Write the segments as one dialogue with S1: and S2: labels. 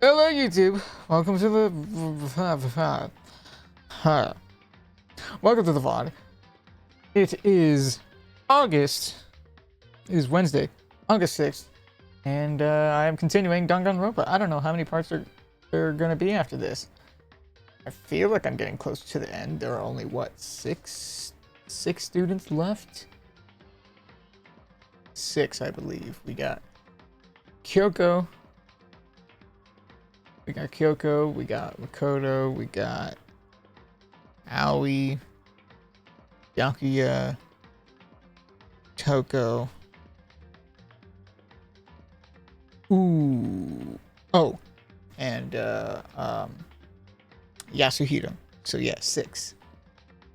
S1: Hello, YouTube. Welcome to the welcome to the VOD. It is August. It is Wednesday, August 6th, and I am continuing Danganronpa. I don't know how many parts there are gonna be after this. I feel like I'm getting close to the end. There are only what, six students left? 6, I believe. We got Kyoko. We got Kyoko, we got Makoto, we got Aoi, Yakuya, Toko. Ooh. Oh. And Yasuhiro. So yeah, 6.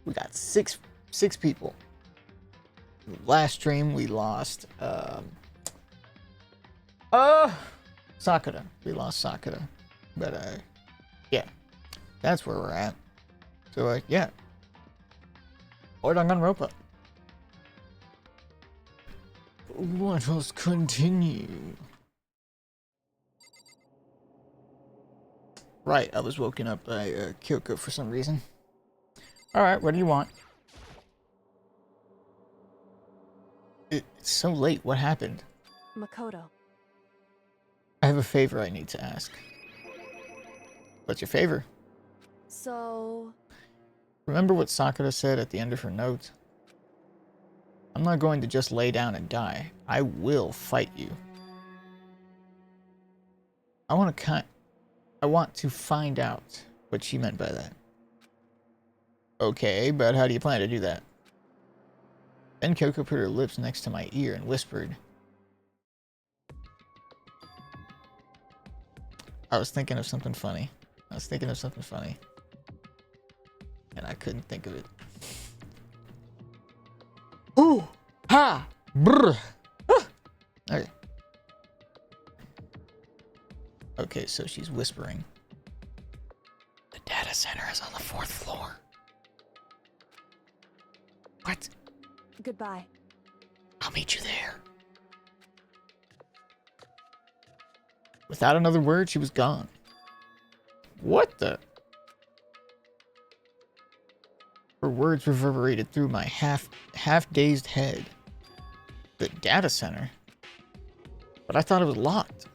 S1: We got six people. Last stream we lost Sakura. We lost Sakura. But, yeah, that's where we're at. So, yeah. Or Danganronpa. Let us continue. Right, I was woken up by Kyoko for some reason. Alright, what do you want? It's so late, what happened?
S2: Makoto.
S1: I have a favor I need to ask. What's your favor?
S2: So...
S1: Remember what Sakura said at the end of her note? I'm not going to just lay down and die. I will fight you. I want to find out what she meant by that. Okay, but how do you plan to do that? Then Kyoko put her lips next to my ear and whispered. I was thinking of something funny. And I couldn't think of it. Ooh! Ha! Brr! Ah! Okay. Okay, so she's whispering. The data center is on the 4th floor. What?
S2: Goodbye.
S1: I'll meet you there. Without another word, she was gone. What the? Her words reverberated through my half-dazed head. The data center? But I thought it was locked.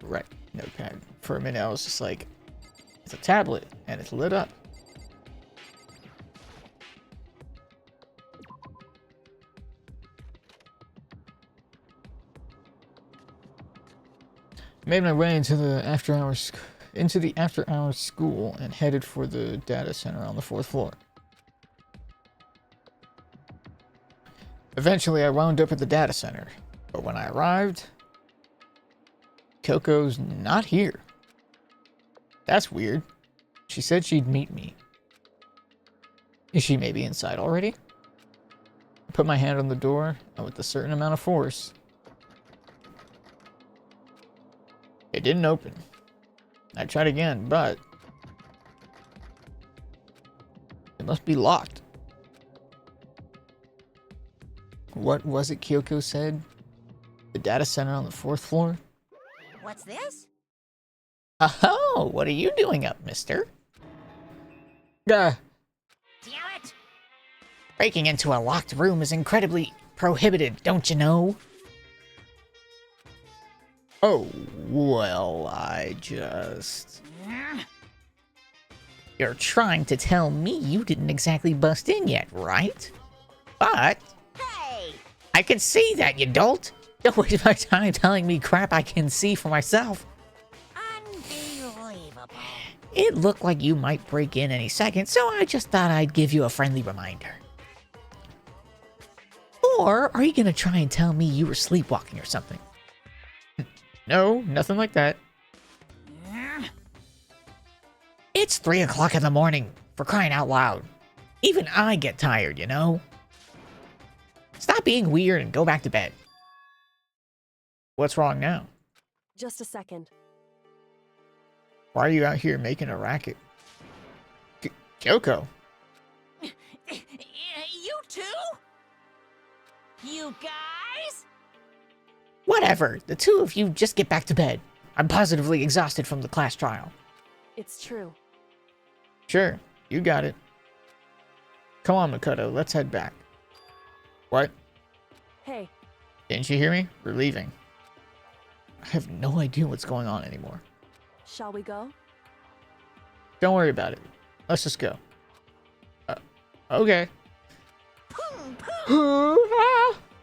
S1: Right, notepad. For a minute, I was just like, it's a tablet, and it's lit up. Made my way into the after-hours school and headed for the data center on the 4th floor. Eventually, I wound up at the data center, but when I arrived, Kyoko's not here. That's weird. She said she'd meet me. Is she maybe inside already? I put my hand on the door, and with a certain amount of force, it didn't open. I tried again, but it must be locked. What was it Kyoko said? The data center on the 4th floor?
S3: What's this?
S1: Oh, what are you doing up, mister?
S3: Damn it!
S1: Breaking into a locked room is incredibly prohibited, don't you know? Oh, well, I just... You're trying to tell me you didn't exactly bust in yet, right? But...
S3: Hey!
S1: I can see that, you dolt! Don't waste my time telling me crap I can see for myself.
S3: Unbelievable.
S1: It looked like you might break in any second, so I just thought I'd give you a friendly reminder. Or are you gonna try and tell me you were sleepwalking or something? No, nothing like that. It's 3 o'clock in the morning, for crying out loud. Even I get tired, you know? Stop being weird and go back to bed. What's wrong now?
S2: Just a second.
S1: Why are you out here making a racket? Kyoko.
S3: You too? You guys?
S1: Whatever. The two of you just get back to bed. I'm positively exhausted from the class trial.
S2: It's true.
S1: Sure, you got it. Come on, Makoto, let's head back. What?
S2: Hey,
S1: Didn't you hear me? We're leaving. I have no idea what's going on anymore.
S2: shall we go?
S1: Don't worry about it. Let's just go. Okay.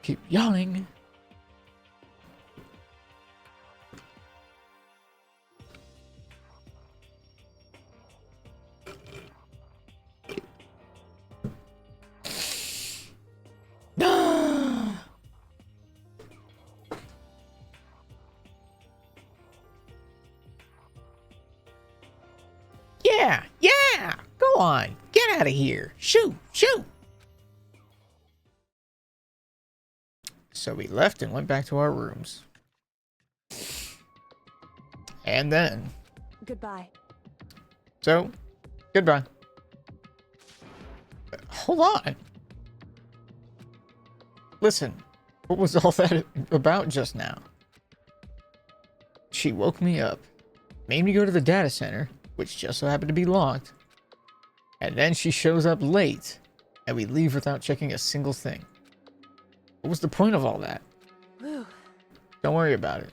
S1: Keep yawning. Yeah! Go on! Get out of here! Shoot! So we left and went back to our rooms. And then...
S2: Goodbye.
S1: So, goodbye. Hold on! Listen, what was all that about just now? She woke me up, made me go to the data center, which just so happened to be locked, and then she shows up late, and we leave without checking a single thing. What was the point of all that?
S2: Whew.
S1: Don't worry about it.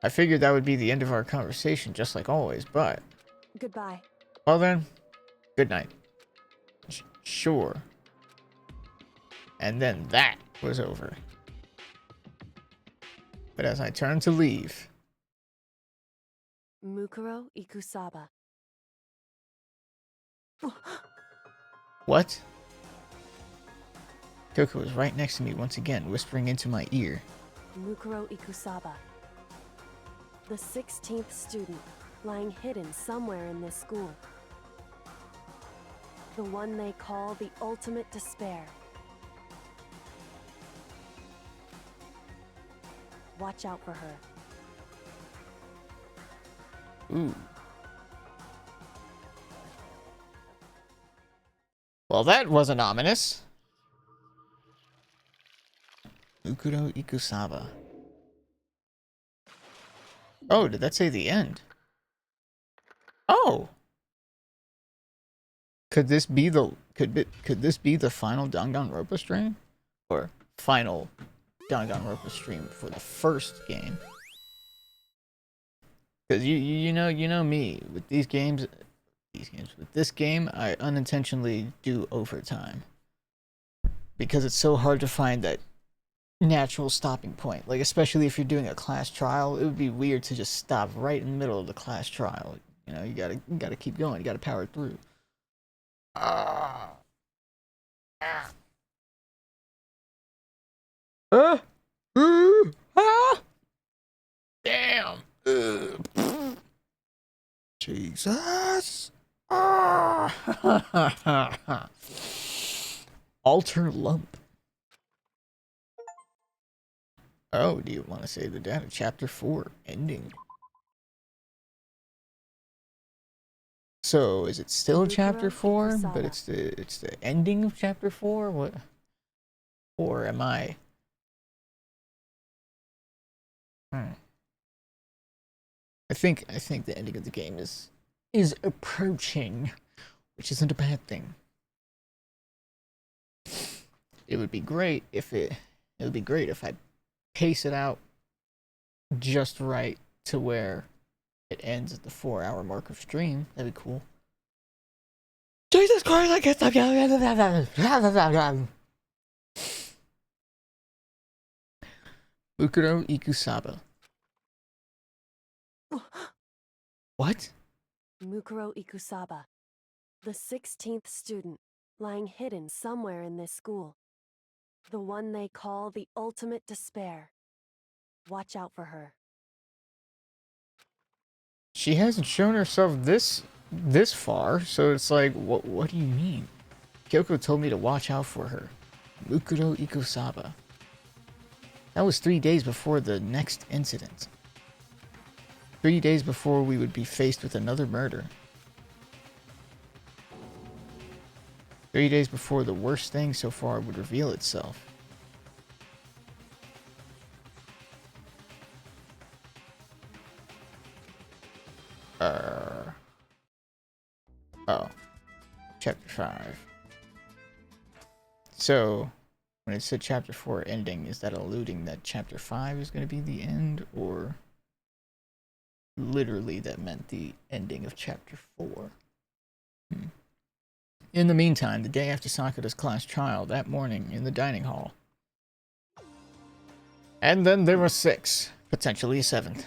S1: I figured that would be the end of our conversation, just like always, but...
S2: Goodbye.
S1: Well then, good night. Sure. And then that was over. But as I turned to leave...
S2: Mukuro Ikusaba.
S1: What? Coco was right next to me once again, whispering into my ear.
S2: Mukuro Ikusaba. The 16th student, lying hidden somewhere in this school. The one they call the ultimate despair. Watch out for her.
S1: Ooh. Well, that wasn't ominous. Mukuro Ikusaba. Oh, did that say the end? Oh! Could this be the final Danganronpa stream? Or final Danganronpa stream for the first game? Because you know me with these games with this game I unintentionally do overtime because it's so hard to find that natural stopping point. Like especially if you're doing a class trial, it would be weird to just stop right in the middle of the class trial. You know, you gotta keep going. You gotta power through. Damn. Jesus. Alter lump. Oh, do you want to say the data? Chapter 4 ending. So is it still chapter 4? But it's the ending of chapter 4? What? Or am I? I think the ending of the game is approaching, which isn't a bad thing. It would be great if I pace it out just right to where it ends at the 4-hour mark of stream. That'd be cool. Jesus Christ, I can't stop yelling. Mukuro Ikusaba. What?
S2: Mukuro Ikusaba. The 16th student, lying hidden somewhere in this school. The one they call the ultimate despair. Watch out for her.
S1: She hasn't shown herself this far, so it's like, what do you mean? Kyoko told me to watch out for her. Mukuro Ikusaba. That was 3 days before the next incident. 3 days before we would be faced with another murder. 3 days before the worst thing so far would reveal itself. Oh. Chapter 5. So, when it said Chapter 4 ending, is that alluding that Chapter 5 is going to be the end, or literally that meant the ending of Chapter 4? In the meantime, the day after Sakura's class trial, that morning in the dining hall. And then there were 6, potentially a 7th.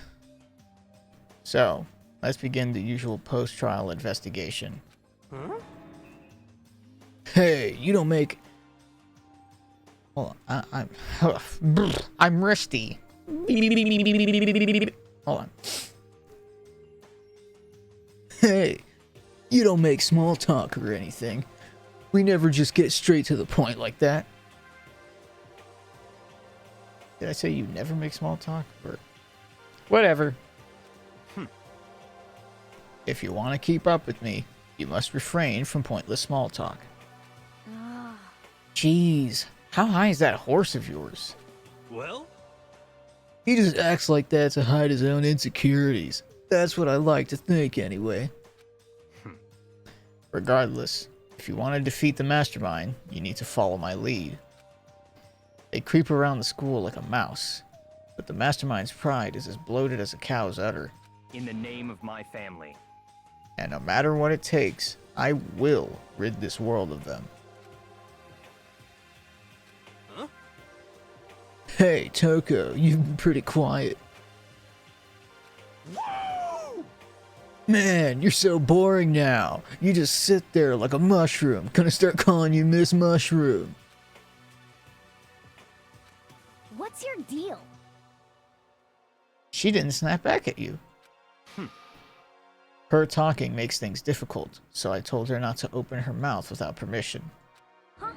S1: So, let's begin the usual post-trial investigation.
S4: Huh?
S1: Hey, you don't make... Hold on, I'm rusty. Hold on. Hey, you don't make small talk or anything. We never just get straight to the point like that. Did I say you never make small talk? Or whatever. If you want to keep up with me, you must refrain from pointless small talk. Jeez, how high is that horse of yours?
S4: Well?
S1: He just acts like that to hide his own insecurities. That's what I like to think, anyway. Regardless, if you want to defeat the mastermind, you need to follow my lead. They creep around the school like a mouse, but the mastermind's pride is as bloated as a cow's udder.
S4: In the name of my family.
S1: And no matter what it takes, I will rid this world of them.
S4: Huh?
S1: Hey, Toko, you've been pretty quiet.
S4: Whoa!
S1: Man, you're so boring now. You just sit there like a mushroom. Gonna start calling you Miss Mushroom.
S5: What's your deal?
S1: She didn't snap back at you. Her talking makes things difficult, so I told her not to open her mouth without permission.
S5: Huh?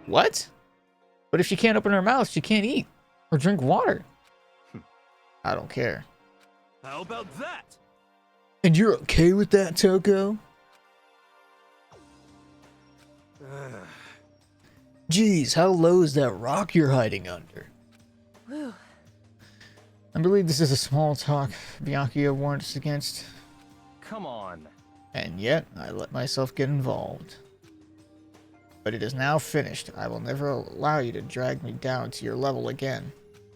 S1: What? But if she can't open her mouth, she can't eat or drink water. I don't care.
S4: How about that?
S1: And you're okay with that, Toko? Jeez, how low is that rock you're hiding under?
S2: Whew.
S1: I believe this is a small talk Byakuya warned us against.
S4: Come on.
S1: And yet, I let myself get involved. But it is now finished. I will never allow you to drag me down to your level again.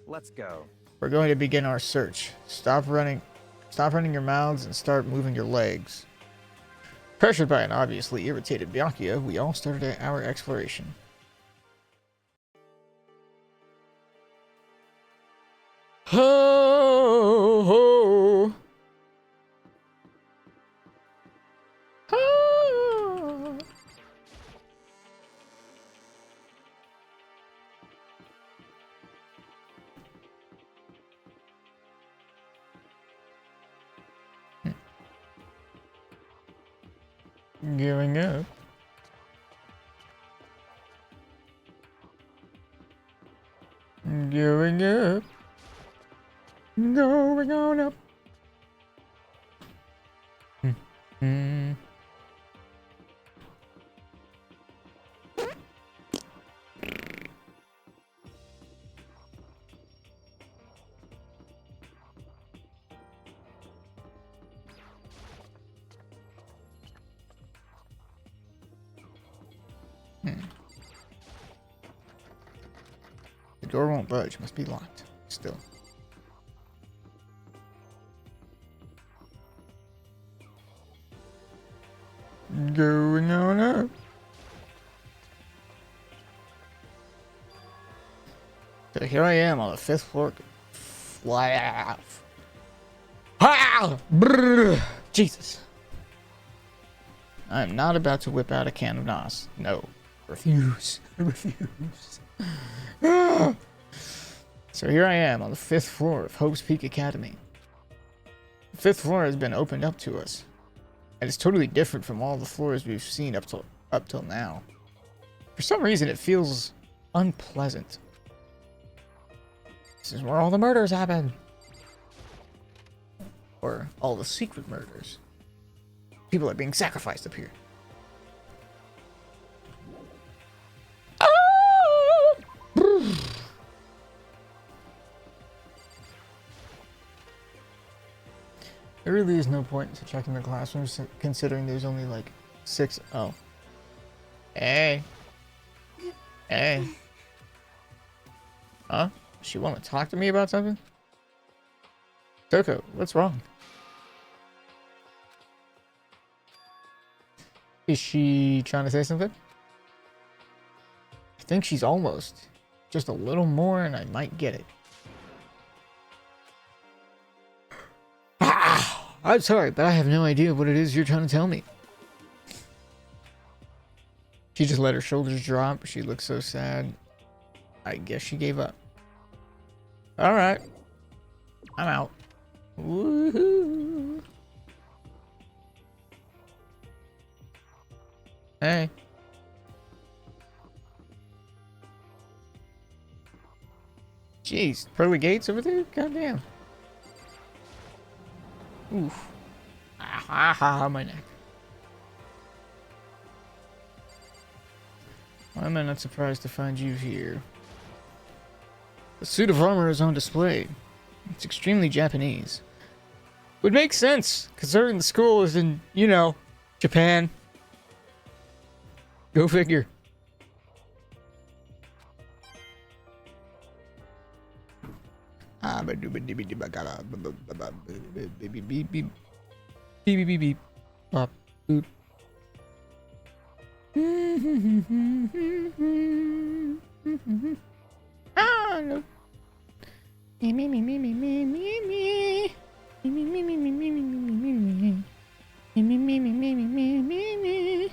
S4: Let's go.
S1: We're going to begin our search. Stop running your mouths and start moving your legs. Pressured by an obviously irritated Byakuya, we all started our exploration. Ho, ho. Ho. Giving up. Going up. Going on up. Hmm. The door won't budge. Must be locked. Still. Going on up. So here I am on the 5th floor. Fly off. Ah! Brrr. Jesus. I am not about to whip out a can of NOS. No. Refuse. I refuse. Ah! So here I am on the 5th floor of Hope's Peak Academy. The 5th floor has been opened up to us. And it's totally different from all the floors we've seen up till now. For some reason, it feels unpleasant. This is where all the murders happen. Or all the secret murders. People are being sacrificed up here. There really is no point to checking the classrooms considering there's only like 6. Oh. Hey. Hey. Huh? Does she want to talk to me about something? Coco, what's wrong? Is she trying to say something? I think she's almost. Just a little more and I might get it. Ah, I'm sorry, but I have no idea what it is you're trying to tell me. She just let her shoulders drop. She looked so sad. I guess she gave up. Alright. I'm out. Woohoo. Hey. Jeez, pearly gates over there? Goddamn. Oof. Ah, ha, ha, my neck. Why am I not surprised to find you here? The suit of armor is on display. It's extremely Japanese. Would make sense, considering the school is in, you know, Japan. Go figure. Ah, no. Me, me, me, me, me, me, me, me. Me, me, me, me, me, me, me, me, me, me. Me, me, me, me, me, me, me, me, me.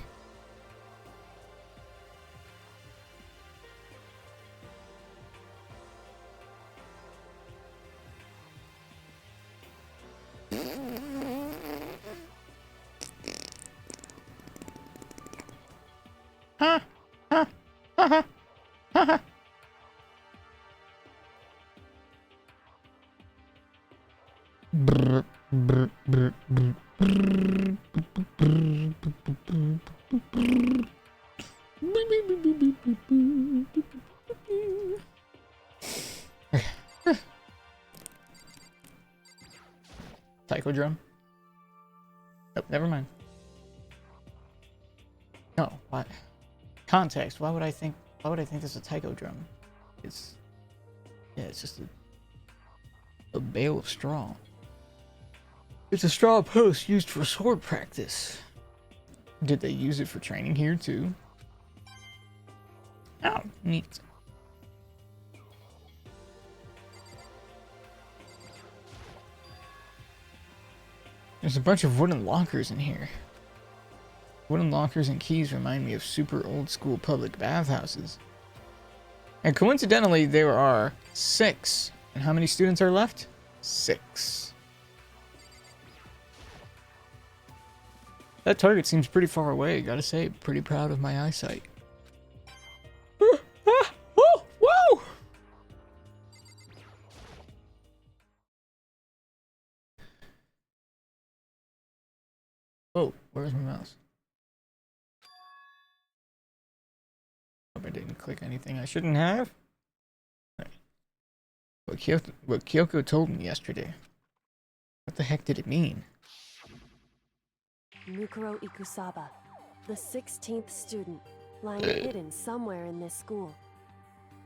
S1: Ha, ha, ha, ha, ha, ha. Brr, brr, brr, brr, brr, brr, brr, brr. Taiko drum? Nope, never mind. No, what? Context. Why would I think this is a taiko drum? It's just a bale of straw. It's a straw post used for sword practice. Did they use it for training here too? Oh, neat. There's a bunch of wooden lockers in here. Wooden lockers and keys remind me of super old school public bathhouses. And coincidentally, there are 6. And how many students are left? 6. That target seems pretty far away, gotta say. Pretty proud of my eyesight. Oh, whoa! Oh, where's my mouse? Hope I didn't click anything I shouldn't have. What Kyoko told me yesterday. What the heck did it mean?
S2: Mukuro Ikusaba, the 16th student, lying hidden somewhere in this school.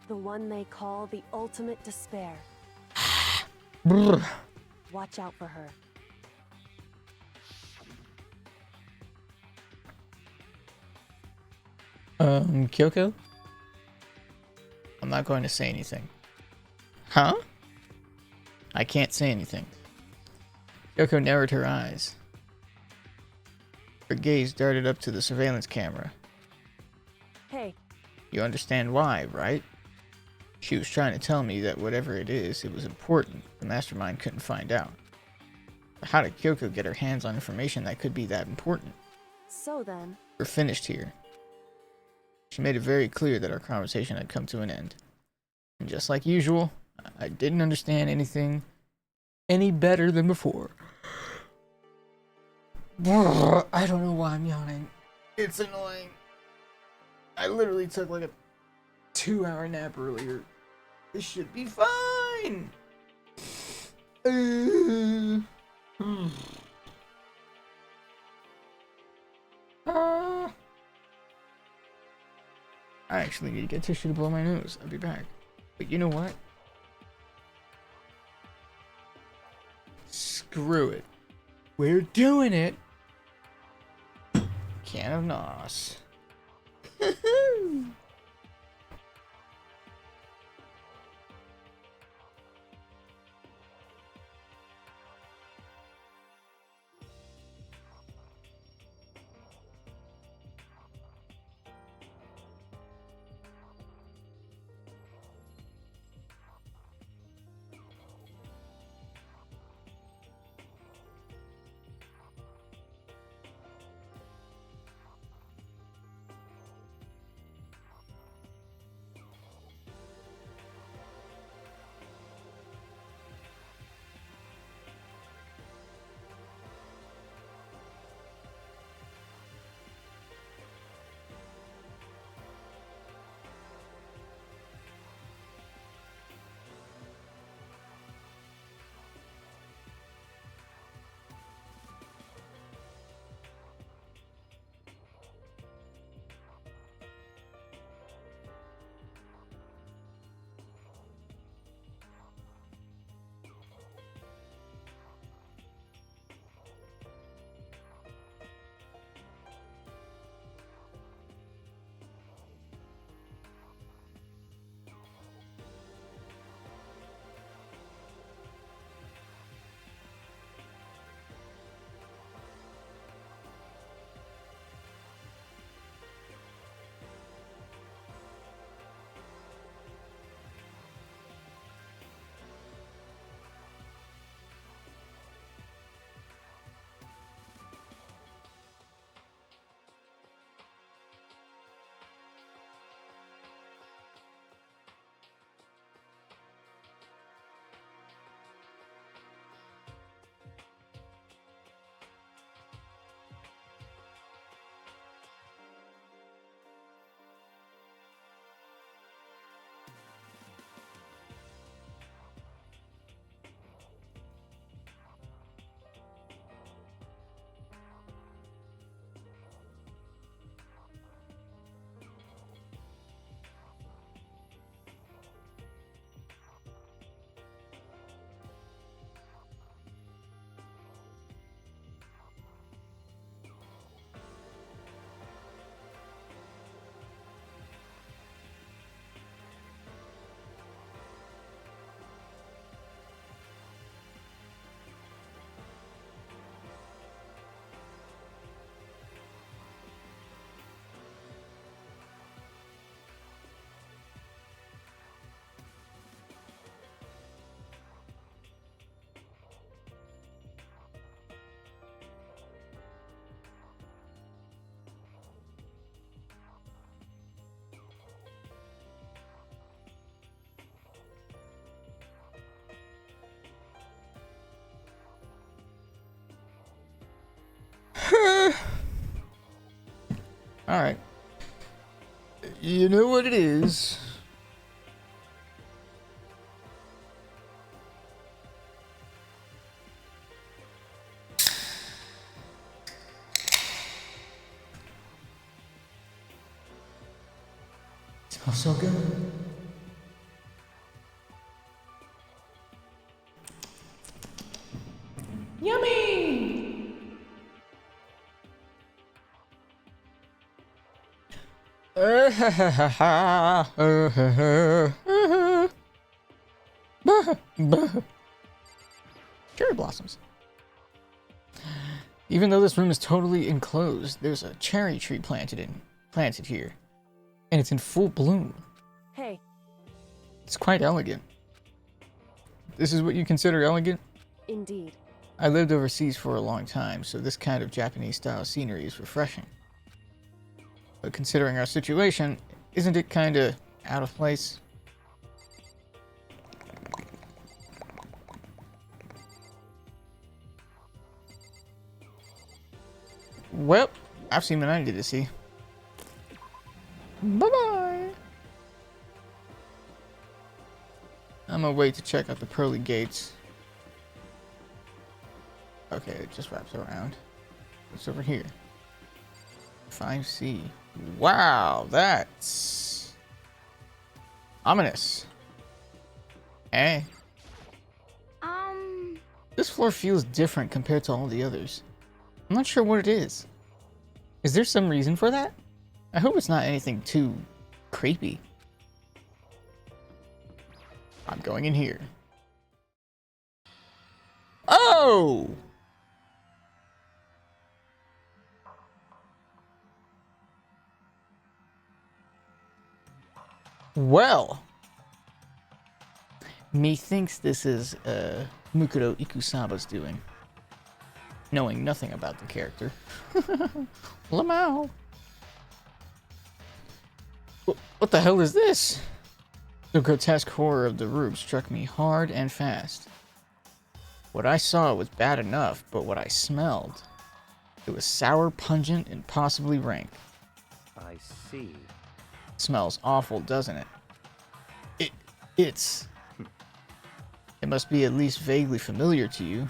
S2: The one they call the ultimate despair.
S1: Brr.
S2: Watch out for her.
S1: Kyoko? I'm not going to say anything. Huh? I can't say anything. Kyoko narrowed her eyes. Her gaze darted up to the surveillance camera.
S2: Hey,
S1: You understand why, right? She was trying to tell me that whatever it is, it was important. The mastermind couldn't find out. But how did Kyoko get her hands on information that could be that important?
S2: so then,
S1: We're finished here. She made it very clear that our conversation had come to an end. And just like usual, I didn't understand anything any better than before. I don't know why I'm yawning. It's annoying. I literally took like a 2-hour nap earlier. This should be fine. I actually need to get tissue to blow my nose. I'll be back. But you know what? Screw it. We're doing it. Can of Nos. Alright. You know what it is. Smells so good. Yummy! Cherry blossoms. Even though this room is totally enclosed, there's a cherry tree planted here, and it's in full bloom.
S2: Hey,
S1: It's quite elegant. This is what you consider elegant?
S2: indeed.
S1: I lived overseas for a long time, so this kind of Japanese-style scenery is refreshing. But considering our situation, isn't it kinda out of place? Well, I've seen what I needed to see. Bye-bye! I'm gonna wait to check out the pearly gates. Okay, it just wraps around. What's over here? 5C. Wow, that's Ominous. Hey, this floor feels different compared to all the others. I'm not sure what it is. Is there some reason for that? I hope it's not anything too creepy. I'm going in here. Oh! Well, methinks this is Mukuro Ikusaba's doing, knowing nothing about the character. Lamau. What the hell is this? The grotesque horror of the room struck me hard and fast. What I saw was bad enough, but what I smelled, it was sour, pungent, and possibly rank.
S4: I see.
S1: Smells awful, doesn't it? It must be at least vaguely familiar to you.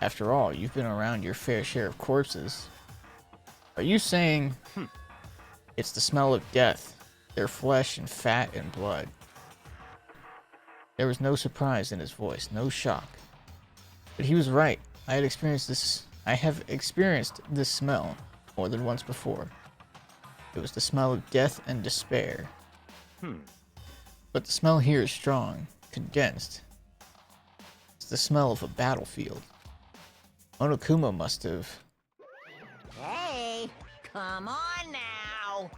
S1: After all, you've been around your fair share of corpses. Are you saying it's the smell of death, their flesh and fat and blood? There was no surprise in his voice, no shock. But he was right. I have experienced this smell more than once before. It was the smell of death and despair. But the smell here is strong, condensed. It's the smell of a battlefield. Monokuma must have...
S3: Hey, come on now.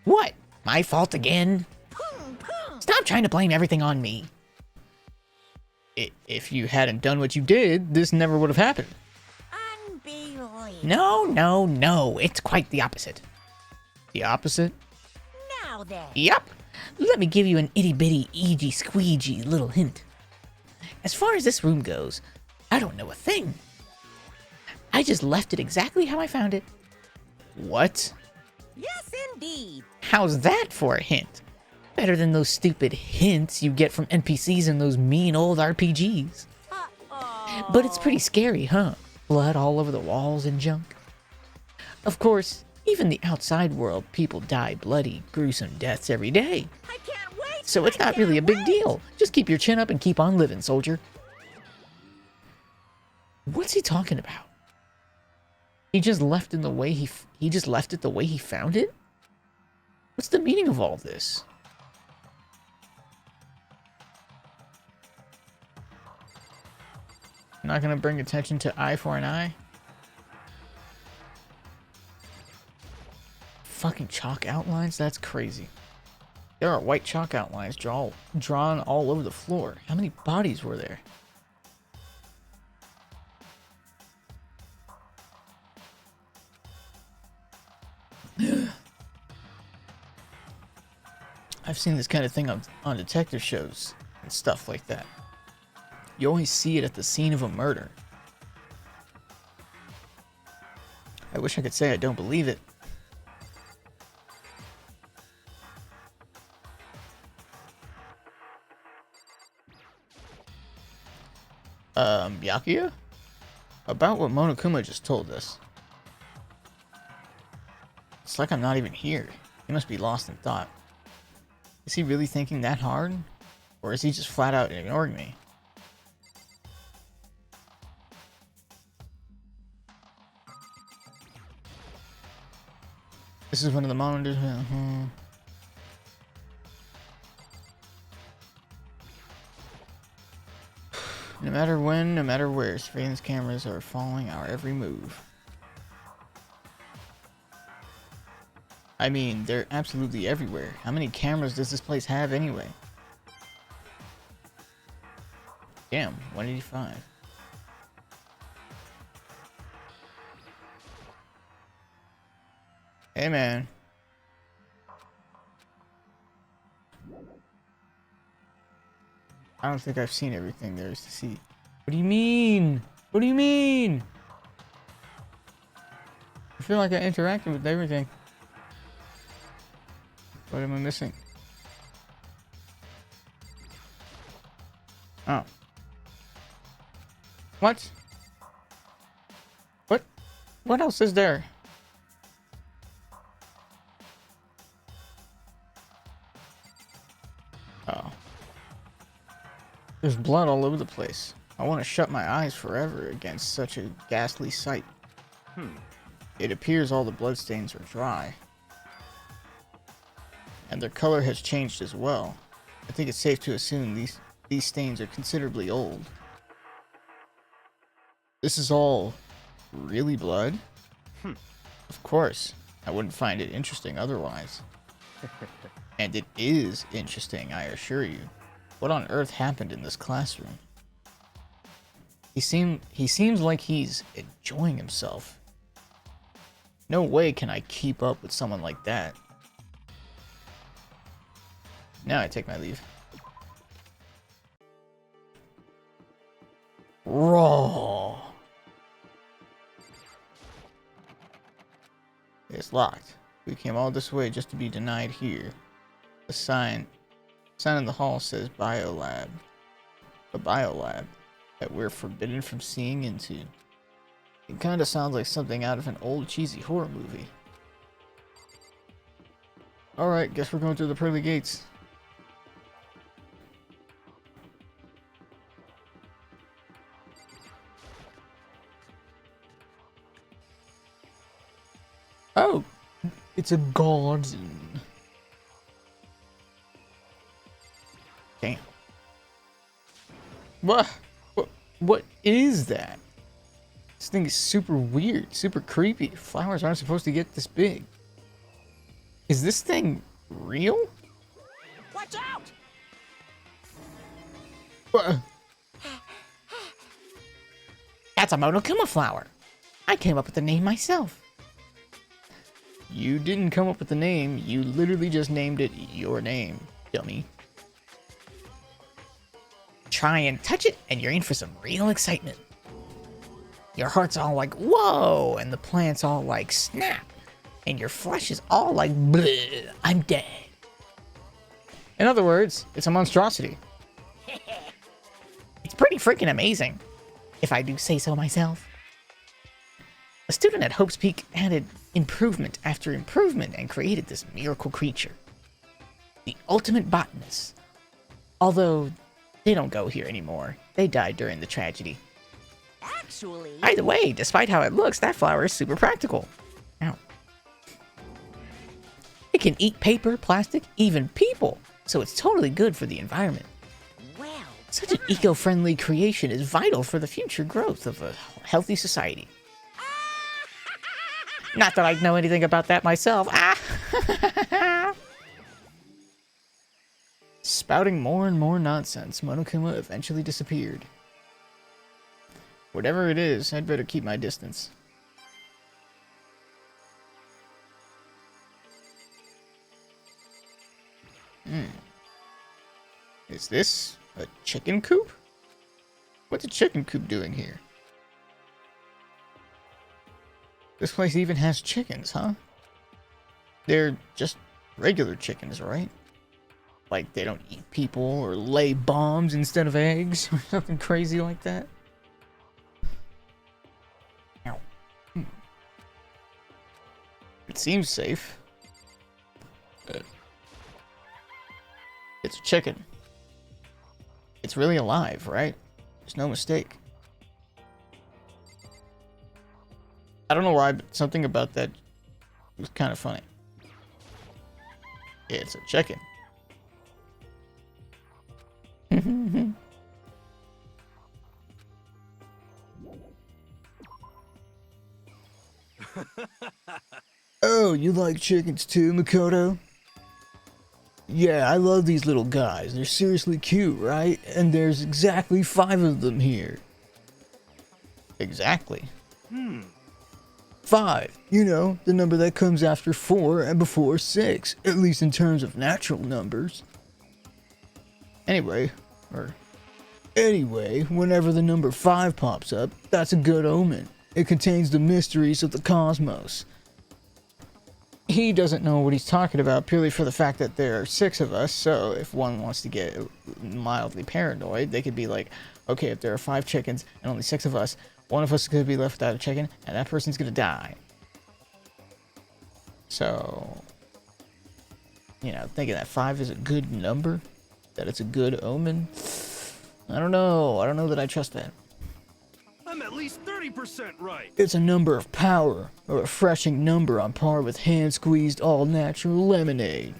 S6: What? My fault again?
S3: Boom, boom.
S6: Stop trying to blame everything on me.
S1: If you hadn't done what you did, this never would have happened.
S3: Unbelievable.
S6: No. It's quite the opposite.
S1: The opposite?
S3: Now then.
S6: Yup. Let me give you an itty-bitty, eegee-squeegee little hint. As far as this room goes, I don't know a thing. I just left it exactly how I found it.
S1: What?
S3: Yes, indeed.
S6: How's that for a hint? Better than those stupid hints you get from NPCs in those mean old RPGs.
S3: Uh-oh.
S6: But it's pretty scary, huh? Blood all over the walls and junk. Of course, even the outside world, people die bloody, gruesome deaths every day.
S3: I can't wait.
S6: So it's not really a big deal. Just keep your chin up and keep on living, soldier. What's he talking about? He just left it the way he just left it the way he found it? What's the meaning of all this?
S1: Not gonna bring attention to eye for an eye? Fucking chalk outlines? That's crazy. There are white chalk outlines drawn all over the floor. How many bodies were there? I've seen this kind of thing on detective shows and stuff like that. You always see it at the scene of a murder. I wish I could say I don't believe it. Byakuya? About what Monokuma just told us. It's like I'm not even here. He must be lost in thought. Is he really thinking that hard? Or is he just flat out ignoring me? This is one of the monitors. No matter when, no matter where, surveillance cameras are following our every move. I mean, they're absolutely everywhere. How many cameras does this place have anyway? Damn, 185. Hey, man. I don't think I've seen everything there is to see. What do you mean? What do you mean? I feel like I interacted with everything. What am I missing? Oh. What? What? What else is there? Oh. There's blood all over the place. I want to shut my eyes forever against such a ghastly sight. It appears all the bloodstains are dry. And their color has changed as well. I think it's safe to assume these stains are considerably old. This is all really blood? Of course. I wouldn't find it interesting otherwise. And it is interesting, I assure you. What on earth happened in this classroom? He seems like he's enjoying himself. No way can I keep up with someone like that. Now I take my leave. Raw. It's locked. We came all this way just to be denied here. The sign in the hall says biolab. A biolab that we're forbidden from seeing into. It kind of sounds like something out of an old cheesy horror movie. Alright, guess we're going through the pearly gates. Oh, it's a garden. Damn. What is that? This thing is super weird, super creepy. Flowers aren't supposed to get this big. Is this thing real?
S3: Watch out!
S1: What?
S6: That's a monokuma flower. I came up with the name myself.
S1: You didn't come up with the name, you literally just named it your name, dummy.
S6: Try and touch it, and you're in for some real excitement. Your heart's all like, whoa, and the plant's all like, snap. And your flesh is all like, bleh, I'm dead.
S1: In other words, it's a monstrosity.
S6: It's pretty freaking amazing, if I do say so myself. A student at Hope's Peak added improvement after improvement and created this miracle creature. The ultimate botanist. Although, they don't go here anymore. They died during the tragedy.
S3: Actually,
S6: Either way, despite how it looks, that flower is super practical. Ow. It can eat paper, plastic, even people, so it's totally good for the environment.
S3: well,
S6: Such an eco-friendly creation is vital for the future growth of a healthy society. Not that I know anything about that myself.
S1: Spouting more and more nonsense, Monokuma eventually disappeared. Whatever it is, I'd better keep my distance. Is this a chicken coop? What's a chicken coop doing here? This place even has chickens, huh? They're just regular chickens, right? Like they don't eat people or lay bombs instead of eggs or something crazy like that? Ow. It seems safe. It's a chicken. It's really alive, right? There's no mistake. I don't know why, but something about that was kind of funny. It's a chicken. Oh, you like chickens too, Makoto? Yeah, I love these little guys. They're seriously cute, right? And there's exactly 5 of them here. Exactly. 5. You know, the number that comes after 4 and before 6, at least in terms of natural numbers. Anyway, whenever the number 5 pops up, that's a good omen. It contains the mysteries of the cosmos. He doesn't know what he's talking about purely for the fact that there are 6 of us, so if one wants to get mildly paranoid, they could be like, okay, if there are 5 chickens and only 6 of us, one of us is going to be left without a chicken, and that person's going to die. So, you know, thinking that 5 is a good number, that it's a good omen, I don't know. I don't know that I trust that.
S7: I'm at least 30% right.
S1: It's a number of power, a refreshing number on par with hand-squeezed all-natural lemonade.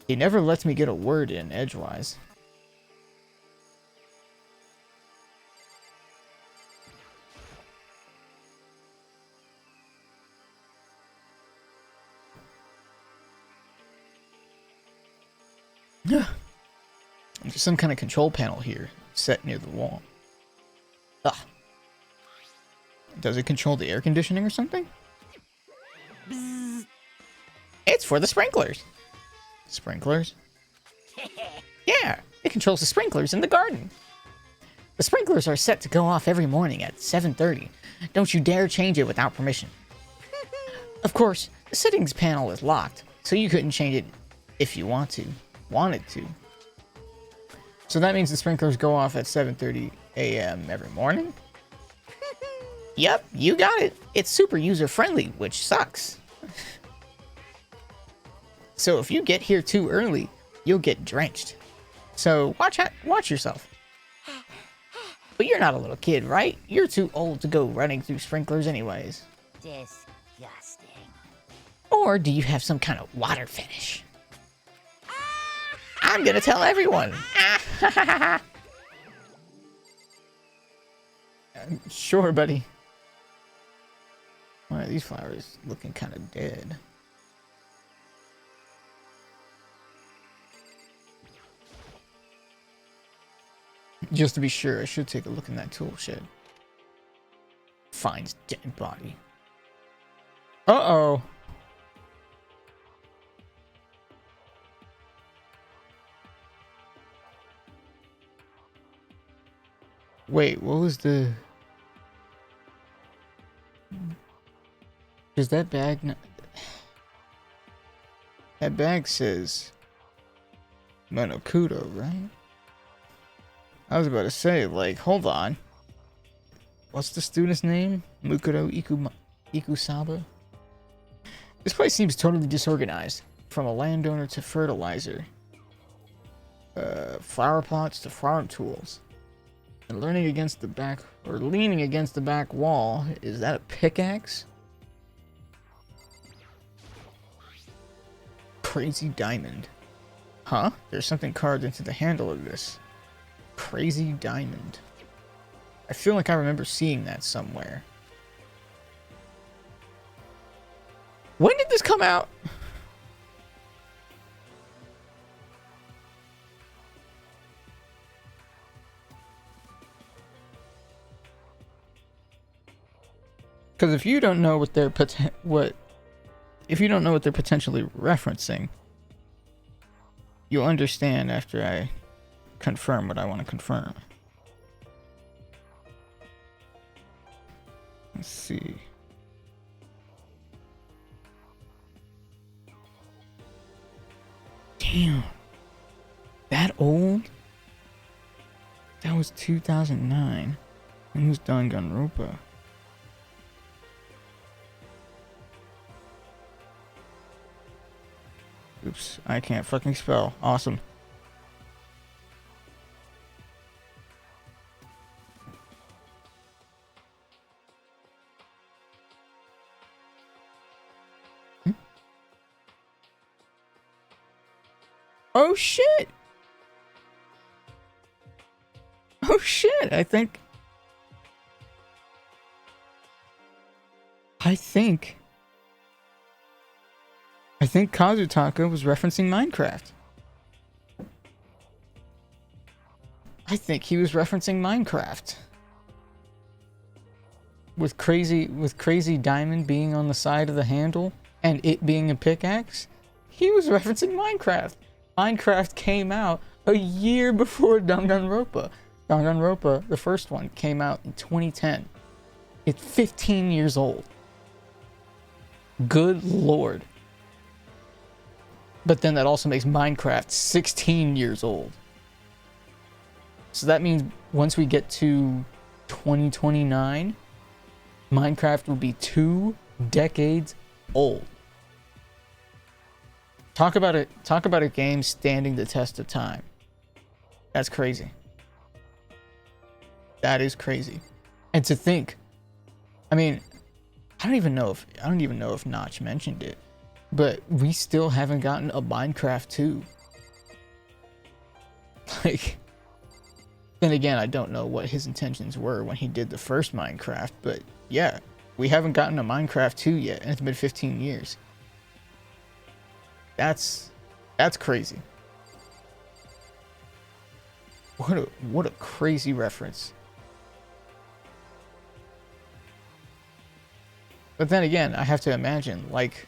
S1: He never lets me get a word in edgewise. There's some kind of control panel here, set near the wall. Ah. Does it control the air conditioning or something?
S3: Bzzz.
S6: It's for the sprinklers.
S1: Sprinklers?
S6: Yeah, it controls the sprinklers in the garden. The sprinklers are set to go off every morning at 7:30. Don't you dare change it without permission. Of course, the settings panel is locked, so you couldn't change it if you wanted to.
S1: So that means the sprinklers go off at 7:30 a.m. every morning?
S6: Yep, you got it. It's super user-friendly, which sucks. So if you get here too early, you'll get drenched. So watch yourself. But you're not a little kid, right? You're too old to go running through sprinklers anyways.
S3: Disgusting.
S6: Or do you have some kind of water fetish? I'm gonna tell everyone.
S1: Sure, buddy. Why are these flowers looking kind of dead? Just to be sure, I should take a look in that tool shed. Finds dead body. Uh-oh. Wait, what was the... Does that bag not... That bag says... Monokudo, right? I was about to say, like, hold on. What's the student's name? Mukuro Ikusaba? This place seems totally disorganized. From a landowner to fertilizer. Flower pots to farm tools. And leaning against the back wall. Is that a pickaxe? Crazy diamond. Huh? There's something carved into the handle of this. Crazy diamond. I feel like I remember seeing that somewhere. When did this come out? Because if you don't know what they're potentially referencing, you'll understand after I confirm what I want to confirm. Let's see. Damn. That old? That was 2009. And it was Danganronpa. Oops, I can't fucking spell. Awesome. Oh shit! Oh shit, I think Kazutaka was referencing Minecraft. I think he was referencing Minecraft. With crazy diamond being on the side of the handle and it being a pickaxe, he was referencing Minecraft. Minecraft came out a year before Danganronpa. Danganronpa, the first one, came out in 2010. It's 15 years old. Good lord. But then that also makes Minecraft 16 years old. So that means once we get to 2029, Minecraft will be 2 decades old. Talk about a game standing the test of time. That's crazy. That is crazy. And to think, I mean, I don't even know if Notch mentioned it, but we still haven't gotten a Minecraft 2. Like, then again, I don't know what his intentions were when he did the first Minecraft, but yeah, we haven't gotten a Minecraft 2 yet, and it's been 15 years. That's crazy. What a crazy reference. But then again, I have to imagine, like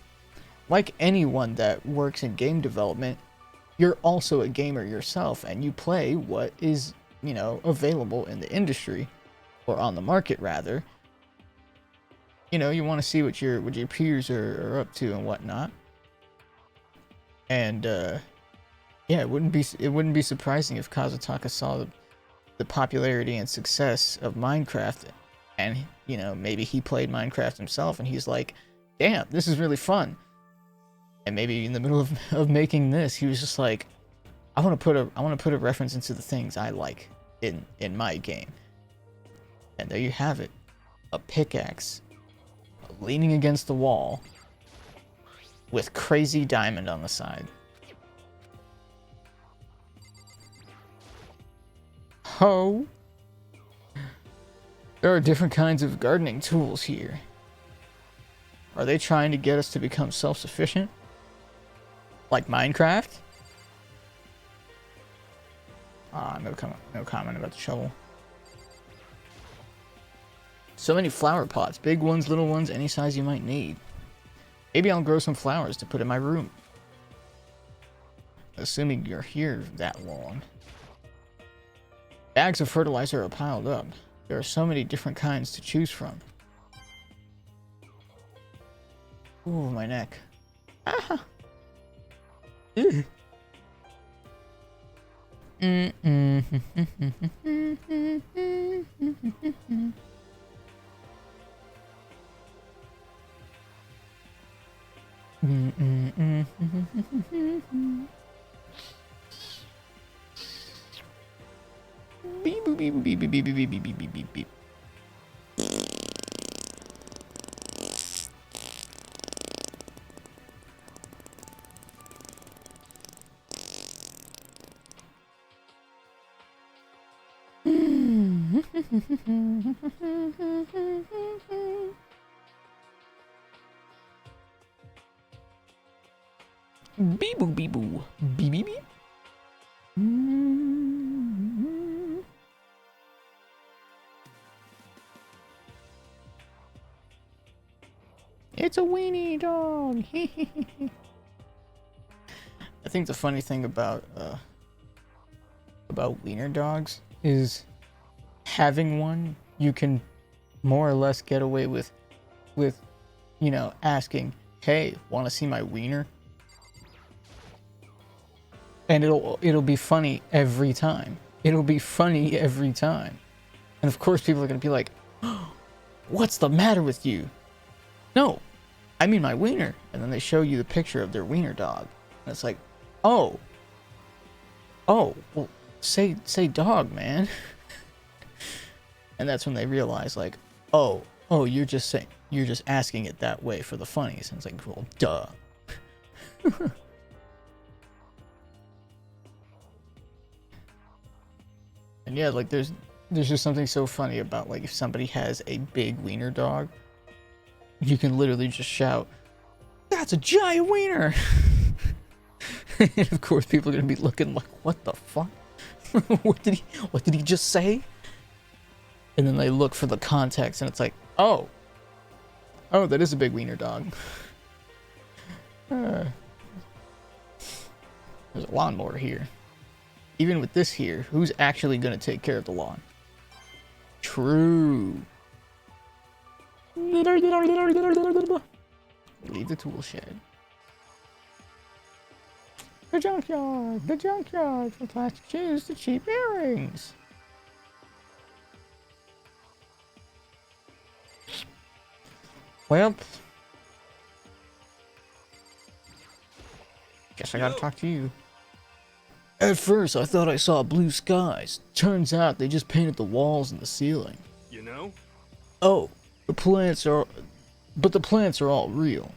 S1: anyone that works in game development, you're also a gamer yourself, and you play what is, you know, available in the industry, or on the market rather. You know, you want to see what your peers are up to and whatnot. And yeah, it wouldn't be surprising if Kazutaka saw the popularity and success of Minecraft, and you know, maybe he played Minecraft himself and he's like, damn, this is really fun. And maybe in the middle of making this, he was just like, I want to put a reference into the things I like in my game. And there you have it. A pickaxe leaning against the wall with crazy diamond on the side. Oh, there are different kinds of gardening tools here. Are they trying to get us to become self-sufficient? Like Minecraft? No comment about the shovel. So many flower pots, big ones, little ones, any size you might need. Maybe I'll grow some flowers to put in my room. Assuming you're here that long. Bags of fertilizer are piled up. There are so many different kinds to choose from. Ooh, my neck. Ah. Ew. Beep boop beep beep beep beep beep beep beep beep beep beep. Beep boo beep boo beep beep beep. It's a weenie dog. I think the funny thing about wiener dogs is having one, you can more or less get away with you know, asking, hey, want to see my wiener? And it'll be funny every time. It'll be funny every time. And of course people are gonna be like, oh, what's the matter with you? No, I mean my wiener. And then they show you the picture of their wiener dog. And it's like, oh, well, say dog, man. And that's when they realize, like, oh, you're just asking it that way for the funnies. And it's like, well, duh. And yeah, like there's just something so funny about, like, if somebody has a big wiener dog, you can literally just shout, that's a giant wiener. And of course people are gonna be looking like, what the fuck? what did he just say? And then they look for the context and it's like, oh, that is a big wiener dog. There's a lawnmower here. Even with this here, who's actually gonna take care of the lawn? True. Leave the tool shed. The junkyard for plastic shoes to cheap earrings. Well, guess I gotta talk to you. At first, I thought I saw blue skies. Turns out they just painted the walls and the ceiling.
S7: You know?
S1: Oh, the plants are all real.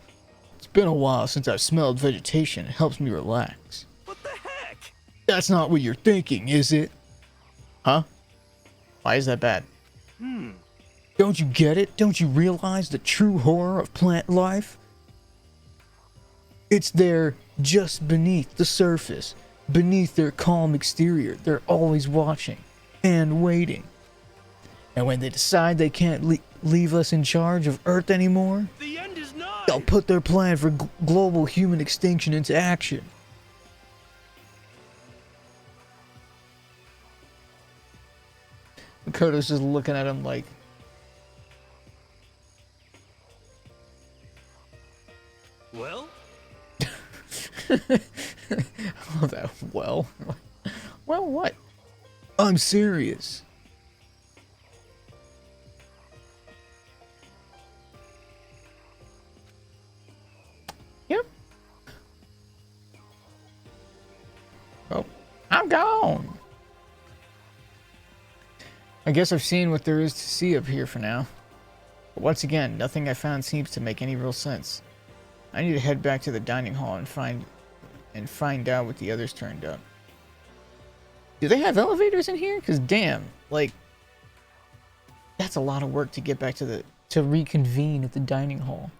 S1: It's been a while since I've smelled vegetation. It helps me relax.
S7: What the heck?
S1: That's not what you're thinking, is it? Huh? Why is that bad? Don't you get it? Don't you realize the true horror of plant life? It's there just beneath the surface, beneath their calm exterior. They're always watching and waiting. And when they decide they can't leave us in charge of Earth anymore,
S7: The end is nigh!
S1: they'll put their plan for global human extinction into action. Makoto's just looking at him like...
S7: Well?
S1: Oh, that well. Well, what? I'm serious. Yep. Oh, I'm gone. I guess I've seen what there is to see up here for now. But once again, nothing I found seems to make any real sense. I need to head back to the dining hall and find out what the others turned up. Do they have elevators in here? Cause damn, like that's a lot of work to get back to reconvene at the dining hall.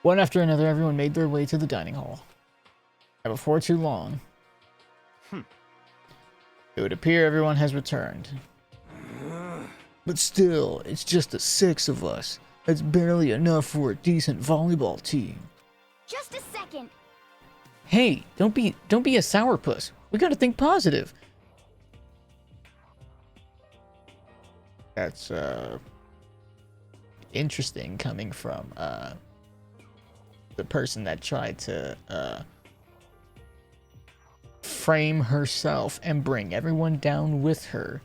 S1: One after another, everyone made their way to the dining hall. And before too long, it would appear everyone has returned. But still, it's just the 6 of us. That's barely enough for a decent volleyball team.
S5: Just a second.
S1: Hey, don't be a sourpuss. We gotta think positive. That's interesting coming from the person that tried to frame herself and bring everyone down with her,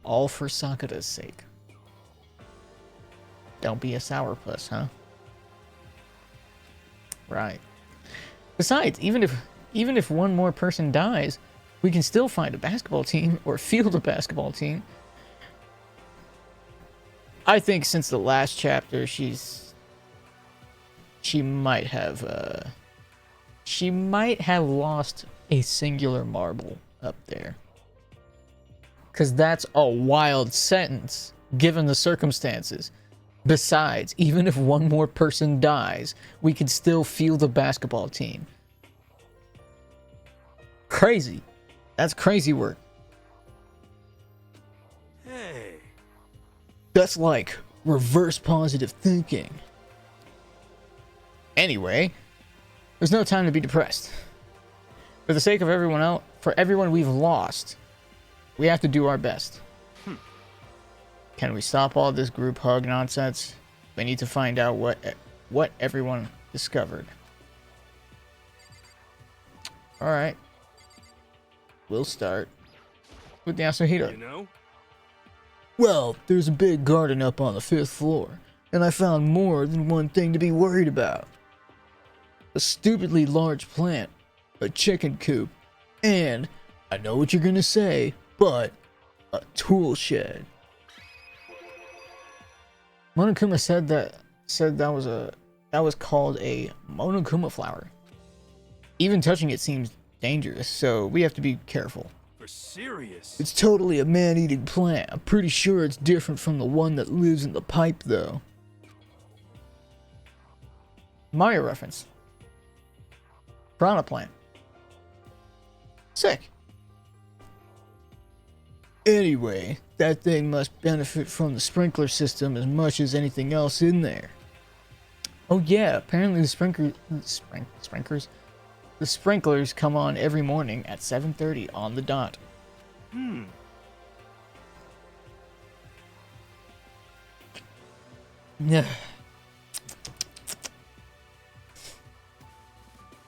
S1: all for Sakura's sake. Don't be a sourpuss, huh? Right. Besides, even if one more person dies, we can still find a basketball team or field a basketball team. I think since the last chapter, she might have lost a singular marble up there. 'Cause that's a wild sentence given the circumstances. Besides, even if one more person dies, we could still field a basketball team. Crazy. That's crazy work.
S7: Hey.
S1: That's like reverse positive thinking. Anyway, there's no time to be depressed. For the sake of everyone else, for everyone we've lost, we have to do our best. Can we stop all this group hug nonsense? We need to find out what everyone discovered. Alright. We'll start with the Yasuhiro.
S7: You know?
S1: Well, there's a big garden up on the 5th floor, and I found more than one thing to be worried about. A stupidly large plant, a chicken coop, and, I know what you're gonna say, but a tool shed. Monokuma said that was called a Monokuma flower. Even touching it seems dangerous, so we have to be careful.
S7: For serious?
S1: It's totally a man-eating plant. I'm pretty sure it's different from the one that lives in the pipe, though. Mario reference. Piranha plant. Sick. Anyway, that thing must benefit from the sprinkler system as much as anything else in there. Oh yeah, apparently the sprinklers come on every morning at 7:30 on the dot. Yeah.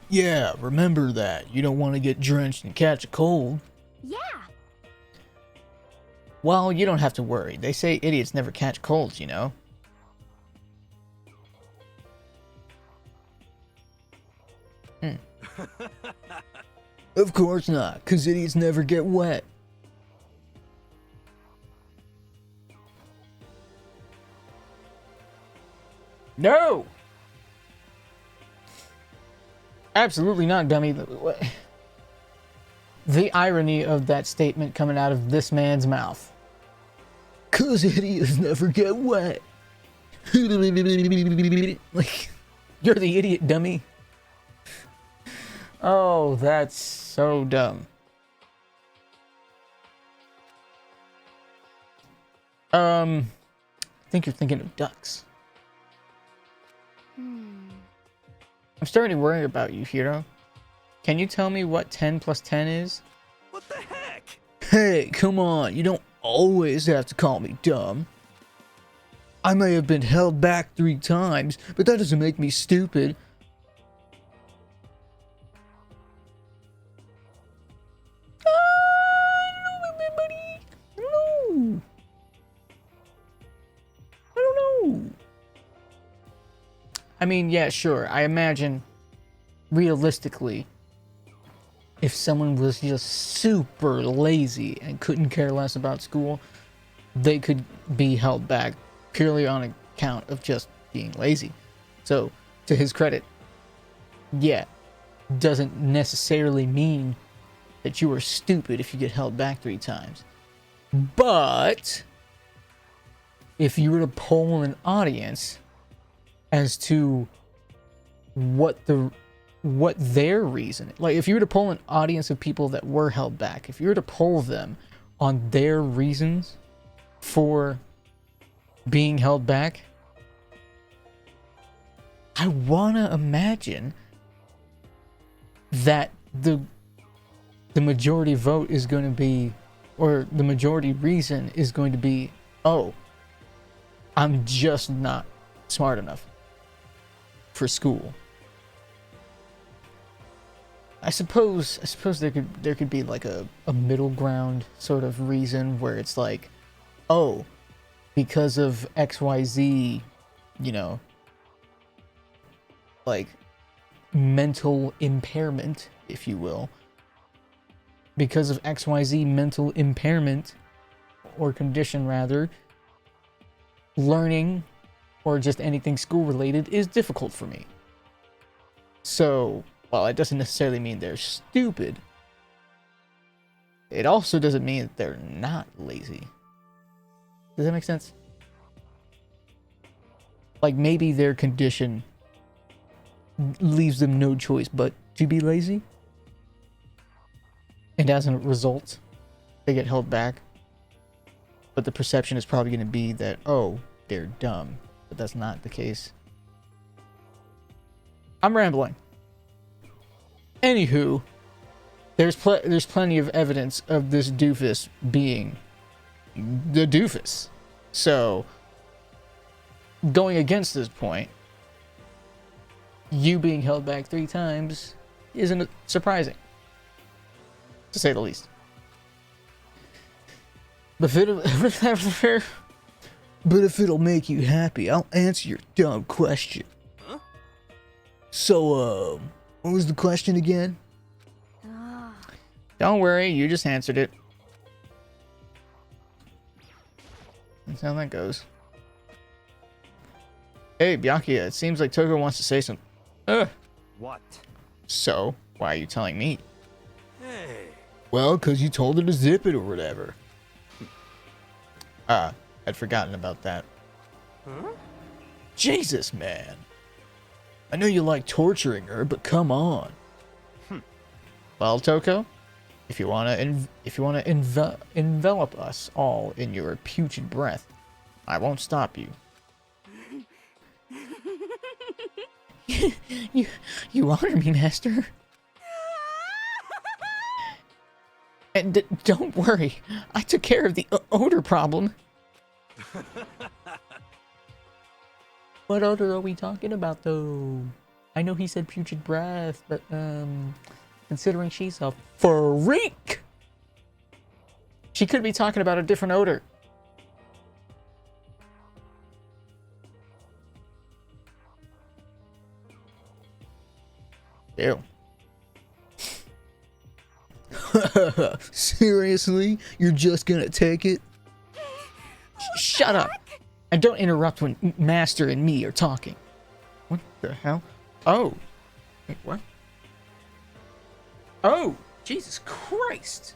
S1: Yeah, remember that. You don't want to get drenched and catch a cold.
S5: Yeah.
S1: Well, you don't have to worry. They say idiots never catch colds, you know. Of course not, because idiots never get wet. No! Absolutely not, dummy. The irony of that statement coming out of this man's mouth. 'Cause idiots never get wet. Like, you're the idiot, dummy. Oh, that's so dumb. I think you're thinking of ducks. I'm starting to worry about you, Hiro. Can you tell me what 10 plus 10 is?
S7: What the heck?
S1: Hey, come on. You don't always have to call me dumb. I may have been held back 3 times, but that doesn't make me stupid. I don't know. I mean, yeah, sure. I imagine, realistically, if someone was just super lazy and couldn't care less about school, they could be held back purely on account of just being lazy. So, to his credit, yeah, doesn't necessarily mean that you were stupid if you get held back 3 times. But if you were to poll an audience as to what their reason, like if you were to poll an audience of people that were held back, if you were to poll them on their reasons for being held back, I wanna imagine that the majority vote is going to be, or the majority reason is going to be, oh, I'm just not smart enough for school. I suppose there could be like a middle ground sort of reason where it's like, oh, because of XYZ, you know, like mental impairment, if you will. Because of XYZ mental impairment, or condition rather, learning, or just anything school related, is difficult for me. So, while it doesn't necessarily mean they're stupid, it also doesn't mean that they're not lazy. Does that make sense? Like maybe their condition leaves them no choice but to be lazy. And as a result, they get held back. But the perception is probably going to be that, oh, they're dumb. But that's not the case. I'm rambling. Anywho, there's plenty of evidence of this doofus being the doofus. So, going against this point, you being held back 3 times isn't surprising, to say the least. But if it'll make you happy, I'll answer your dumb question.
S7: Huh?
S1: So, what was the question again? Don't worry, you just answered it. That's how that goes. Hey, Byakuya, it seems like Toko wants to say something.
S4: What?
S1: So, why are you telling me?
S7: Hey.
S1: Well, because you told her to zip it or whatever. I'd forgotten about that.
S7: Huh?
S1: Jesus, man. I know you like torturing her, but come on. Well, Toko, if you wanna envelop us all in your putrid breath, I won't stop you. You honor me, master. And don't worry, I took care of the odor problem. What odor are we talking about, though? I know he said putrid breath, but considering she's a freak, she could be talking about a different odor. Ew.
S6: Seriously? You're just gonna take it? Shut up! And don't interrupt when Master and me are talking. What the hell? Oh. Wait, what? Oh! Jesus Christ!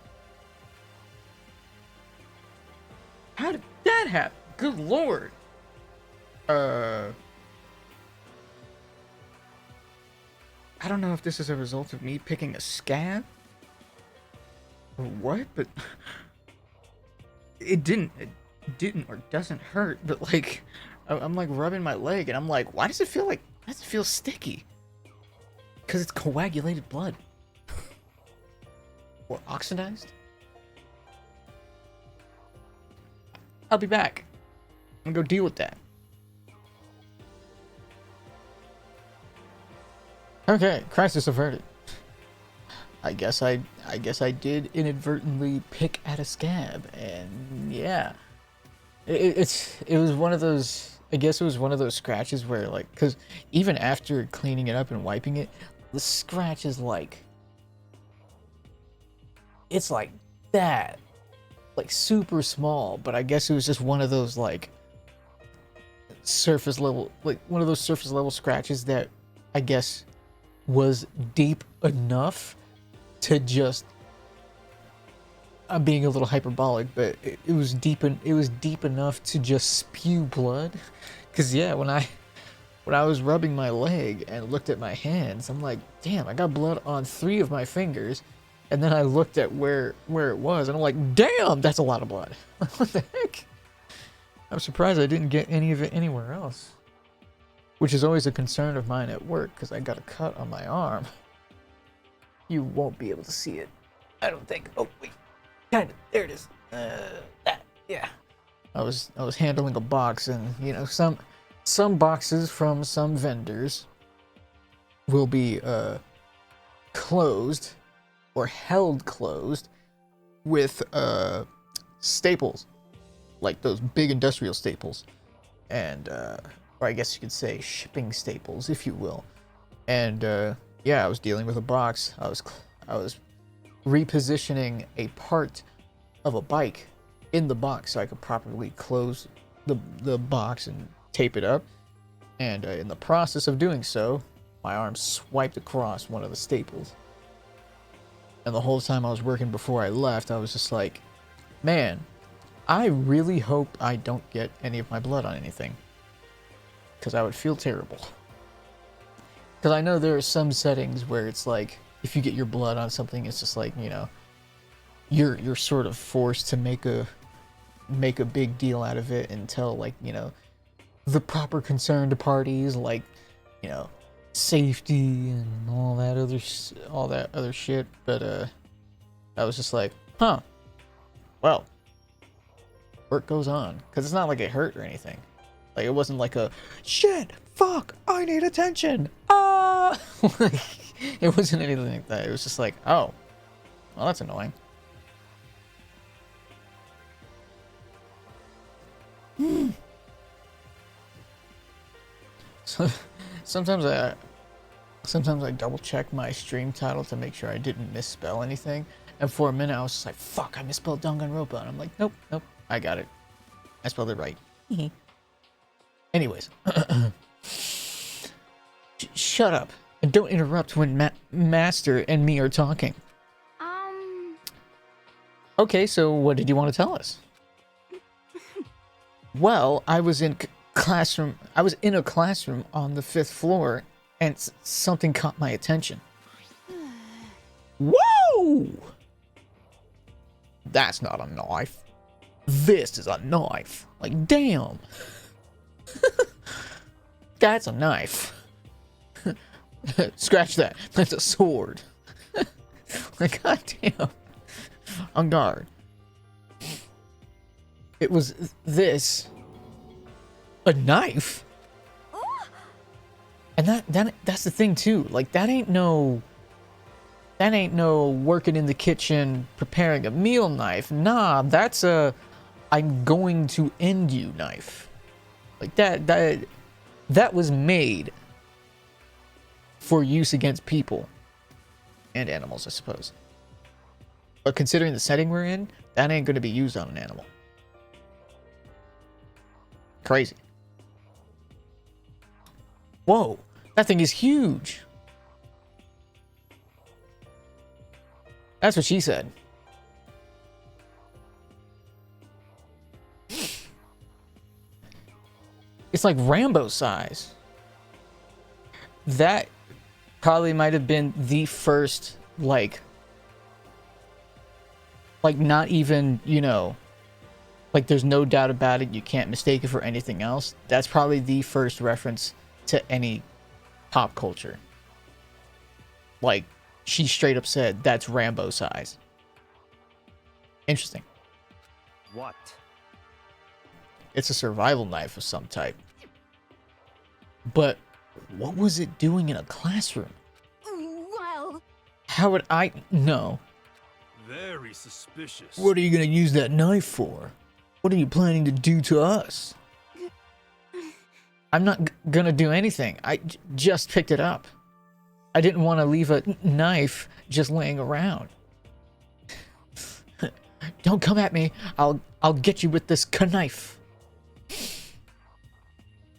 S6: How did that happen? Good lord! I don't know if this is a result of me picking a scab or what, but it didn't or doesn't hurt, but like I'm like rubbing my leg and I'm like, why does it feel sticky? Because it's coagulated blood. Or oxidized? I'll be back. I'm gonna go deal with that.
S1: Okay, crisis averted.
S6: I guess I did inadvertently pick at a scab, and yeah,
S1: It was one of those. I guess it was one of those scratches where, like, because even after cleaning it up and wiping it, the scratch is like, it's like that, like super small. But I guess it was just one of those like surface level, like one of those surface level scratches that I guess was deep enough to just. I'm being a little hyperbolic, but it was deep enough to just spew blood. Cause yeah, when I was rubbing my leg and looked at my hands, I'm like, damn, I got blood on 3 of my fingers. And then I looked at where it was, and I'm like, damn, that's a lot of blood. What the heck? I'm surprised I didn't get any of it anywhere else. Which is always a concern of mine at work, because I got a cut on my arm. You won't be able to see it, I don't think. Oh wait, kind of. There it is. That. Yeah. I was handling a box, and you know, some boxes from some vendors will be closed or held closed with staples, like those big industrial staples, and or I guess you could say shipping staples, if you will. And yeah, I was dealing with a box. I was repositioning a part of a bike in the box so I could properly close the box and tape it up. And in the process of doing so, my arm swiped across one of the staples. And the whole time I was working before I left, I was just like, man, I really hope I don't get any of my blood on anything. Because I would feel terrible. Because I know there are some settings where it's like, if you get your blood on something, it's just like, you know, you're sort of forced to make a big deal out of it and tell, like, you know, the proper concerned parties, like, you know, safety and all that other shit. But I was just like, huh, well, work goes on. Because it's not like it hurt or anything. Like, it wasn't like a, shit, fuck, I need attention, like, it wasn't anything like that. It was just like, oh, well, that's annoying. So, sometimes I double check my stream title to make sure I didn't misspell anything. And for a minute I was just like, fuck, I misspelled Danganronpa. And I'm like, nope, I got it. I spelled it right. Anyways. Shut up. And don't interrupt when Master and me are talking. Okay, so what did you want to tell us? Well, I was in classroom. I was in a classroom on the 5th floor, and something caught my attention. Whoa! That's not a knife. This is a knife. Like, damn. That's a knife. Scratch that. That's a sword. Like, goddamn. On guard. It was this. A knife? And that's the thing too. Like, that ain't no working in the kitchen preparing a meal knife. Nah, that's a I'm going to end you knife. Like, that was made for use against people and animals, I suppose. But considering the setting we're in, that ain't gonna be used on an animal. Crazy. Whoa, that thing is huge. That's what she said. It's like Rambo size. That probably might have been the first, like not even, you know, like there's no doubt about it, you can't mistake it for anything else. That's probably the first reference to any pop culture. Like, she straight up said, that's Rambo size. Interesting.
S4: What?
S1: It's a survival knife of some type. But what was it doing in a classroom?
S5: Well,
S1: How would I know?
S7: Very suspicious.
S1: What are you gonna use that knife for? What are you planning to do to us? I'm not gonna do anything. I just picked it up. I didn't want to leave a knife just laying around. Don't come at me. I'll get you with this knife. It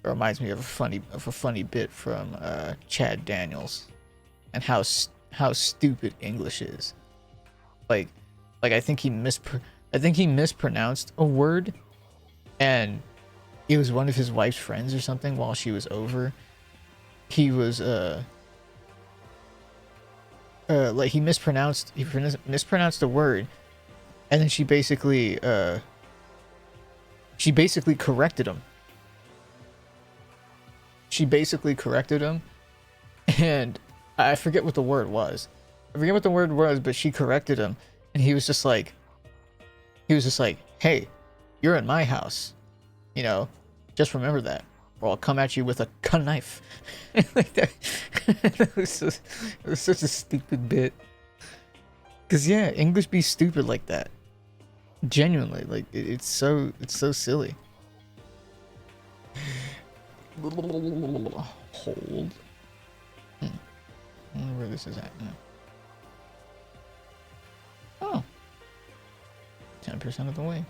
S1: reminds me of a funny bit from Chad Daniels, and how stupid English is. Like I think he mispronounced a word, and it was one of his wife's friends or something while she was over. He was like he mispronounced a word, and then she basically corrected him. And I forget what the word was. But she corrected him, and he was just like, "Hey, you're in my house, you know, just remember that, or I'll come at you with a knife." Like that. It was such a stupid bit. Cause yeah, English be stupid like that. Genuinely, like it's so silly. Hold. I wonder where this is at now. Oh. 10% of the way.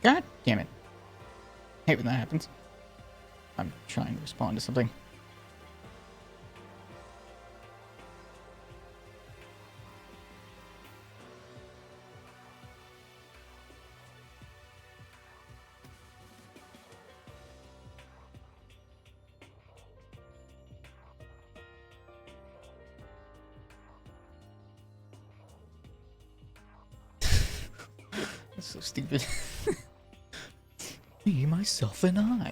S1: God damn it. Hate when that happens. I'm trying to respond to something. That's so stupid. Me, myself, and I.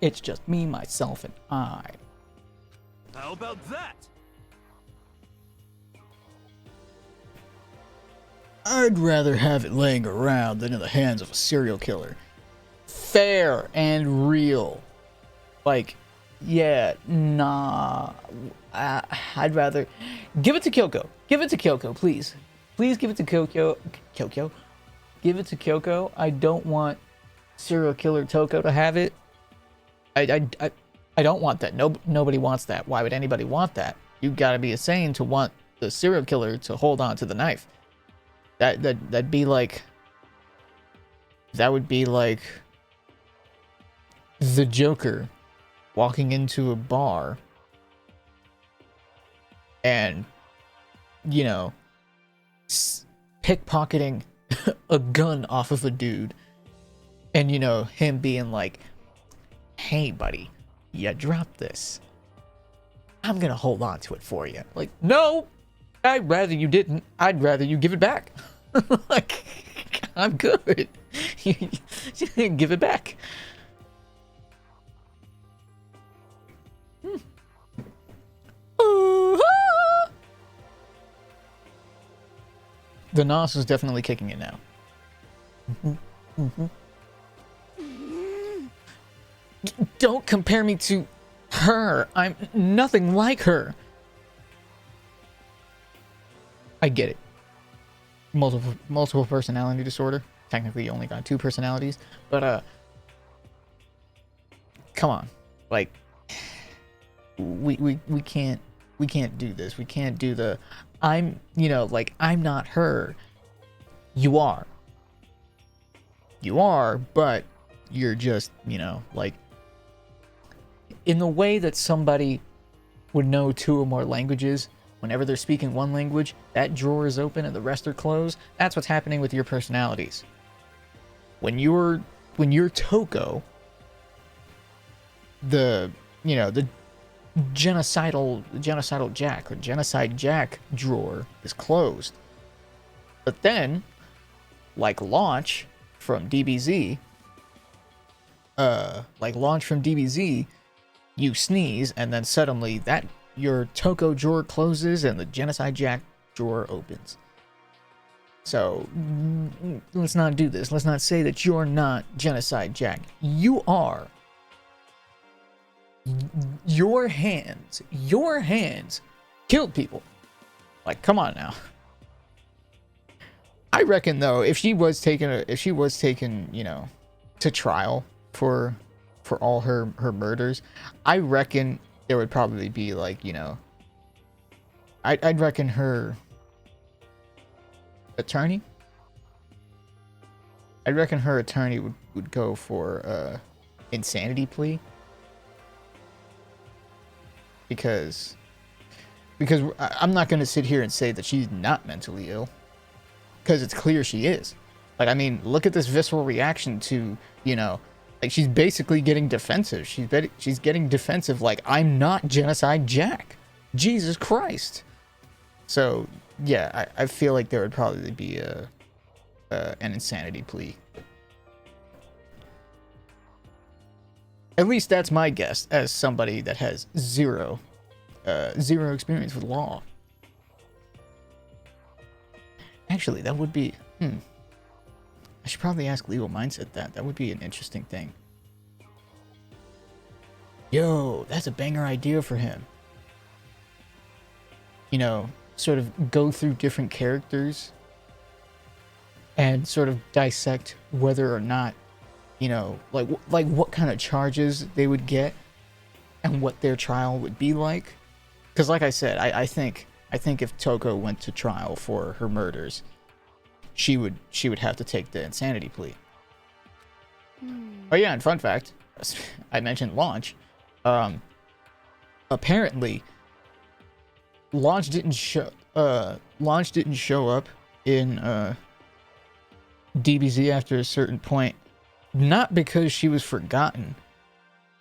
S1: It's just me, myself, and I.
S7: How about that?
S1: I'd rather have it laying around than in the hands of a serial killer. Fair and real. Like, yeah, nah. I'd rather... Give it to Kyoko. Give it to Kyoko, please. Please give it to Kyoko. Give it to Kyoko. I don't want serial killer Toko to have it. I don't want that. Nobody wants that. Why would anybody want that? You gotta be insane to want the serial killer to hold on to the knife. That'd be like... That would be like... the Joker walking into a bar and, you know, pickpocketing a gun off of a dude, and you know him being like, "Hey, buddy, you dropped this. I'm gonna hold on to it for you." Like, no, I'd rather you didn't. I'd rather you give it back. Like, I'm good. Give it back. The nos is definitely kicking it now. Don't compare me to her. I'm nothing like her. I get it. Multiple personality disorder. Technically, you only got 2 personalities, but come on, like, we can't do this. We can't do the I'm, you know, like, I'm not her. You are, but you're just, you know, like, in the way that somebody would know 2 or more languages. Whenever they're speaking one language, that drawer is open and the rest are closed. That's what's happening with your personalities. When you're Toko, the genocidal Jack or genocide Jack drawer is closed. But then, like Launch from DBZ, you sneeze and then suddenly your Toko drawer closes and the genocide Jack drawer opens. So let's not do this. Let's not say that you're not genocide Jack. You are. Your hands killed people. Like, come on now. I reckon though, if she was taken, you know, to trial for all her murders, I reckon there would probably be, like, you know, I'd reckon her attorney. I'd reckon her attorney would go for insanity plea. Because I'm not going to sit here and say that she's not mentally ill, because it's clear she is. Like, I mean, look at this visceral reaction to, you know, like, she's basically getting defensive. She's getting defensive, like, I'm not genocide Jack. Jesus Christ. So, yeah, I feel like there would probably be an insanity plea. At least that's my guess, as somebody that has zero experience with law. Actually, that would be, I should probably ask Legal Mindset that. That would be an interesting thing. Yo, that's a banger idea for him. You know, sort of go through different characters and sort of dissect whether or not, you know, like what kind of charges they would get and what their trial would be like. Because like I said, I think if Toko went to trial for her murders, she would have to take the insanity plea. Oh yeah, and fun fact, I mentioned Launch. Apparently, Launch didn't show up in DBZ after a certain point, not because she was forgotten,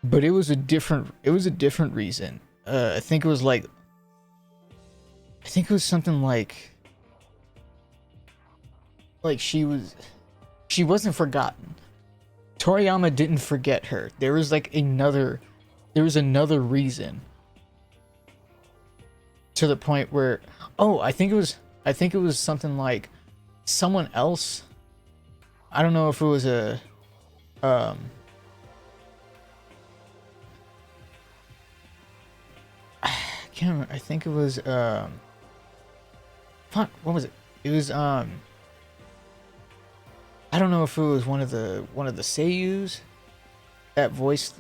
S1: but it was a different reason. I think it was something like she wasn't forgotten. Toriyama didn't forget her. There was another reason, to the point where, I think it was something like someone else. I don't know if it was a I can't remember. I think it was fuck, what was it? It was I don't know if it was one of the seiyus that voiced.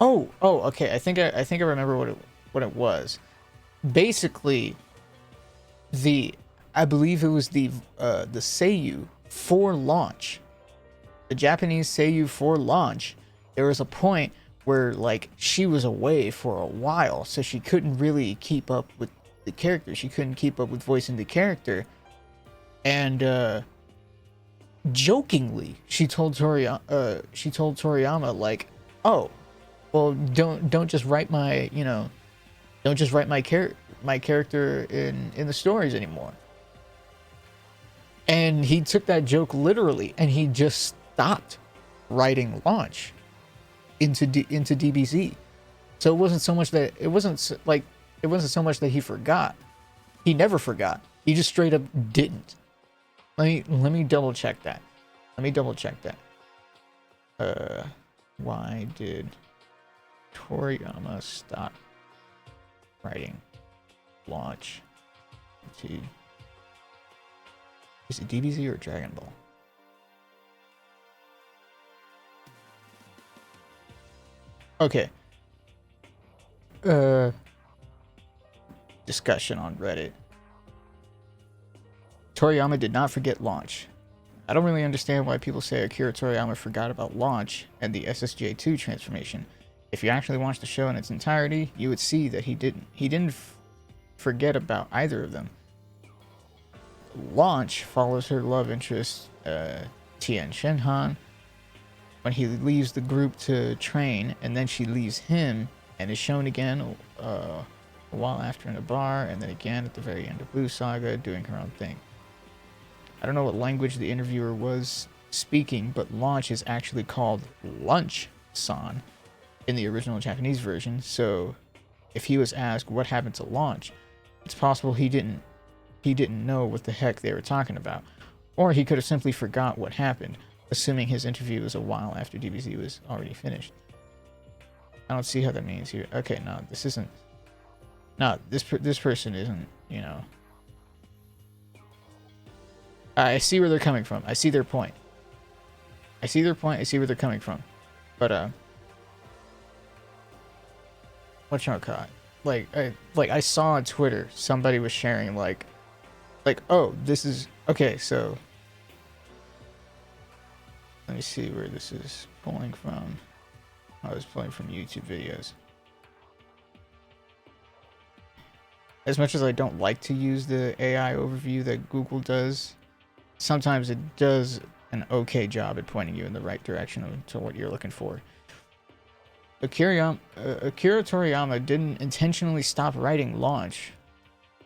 S1: Okay. I think I remember what it was. Basically, I believe it was the seiyu for Launch, the Japanese seiyu for Launch. There was a point where she was away for a while, so she couldn't really keep up with the character. She couldn't keep up with voicing the character. And jokingly, she told Toriyama like, "Oh, well, don't just write my, don't just write my character in the stories anymore." And he took that joke literally, and he just stopped writing Launch into DBZ. So it wasn't so much that it wasn't so much that he forgot. He never forgot. He just straight up didn't. Let me double check that. Why did Toriyama stop writing Launch into, is it DBZ or Dragon Ball? Okay. Discussion on Reddit. Toriyama did not forget Launch. I don't really understand why people say Akira Toriyama forgot about Launch and the SSJ2 transformation. If you actually watched the show in its entirety, you would see that he didn't forget about either of them. Launch follows her love interest, Tien Shinhan, when he leaves the group to train, and then she leaves him and is shown again a while after in a bar, and then again at the very end of Blue Saga doing her own thing. I don't know what language the interviewer was speaking, but Launch is actually called Lunch-san in the original Japanese version, so if he was asked what happened to Launch, it's possible he didn't know what the heck they were talking about. Or he could have simply forgot what happened, assuming his interview was a while after DBZ was already finished. I don't see how that means here. Okay, no, this isn't... No, this person isn't, I see where they're coming from. I see their point. I see where they're coming from. But, whatchamacallit? Like I saw on Twitter, somebody was sharing, like, oh, this is... Okay, so... Let me see where this is pulling from. I was pulling from YouTube videos. As much as I don't like to use the AI overview that Google does, sometimes it does an okay job at pointing you in the right direction to what you're looking for. Akira Toriyama didn't intentionally stop writing Launch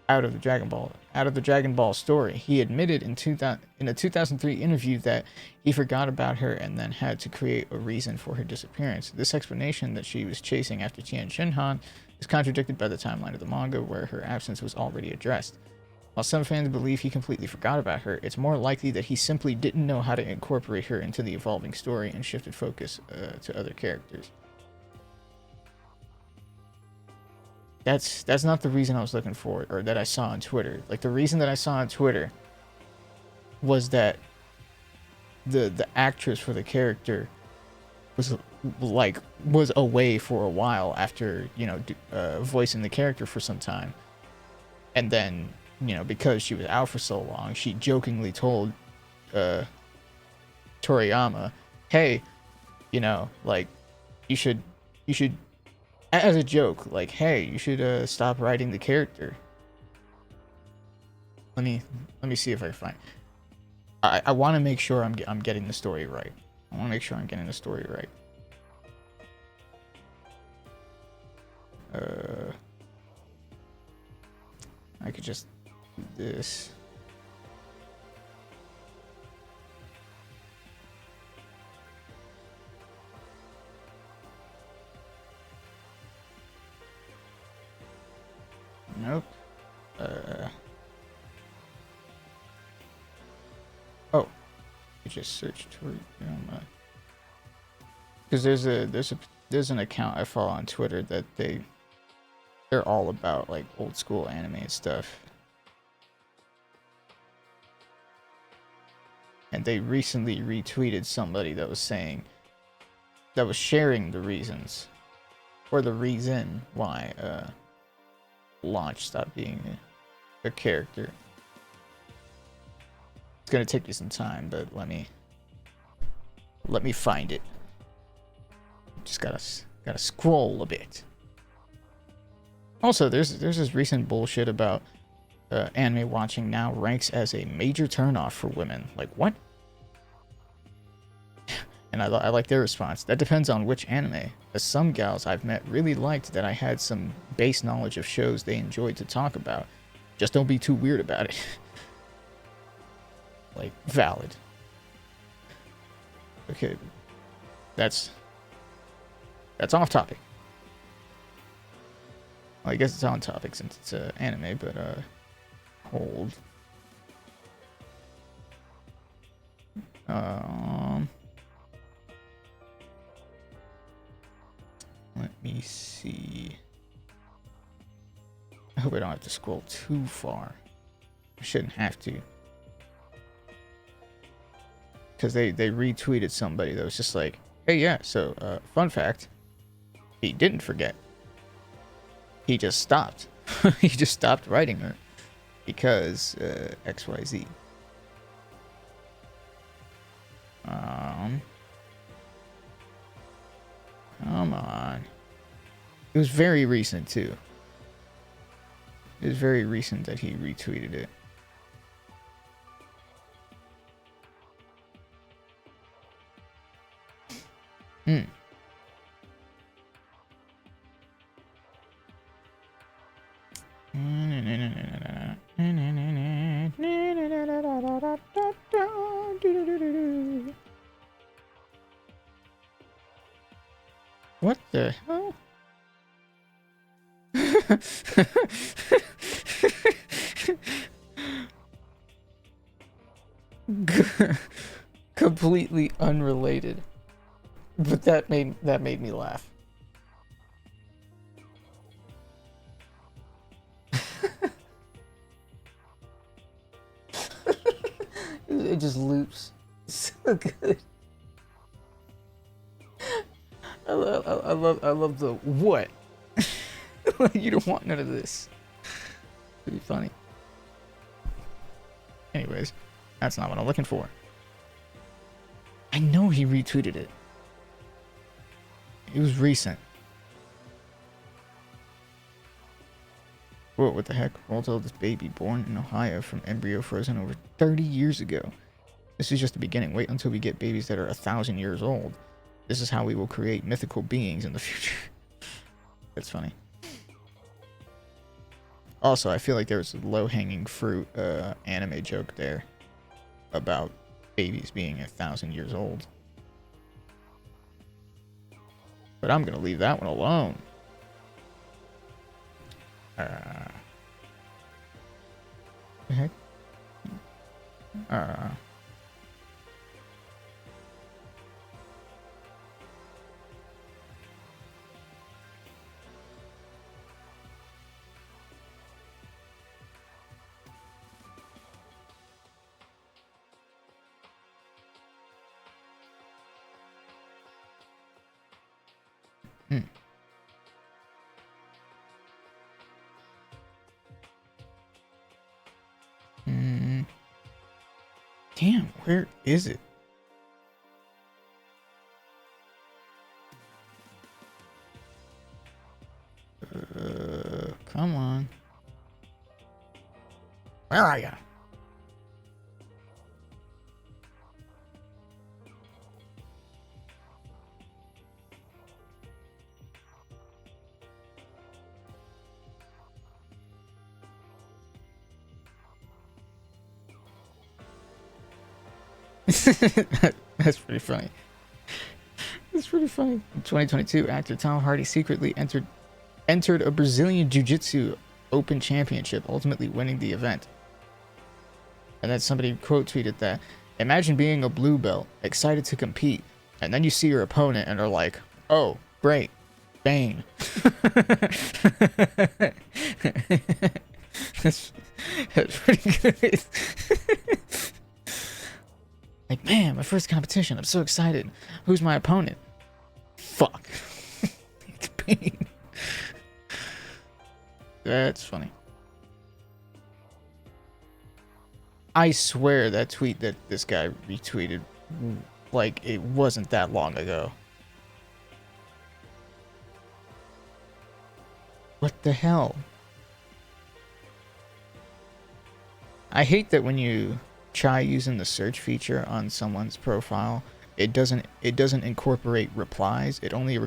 S1: out of the Dragon Ball story. He admitted in a 2003 interview that he forgot about her and then had to create a reason for her disappearance. This explanation that she was chasing after Tien Shinhan is contradicted by the timeline of the manga, where her absence was already addressed. While some fans believe he completely forgot about her, it's more likely that he simply didn't know how to incorporate her into the evolving story and shifted focus to other characters. That's not the reason I was looking for, or that I saw on Twitter. Like, the reason that I saw on Twitter was that the actress for the character was away for a while after, voicing the character for some time. And then, because she was out for so long, she jokingly told Toriyama, hey, you should as a joke, like, hey, you should stop writing the character. Let me see if I can find. I want to make sure I'm getting the story right. I could just do this. Nope. Oh, you just search Toriyama. Because there's an account I follow on Twitter that they're all about like old school anime and stuff. And they recently retweeted somebody that was sharing the reasons, or the reason why Launch stopped being a character. It's gonna take me some time, but let me find it. Just gotta scroll a bit. Also, there's this recent bullshit about anime watching now ranks as a major turnoff for women. Like, what? And I like their response. That depends on which anime. As some gals I've met really liked that I had some base knowledge of shows they enjoyed to talk about. Just don't be too weird about it. Like, valid. Okay. That's off topic. Well, I guess it's on topic since it's anime, but hold. Let me see. I hope I don't have to scroll too far. I shouldn't have to. Because they retweeted somebody that was just like, hey, yeah, so, fun fact, he didn't forget. He just stopped. He just stopped writing her. Because, XYZ. Come on. It was very recent, too. It was very recent that he retweeted it. What the hell? Completely unrelated. But that made me laugh. It just loops. So good. I love the what? You don't want none of this. Pretty funny. Anyways, that's not what I'm looking for. I know he retweeted it. It was recent. Whoa, what the heck? We'll tell this baby born in Ohio from embryo frozen over 30 years ago. This is just the beginning. Wait until we get babies that are 1,000 years old. This is how we will create mythical beings in the future. That's funny. Also, I feel like there was a low-hanging fruit anime joke there about babies being 1,000 years old. But I'm gonna leave that one alone. The heck? Damn, where is it? Come on. Where are you? That's pretty funny. That's pretty funny. In 2022, actor Tom Hardy secretly entered a Brazilian Jiu-Jitsu Open Championship, ultimately winning the event. And then somebody quote tweeted that, imagine being a blue belt, excited to compete, and then you see your opponent and are like, oh, great, Bane. That's pretty good. Like, man, my first competition. I'm so excited. Who's my opponent? Fuck. It's Bane. That's funny. I swear that tweet that this guy retweeted, like, it wasn't that long ago. What the hell? I hate that when you try using the search feature on someone's profile, it doesn't incorporate replies. It only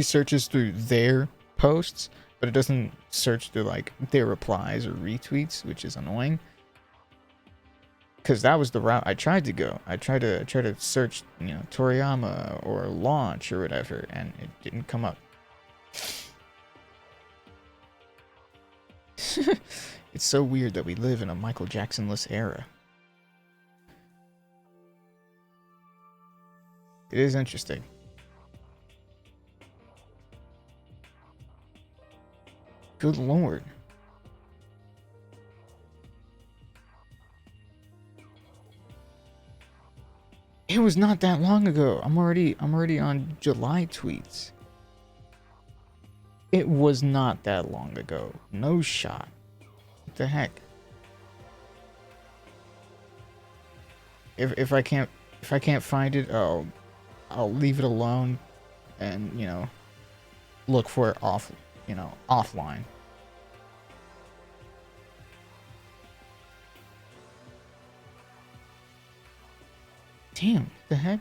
S1: searches through their posts, but it doesn't search through like their replies or retweets, which is annoying. Because that was the route I tried to go. I tried to search, Toriyama or launch or whatever, and it didn't come up. It's so weird that we live in a Michael Jackson-less era. It is interesting. Good lord. It was not that long ago. I'm already on July tweets. It was not that long ago. No shot. What the heck? If I can't find it, I'll leave it alone and look for it offline. Damn, what the heck?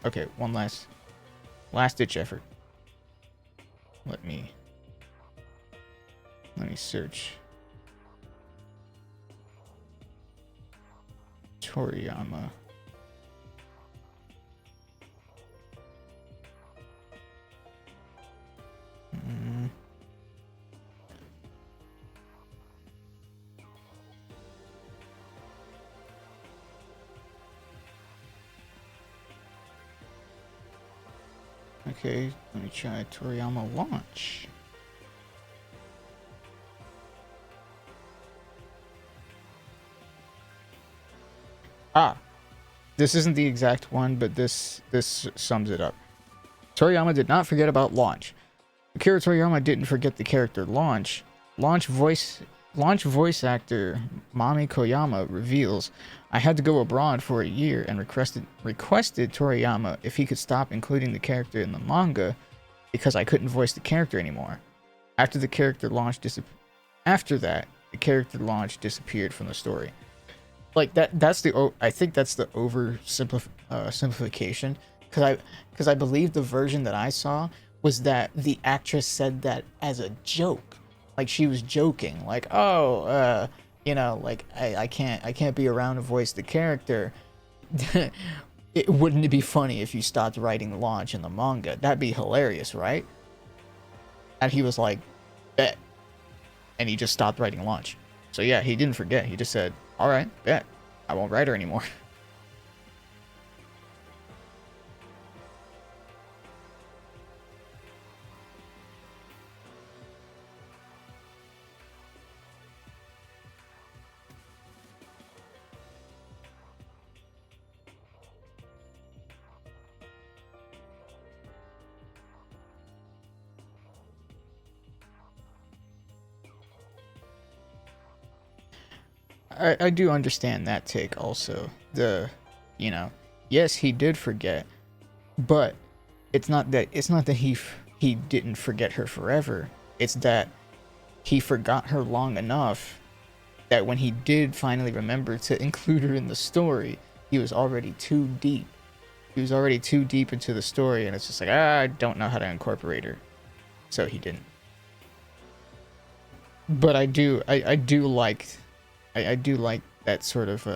S1: Okay, one last ditch effort. Let me search Toriyama. Okay, let me try Toriyama launch. This isn't the exact one, but this sums it up. Toriyama did not forget about launch. Akira Toriyama didn't forget the character launch. Launch voice actor Mami Koyama reveals, "I had to go abroad for a year and requested Toriyama if he could stop including the character in the manga because I couldn't voice the character anymore. After that, the character launch disappeared from the story." Like that's I think that's the simplification, because I believe the version that I saw was that the actress said that as a joke. Like she was joking, like, "Oh, like I can't be around to voice the character." Wouldn't it be funny if you stopped writing launch in the manga? That'd be hilarious, right? And he was like, "Bet," and he just stopped writing launch. So yeah, he didn't forget. He just said, "All right, bet. I won't write her anymore." I do understand that take also. Yes, he did forget, but it's not that he didn't forget her forever. It's that he forgot her long enough that when he did finally remember to include her in the story, he was already too deep. He was already too deep into the story, and it's just like, I don't know how to incorporate her. So he didn't. But I do like that sort of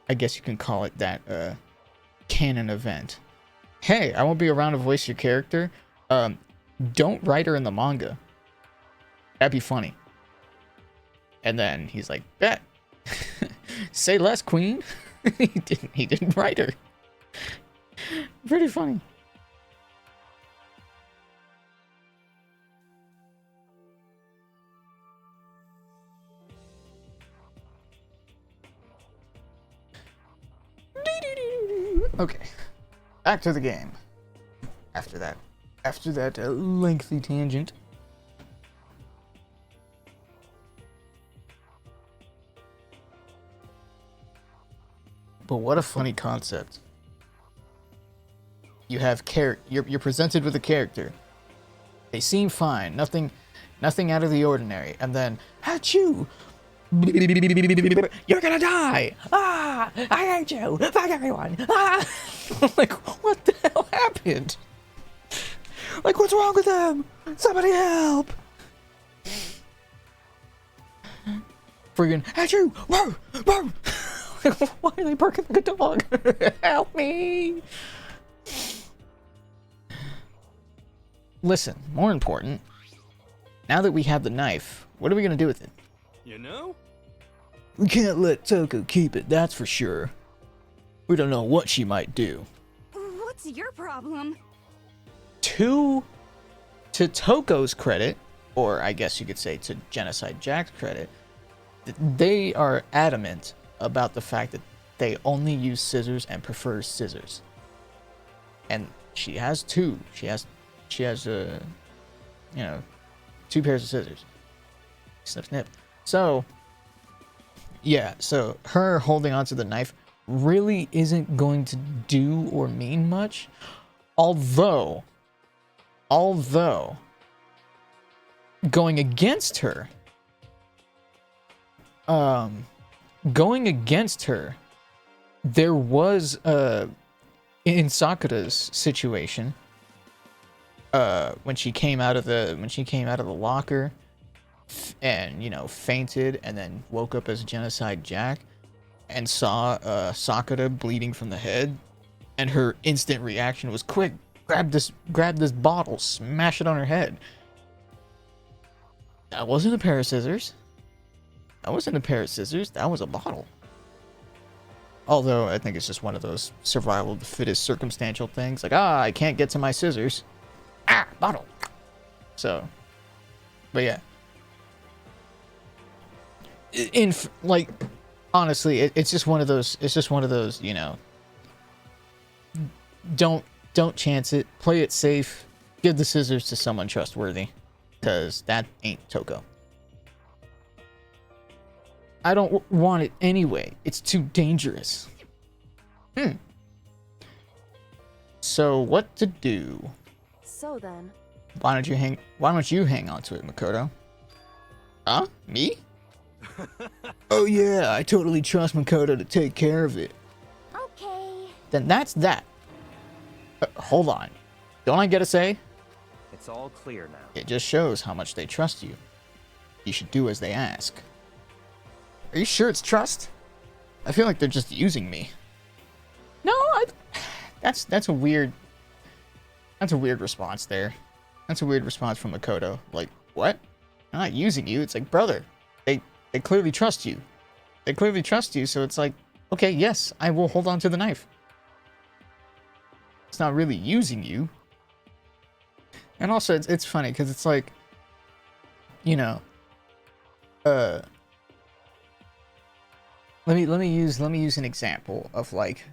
S1: I guess you can call it that canon event. Hey, I won't be around to voice your character. Don't write her in the manga. That'd be funny. And then he's like, "Bet." Say less, queen. He didn't write her. Pretty funny. Okay, back to the game. After that lengthy tangent. But what a funny concept. You have you're presented with a character. They seem fine, nothing out of the ordinary, and then
S6: Achoo! You're gonna die! Ah! I hate you! Fuck everyone! Ah!
S1: Like, what the hell happened?
S6: Like, what's wrong with them? Somebody help!
S1: Friggin' achoo! Whoa! Whoa! Why are they barking like a dog? Help me! Listen, more important, now that we have the knife, what are we gonna do with it?
S7: You know?
S1: We can't let Toko keep it, that's for sure. We don't know what she might do.
S5: What's your problem?
S1: To Toko's credit, or I guess you could say to Genocide Jack's credit, they are adamant about the fact that they only use scissors and prefer scissors. And she has two. She has you know, 2 pairs of scissors. Snip, snip. So, yeah, so her holding onto the knife really isn't going to do or mean much. Although, going against her, there was, in Sakura's situation, when she came out of the locker and, you know, fainted and then woke up as Genocide Jack and saw Sakura bleeding from the head, and her instant reaction was quick, grab this bottle, smash it on her head. That wasn't a pair of scissors. That was a bottle. Although I think it's just one of those survival of the fittest circumstantial things, like, I can't get to my scissors. Bottle. So, but yeah. Like, honestly, it's just one of those, you know, don't chance it, play it safe, give the scissors to someone trustworthy, because that ain't Toko. I don't want it anyway, it's too dangerous. So what to do?
S2: So then,
S1: Why don't you hang on to it, Makoto? Huh? Me? Oh yeah, I totally trust Makoto to take care of it.
S5: Okay.
S1: Then that's that. Hold on. Don't I get a say?
S4: It's all clear now.
S1: It just shows how much they trust you. You should do as they ask. Are you sure it's trust? I feel like they're just using me. No, that's a weird response there. That's a weird response from Makoto. Like, what? I'm not using you. It's like, brother, they clearly trust you. They clearly trust you, so it's like, okay, yes, I will hold on to the knife. It's not really using you. And also, it's funny, because it's like, you know, let me use an example of, like,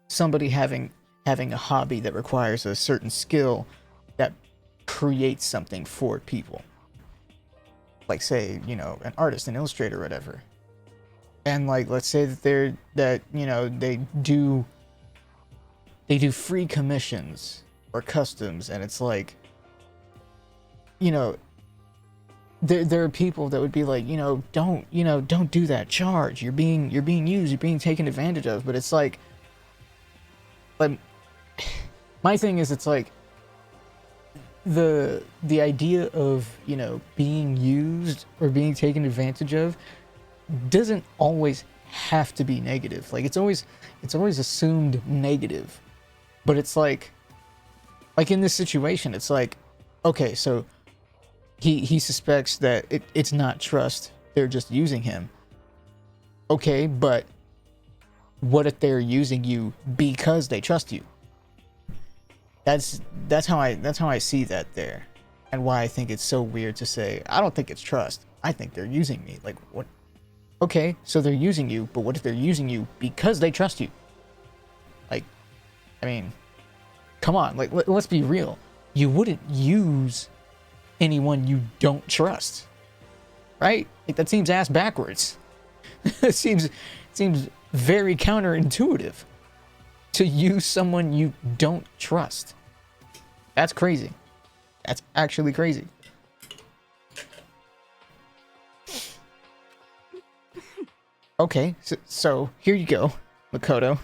S1: somebody having a hobby that requires a certain skill that creates something for people. Like, say, you know, an artist, an illustrator, or whatever. And, like, let's say that they do free commissions or customs, and it's like, you know, there are people that would be like, don't do that, charge. You're being used, you're being taken advantage of. But it's like my thing is, it's like the idea of, you know, being used or being taken advantage of doesn't always have to be negative. Like, it's always assumed negative. But it's like in this situation, it's like, okay, so he suspects that it's not trust, they're just using him. Okay, but what if they're using you because they trust you? That's how I see that there, and why I think it's so weird to say, I don't think it's trust, I think they're using me. Like, what? Okay, so they're using you, but what if they're using you because they trust you? Like, I mean, come on, like, let's be real. You wouldn't use anyone you don't trust, right? Like, that seems ass backwards. It seems very counterintuitive to use someone you don't trust. That's crazy. That's actually crazy.
S6: Okay, so here you go, Makoto.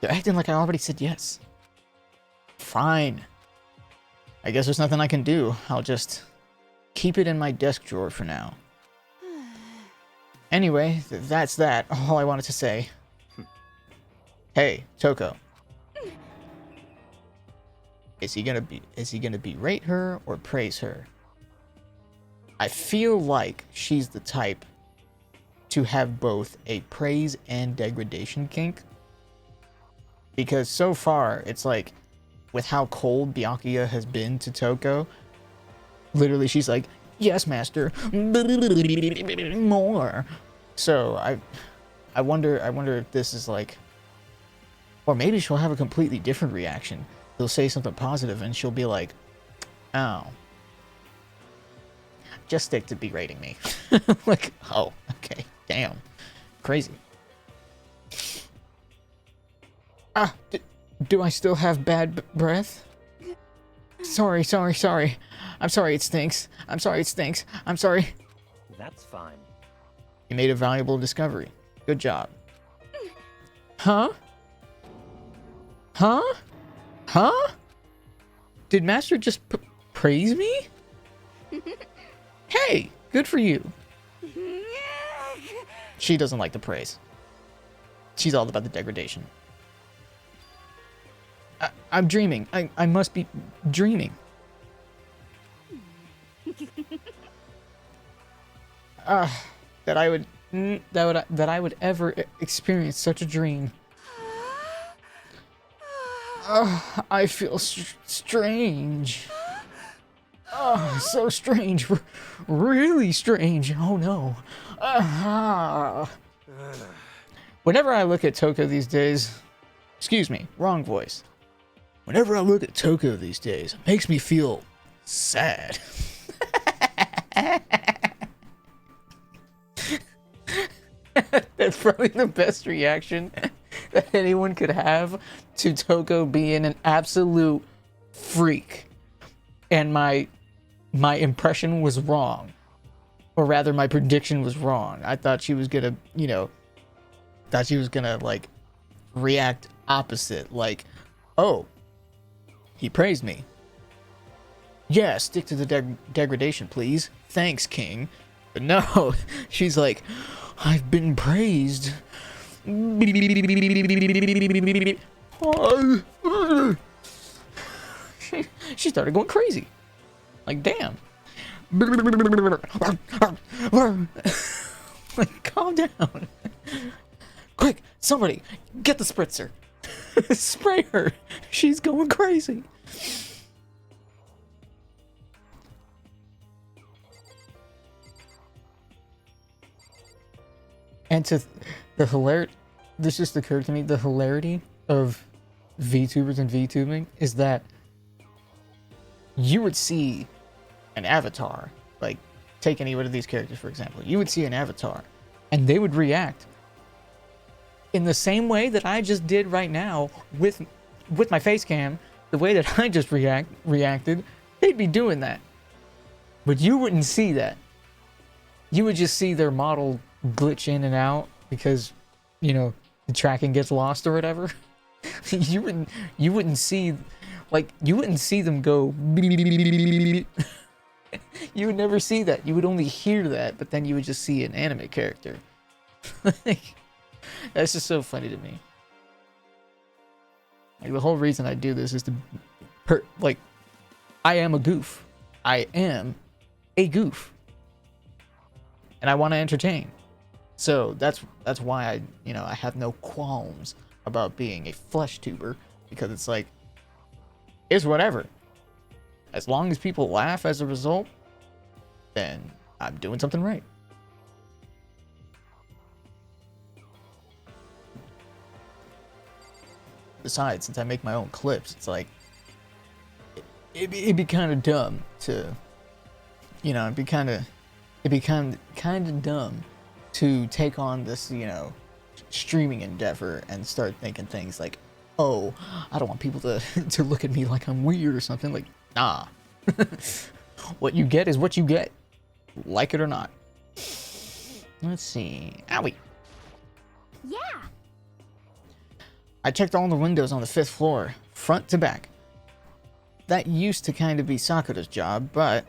S6: You're acting like I already said yes. Fine. I guess there's nothing I can do. I'll just keep it in my desk drawer for now. Anyway, that's that. All I wanted to say. Hey, Toko. Is he gonna berate her or praise her? I feel like she's the type to have both a praise and degradation kink. Because so far, it's like, with how cold Byakuya has been to Toko, literally she's like, yes, master, more. So I wonder if this is like, or maybe she'll have a completely different reaction. They'll say something positive and she'll be like, oh, just stick to berating me. Like, oh, okay, damn, crazy. Do I still have bad breath? Sorry. I'm sorry it stinks. I'm sorry.
S4: That's fine.
S6: You made a valuable discovery. Good job. Huh? Did Master just praise me? Hey, good for you. She doesn't like the praise. She's all about the degradation. I'm dreaming. I must be dreaming. That I would ever experience such a dream. I feel strange. Oh, so strange. Really strange. Oh no. Whenever I look at Toko these days, excuse me, wrong voice. Whenever I look at Toko these days, it makes me feel sad. That's probably the best reaction that anyone could have to Toko being an absolute freak. And my impression was wrong. Or rather, my prediction was wrong. I thought she was gonna, like, react opposite. Like, oh, he praised me. Yeah, stick to the degradation, please. Thanks, King. But no, she's like, I've been praised. She started going crazy. Like, damn. Like, calm down. Quick, somebody, get the spritzer. Spray her. She's going crazy. And to the hilarity, this just occurred to me, the hilarity of VTubers and VTubing is that you would see an avatar, like, take any one of these characters, for example. You would see an avatar, and they would react in the same way that I just did right now with my face cam, the way that I just reacted, they'd be doing that. But you wouldn't see that. You would just see their model glitch in and out because, the tracking gets lost or whatever. You wouldn't see, like, you wouldn't see them go. You would never see that. You would only hear that, but then you would just see an anime character. That's just so funny to me. Like, the whole reason I do this is to, I am a goof. I am a goof. And I want to entertain. So that's why I have no qualms about being a flesh tuber, because it's like, it's whatever. As long as people laugh as a result, then I'm doing something right. Besides, since I make my own clips, it's like, it'd be kind of dumb to, it'd be kind of dumb to take on this, streaming endeavor and start thinking things like, oh, I don't want people to look at me like I'm weird or something. Like, nah. What you get is what you get, like it or not. Let's see. Owie.
S5: Yeah.
S6: I checked all the windows on the 5th floor, front to back. That used to kind of be Sakura's job, but...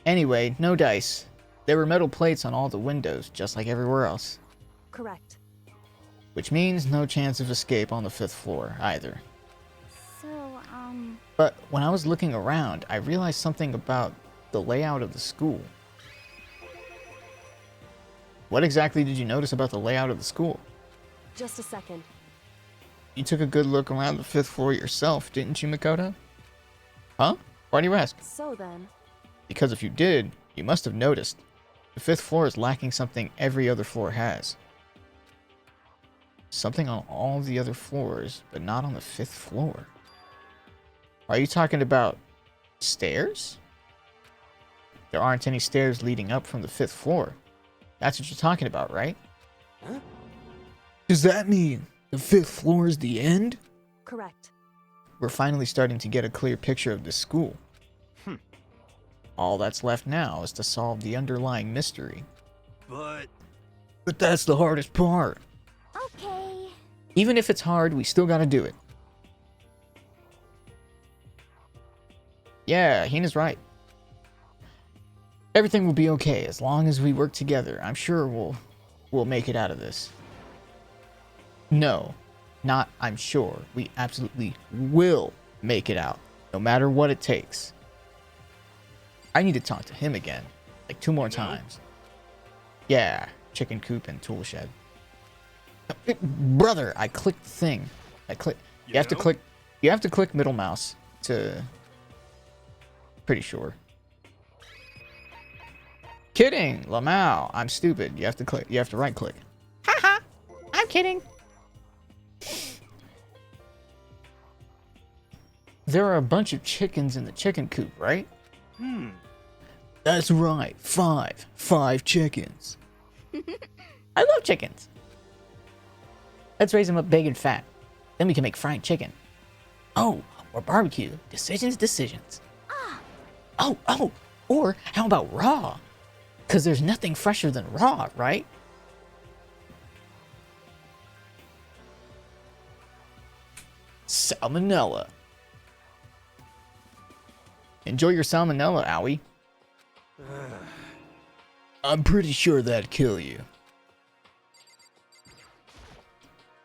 S6: Anyway, no dice. There were metal plates on all the windows, just like everywhere else.
S2: Correct.
S6: Which means no chance of escape on the 5th floor, either.
S5: So,
S6: But when I was looking around, I realized something about the layout of the school. What exactly did you notice about the layout of the school?
S2: Just a second.
S6: You took a good look around the 5th floor yourself, didn't you, Makoto? Huh? Why do you ask?
S2: So then,
S6: Because if you did, you must have noticed. The 5th floor is lacking something every other floor has. Something on all the other floors, but not on the 5th floor. Are you talking about stairs? There aren't any stairs leading up from the 5th floor. That's what you're talking about, right?
S7: Huh?
S6: Does that mean the 5th floor is the end?
S2: correct.
S6: We're finally starting to get a clear picture of this school. All that's left now is to solve the underlying mystery.
S7: But
S6: But that's the hardest part.
S5: okay.
S6: Even if it's hard, we still gotta do it. Yeah, Hina's right. Everything will be okay as long as we work together. I'm sure we'll make it out of this. No, not I'm sure. We absolutely will make it out, no matter what it takes. I need to talk to him again, like 2 more times. Yeah, chicken coop and tool shed. Brother, I clicked the thing. You have to click. You have to click middle mouse to. Pretty sure. Kidding, Lamau. I'm stupid. You have to click. You have to right click.
S5: Haha. I'm kidding.
S6: There are a bunch of chickens in the chicken coop, right? That's right. 5. 5 chickens.
S5: I love chickens.
S6: Let's raise them up big and fat. Then we can make fried chicken. Oh, or barbecue. Decisions. Oh, or how about raw? Because there's nothing fresher than raw, right? Salmonella. Enjoy your salmonella, Owie. I'm pretty sure that'd kill you.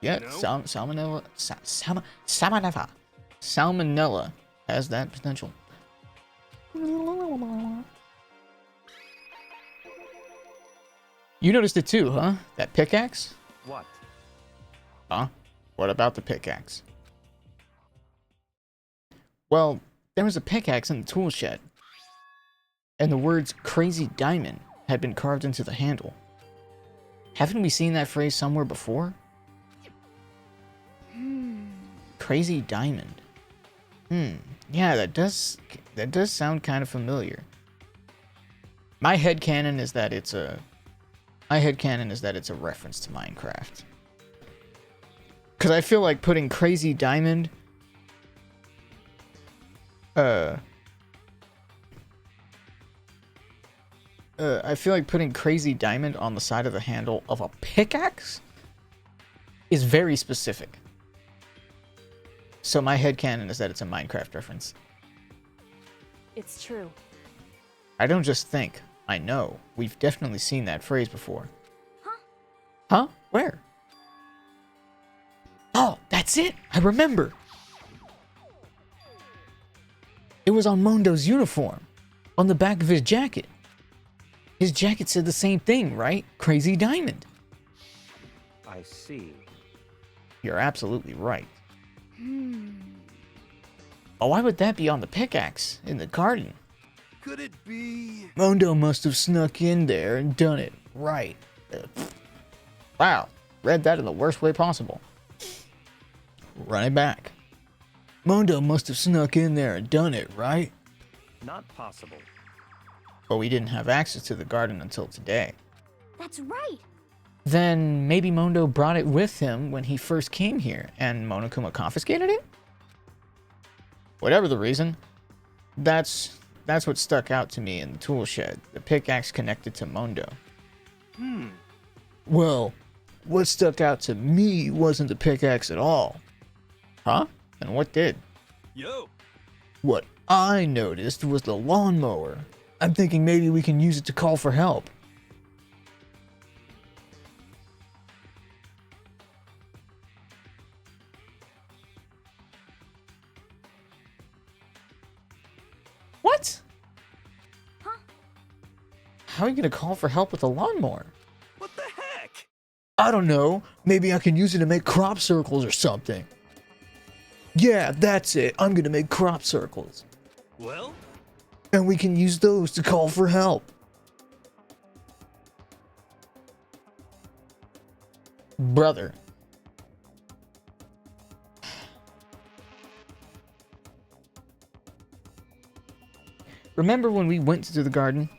S6: Yeah,
S7: No.
S6: salmonella. Salmonella. Salmonella has that potential. You noticed it too, huh? That pickaxe?
S4: What?
S6: Huh? What about the pickaxe? Well, there was a pickaxe in the tool shed. And the words crazy diamond had been carved into the handle. Haven't we seen that phrase somewhere before? Crazy diamond. Yeah, that does sound kind of familiar. My headcanon is that it's a reference to Minecraft. Cause I feel like putting crazy diamond I feel like putting crazy diamond on the side of the handle of a pickaxe is very specific. So my headcanon is that it's a Minecraft reference.
S2: It's true.
S6: I don't just think, I know. We've definitely seen that phrase before.
S5: Huh?
S6: Huh? Where? Oh, that's it! I remember! It was on Mondo's uniform. On the back of his jacket. His jacket said the same thing, right? Crazy diamond.
S4: I see.
S6: You're absolutely right. Oh, why would that be on the pickaxe in the garden?
S7: could it be?
S6: Mondo must have snuck in there and done it right. Wow, read that in the worst way possible. Run it back. Mondo must have snuck in there and done it right.
S4: Not possible.
S6: But we didn't have access to the garden until today.
S5: That's right.
S6: Then maybe Mondo brought it with him when he first came here, and Monokuma confiscated it? Whatever the reason, that's what stuck out to me in the tool shed. The pickaxe connected to Mondo.
S1: Well, what stuck out to me wasn't the pickaxe at all. Huh? And what did?
S7: Yo.
S1: What I noticed was the lawnmower. I'm thinking maybe we can use it to call for help. What?
S5: Huh?
S1: How are you gonna call for help with a lawnmower?
S7: What the heck?
S1: I don't know. Maybe I can use it to make crop circles or something. Yeah, that's it. I'm gonna make crop circles.
S7: Well,
S1: And we can use those to call for help. Brother. Remember when we went to the garden?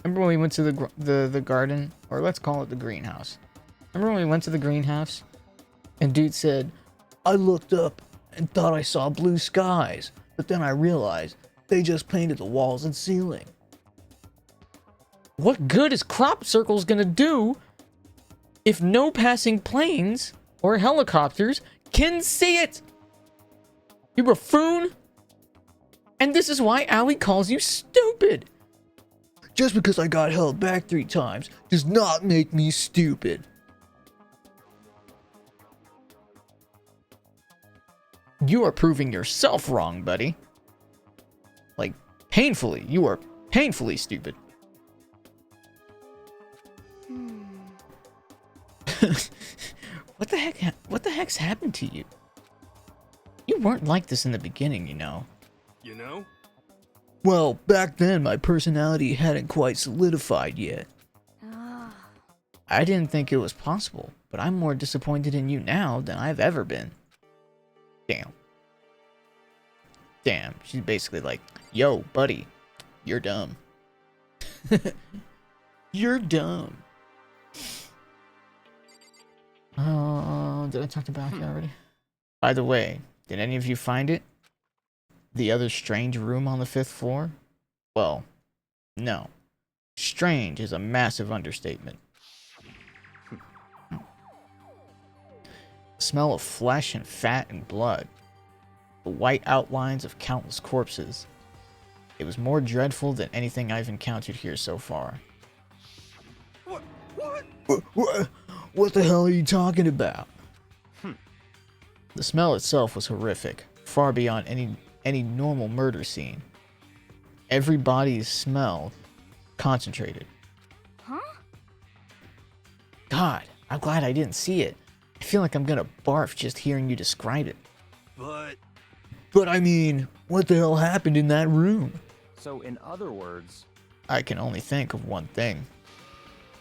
S1: Remember when we went to the garden? Or let's call it the greenhouse. Remember when we went to the greenhouse? And dude said, I looked up and thought I saw blue skies. But then I realized they just painted the walls and ceiling. What good is crop circles gonna do if no passing planes or helicopters can see it? You buffoon! And this is why Allie calls you stupid. Just because I got held back 3 times does not make me stupid. You are proving yourself wrong, buddy. Like, painfully. You are painfully stupid. What the heck? What the heck's happened to you? You weren't like this in the beginning, you know.
S7: you know?
S1: Well, back then my personality hadn't quite solidified yet.
S5: Ah.
S1: I didn't think it was possible, but I'm more disappointed in you now than I've ever been. Damn. Damn, she's basically like, yo, buddy, you're dumb. You're dumb. Oh, did I talk to Baki already? By the way, did any of you find it? The other strange room on the 5th floor? Well, no. Strange is a massive understatement. The smell of flesh and fat and blood. The white outlines of countless corpses. It was more dreadful than anything I've encountered here so far. What the hell are you talking about? The smell itself was horrific, far beyond any normal murder scene. Every body's smell concentrated.
S5: Huh?
S1: God, I'm glad I didn't see it. I feel like I'm gonna barf just hearing you describe it. But I mean, what the hell happened in that room?
S4: So, in other words,
S1: I can only think of one thing.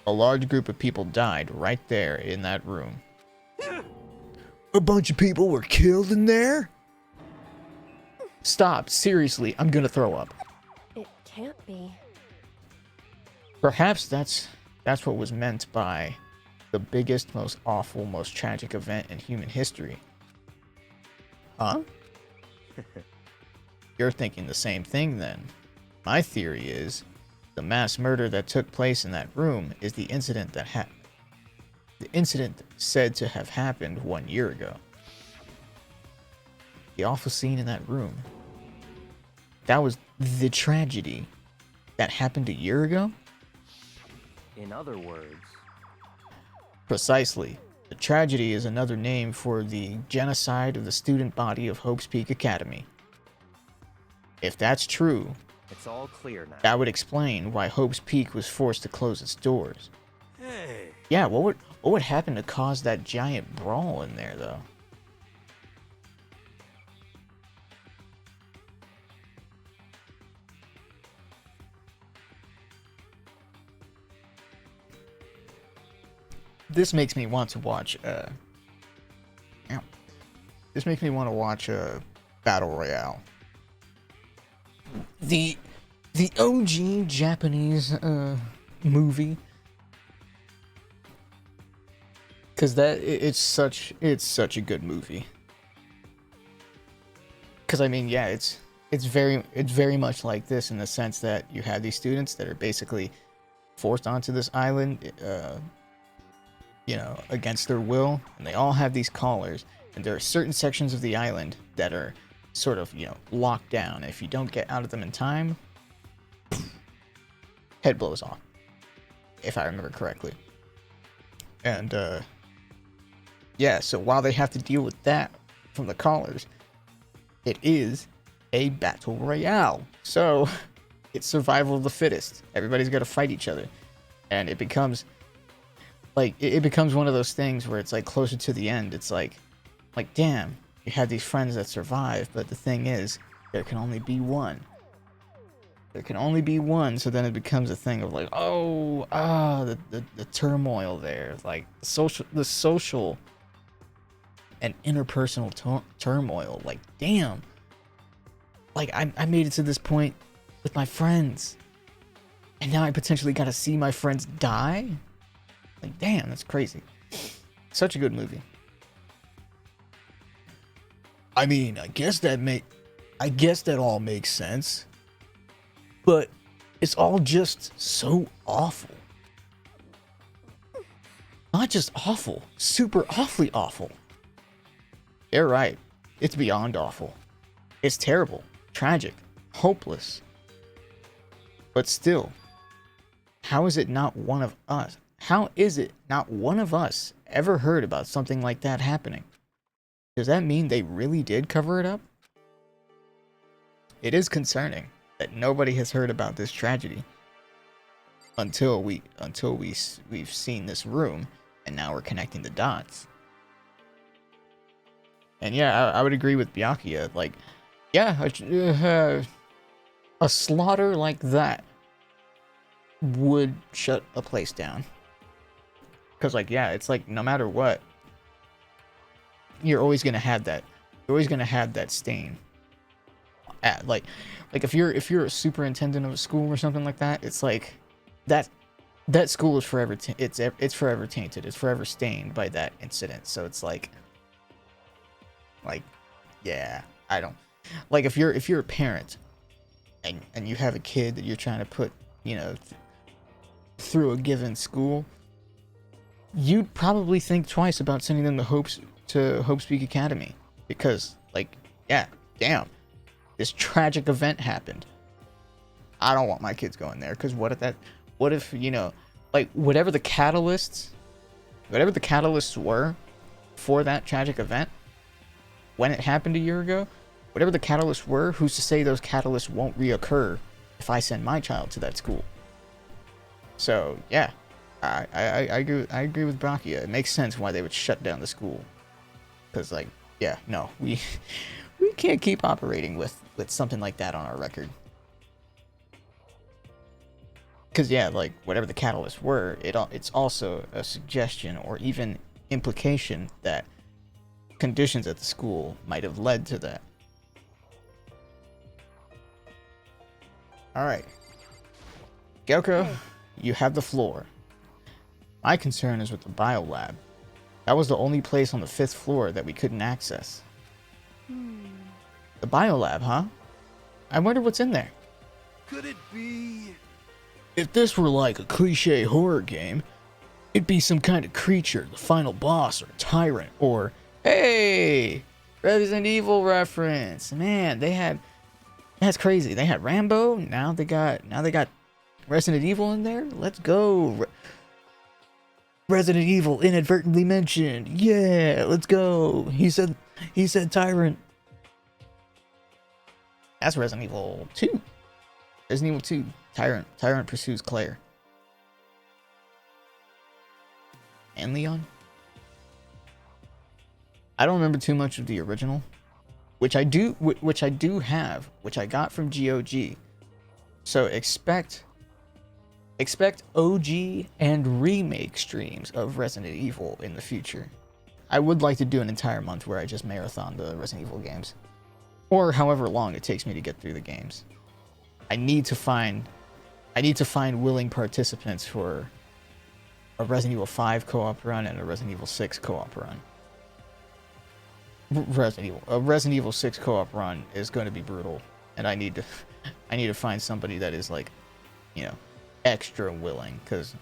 S1: A large group of people died right there in that room. A bunch of people were killed in there? Stop, seriously, I'm gonna throw up.
S2: It can't be.
S1: Perhaps that's what was meant by the biggest, most awful, most tragic event in human history. Huh? You're thinking the same thing then. My theory is the mass murder that took place in that room is the incident said to have happened 1 year ago. The awful scene in that room. That was the tragedy that happened a year ago?
S4: in other words,
S1: Precisely. The tragedy is another name for the genocide of the student body of Hope's Peak Academy. If that's true,
S4: it's all clear now.
S1: that would explain why Hope's Peak was forced to close its doors.
S7: Hey.
S1: Yeah, what would happen to cause that giant brawl in there, though? This makes me want to watch, This makes me want to watch, Battle Royale. The OG Japanese, movie. Cause it's such a good movie. Cause I mean, yeah, it's very much like this in the sense that you have these students that are basically forced onto this island, against their will, and they all have these collars, and there are certain sections of the island that are sort of, locked down. And if you don't get out of them in time, head blows off, if I remember correctly. And, so while they have to deal with that from the collars, it is a battle royale. So, it's survival of the fittest. Everybody's got to fight each other. And it becomes, it becomes one of those things where it's, closer to the end. It's like, damn, you had these friends that survive, but the thing is, there can only be one. There can only be one, so then it becomes a thing of the turmoil there, the social and interpersonal turmoil. Damn, I made it to this point with my friends, and now I potentially gotta see my friends die. Damn, that's crazy. Such a good movie. I mean, I guess that all makes sense. But it's all just so awful. Not just awful, super awfully awful. You're right. It's beyond awful. It's terrible, tragic, hopeless. But still, how is it not one of us? How is it not one of us ever heard about something like that happening? Does that mean they really did cover it up? It is concerning that nobody has heard about this tragedy until we've seen this room, and now we're connecting the dots. And yeah, I would agree with Byakuya. A slaughter like that would shut a place down. Because it's no matter what, you're always gonna have that. You're always gonna have that stain. If you're a superintendent of a school or something like that, it's that school is forever it's forever tainted. It's forever stained by that incident. So it's yeah, I don't if you're a parent and you have a kid that you're trying to put through a given school, you'd probably think twice about sending them to Hope's Peak Academy, because damn, this tragic event happened. I don't want my kids going there, because what if whatever the catalysts were for that tragic event when it happened a year ago, whatever the catalysts were, who's to say those catalysts won't reoccur if I send my child to that school? So yeah, I agree with Byakuya. It makes sense why they would shut down the school, because we can't keep operating with something like that on our record. Because whatever the catalysts were, it's also a suggestion or even implication that conditions at the school might have led to that. All right, Gyoko, you have the floor. My concern is with the biolab. That was the only place on the 5th floor that we couldn't access. The biolab, huh? I wonder what's in there.
S7: Could it be?
S1: If this were like a cliche horror game, it'd be some kind of creature, the final boss, or tyrant, or hey, Resident Evil reference. Man, that's crazy. They had Rambo. Now they got Resident Evil in there. Let's go. Resident Evil inadvertently mentioned. Yeah, let's go. He said tyrant. That's Resident Evil 2. Resident Evil 2. Tyrant pursues Claire. And Leon? I don't remember too much of the original, which I do have, which I got from GOG. So expect OG and remake streams of Resident Evil in the future. I would like to do an entire month where I just marathon the Resident Evil games, or however long it takes me to get through the games. I need to find willing participants for a Resident Evil 5 co-op run and a Resident Evil 6 co-op run. A Resident Evil 6 co-op run is going to be brutal, and I need to find somebody that is extra willing, because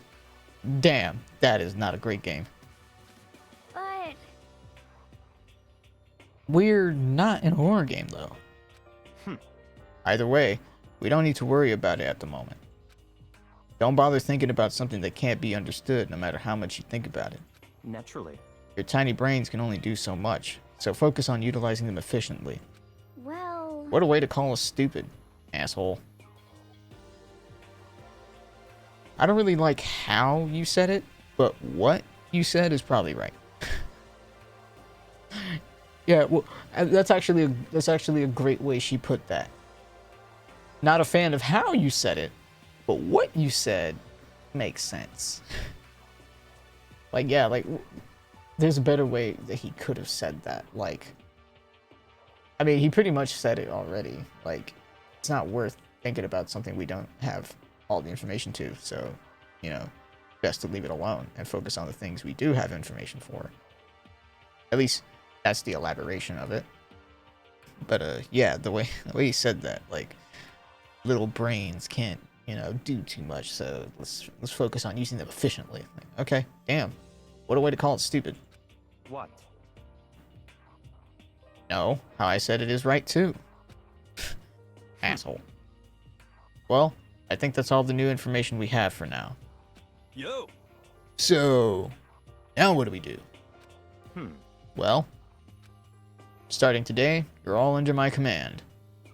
S1: damn, that is not a great game.
S5: But
S1: We're not in a horror game, though. Either way, we don't need to worry about it at the moment. Don't bother thinking about something that can't be understood, no matter how much you think about it.
S4: Naturally.
S1: Your tiny brains can only do so much, so focus on utilizing them efficiently.
S5: well,
S1: What a way to call us stupid, asshole. I don't really like how you said it, but what you said is probably right. Yeah, well, that's actually a great way she put that. Not a fan of how you said it, but what you said makes sense. Like, yeah, like, there's a better way that he could have said that. Like, I mean, he pretty much said it already. Like, it's not worth thinking about something we don't have all the information to. So, you know, best to leave it alone and focus on the things we do have information for. At least that's the elaboration of it. But yeah, the way he said that, like, little brains can't, you know, do too much. So let's focus on using them efficiently. Like, okay, damn, what a way to call it stupid.
S4: What?
S1: No, how I said it is right too. Asshole. Well, I think that's all the new information we have for now.
S7: Yo.
S1: So, now what do we do? Well, starting today, you're all under my command.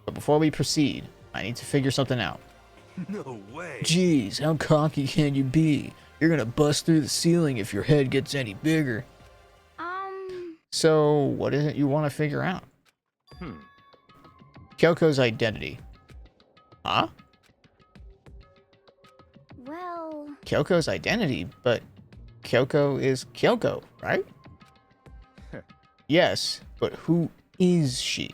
S1: But before we proceed, I need to figure something out.
S7: No way.
S1: Jeez, how cocky can you be? You're gonna bust through the ceiling if your head gets any bigger. So, what is it you want to figure out? Kyoko's identity. Huh?
S5: well,
S1: Kyoko's identity, but Kyoko is Kyoko, right? Yes, but who is she?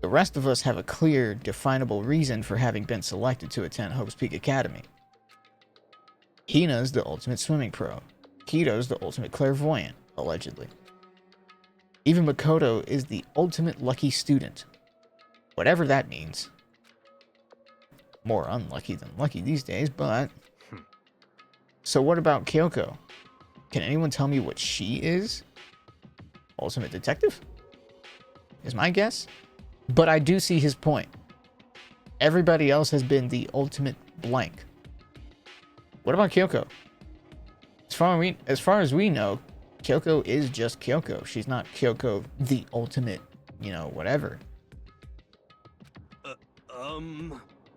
S1: The rest of us have a clear, definable reason for having been selected to attend Hope's Peak Academy. Hina's the ultimate swimming pro. Kito's the ultimate clairvoyant, allegedly. Even Makoto is the ultimate lucky student. Whatever that means. More unlucky than lucky these days, but... So what about Kyoko? Can anyone tell me what she is? Ultimate detective? Is my guess. But I do see his point. Everybody else has been the ultimate blank. What about Kyoko? As far as we know, Kyoko is just Kyoko. She's not Kyoko, the ultimate, you know, whatever.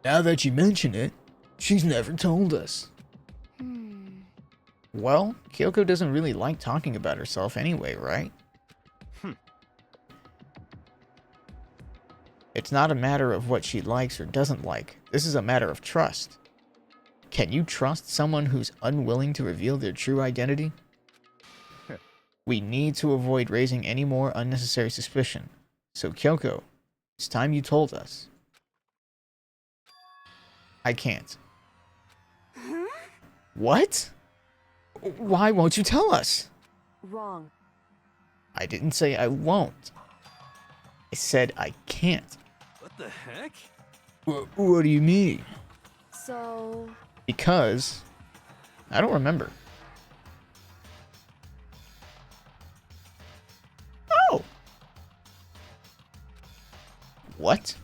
S1: Now that you mention it, she's never told us. Well, Kyoko doesn't really like talking about herself anyway, right? It's not a matter of what she likes or doesn't like. This is a matter of trust. Can you trust someone who's unwilling to reveal their true identity? We need to avoid raising any more unnecessary suspicion. So Kyoko, it's time you told us. I can't. What? Why won't you tell us?
S2: Wrong.
S1: I didn't say I won't. I said I can't.
S7: What the heck?
S1: What do you mean?
S2: So,
S1: Because I don't remember. Oh. What?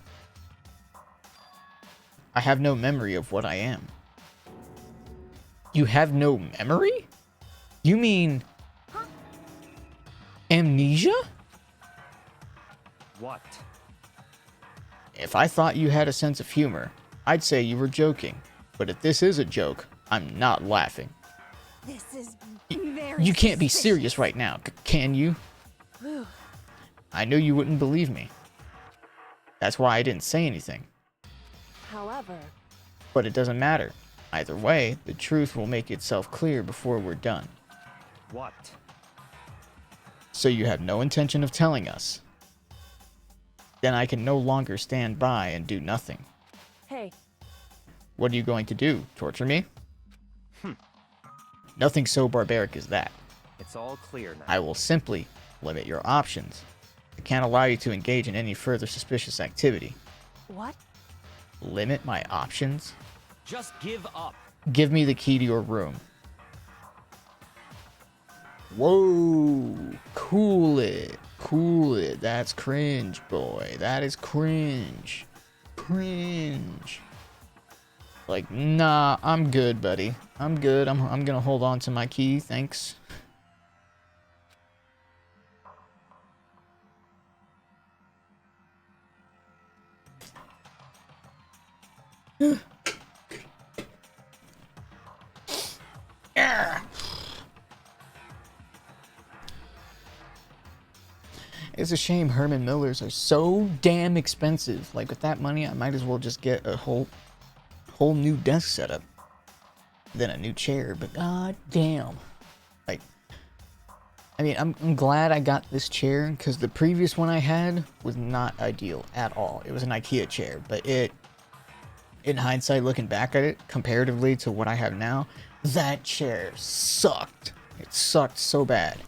S1: I have no memory of what I am. You have no memory? You mean amnesia?
S4: What?
S1: If I thought you had a sense of humor, I'd say you were joking. But if this is a joke, I'm not laughing.
S2: this is very
S1: You can't be
S2: suspicious.
S1: serious right now, can you? I knew you wouldn't believe me. That's why I didn't say anything.
S2: However,
S1: But it doesn't matter. Either way, the truth will make itself clear before we're done.
S4: What?
S1: So you have no intention of telling us. Then I can no longer stand by and do nothing.
S2: hey,
S1: What are you going to do? Torture me? Nothing so barbaric as that.
S4: It's all clear now.
S1: I will simply limit your options. I can't allow you to engage in any further suspicious activity.
S2: what?
S1: Limit my options?
S4: Just give up.
S1: Give me the key to your room. Whoa. Cool it. Cool it. That's cringe, boy. That is cringe. Cringe. Like, nah, I'm good, buddy. I'm good. I'm gonna hold on to my key. Thanks. Yeah. It's a shame Herman Millers are so damn expensive. Like, with that money, I might as well just get a whole new desk setup than a new chair. But god damn, like, I mean, I'm glad I got this chair because the previous one I had was not ideal at all. It was an IKEA chair, but it, in hindsight, looking back at it comparatively to what I have now, that chair sucked. It sucked so bad.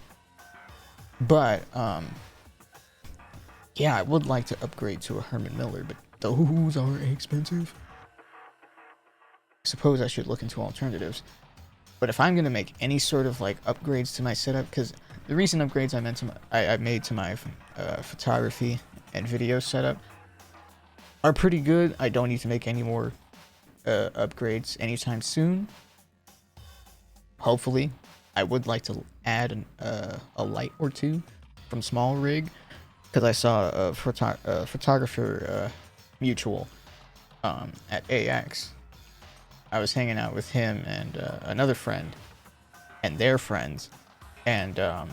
S1: But yeah, I would like to upgrade to a Herman Miller, but those are expensive. I suppose I should look into alternatives. But if I'm gonna make any sort of like upgrades to my setup, because the recent upgrades I made to my photography and video setup are pretty good. I don't need to make any more upgrades anytime soon. Hopefully, I would like to add a light or two from Small Rig, because I saw a photographer mutual at AX. I was hanging out with him and another friend and their friends, and I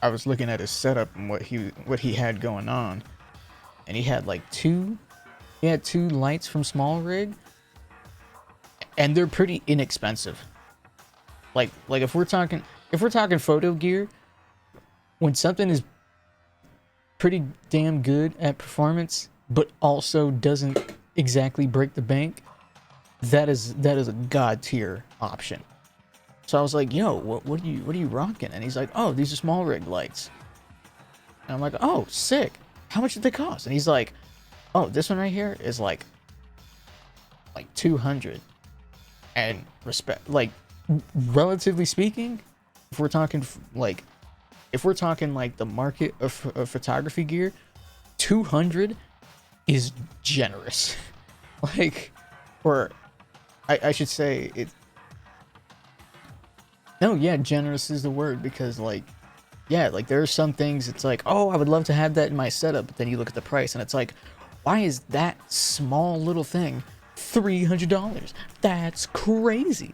S1: was looking at his setup and what he had going on, and he had like two lights from Small Rig, and they're pretty inexpensive. Like if we're talking photo gear, when something is pretty damn good at performance but also doesn't exactly break the bank, that is a god tier option. So I was like, yo, what are you rocking? And he's like, oh, these are Small Rig lights. And I'm like, oh, sick. How much did they cost? And he's like, oh, this one right here is like 200. And relatively speaking, if we're talking like the market of photography gear, 200 is generous. Like, or I should say it. No, yeah, generous is the word, because like, yeah, like there are some things it's like, oh, I would love to have that in my setup, but then you look at the price and it's like, why is that small little thing $300? That's crazy.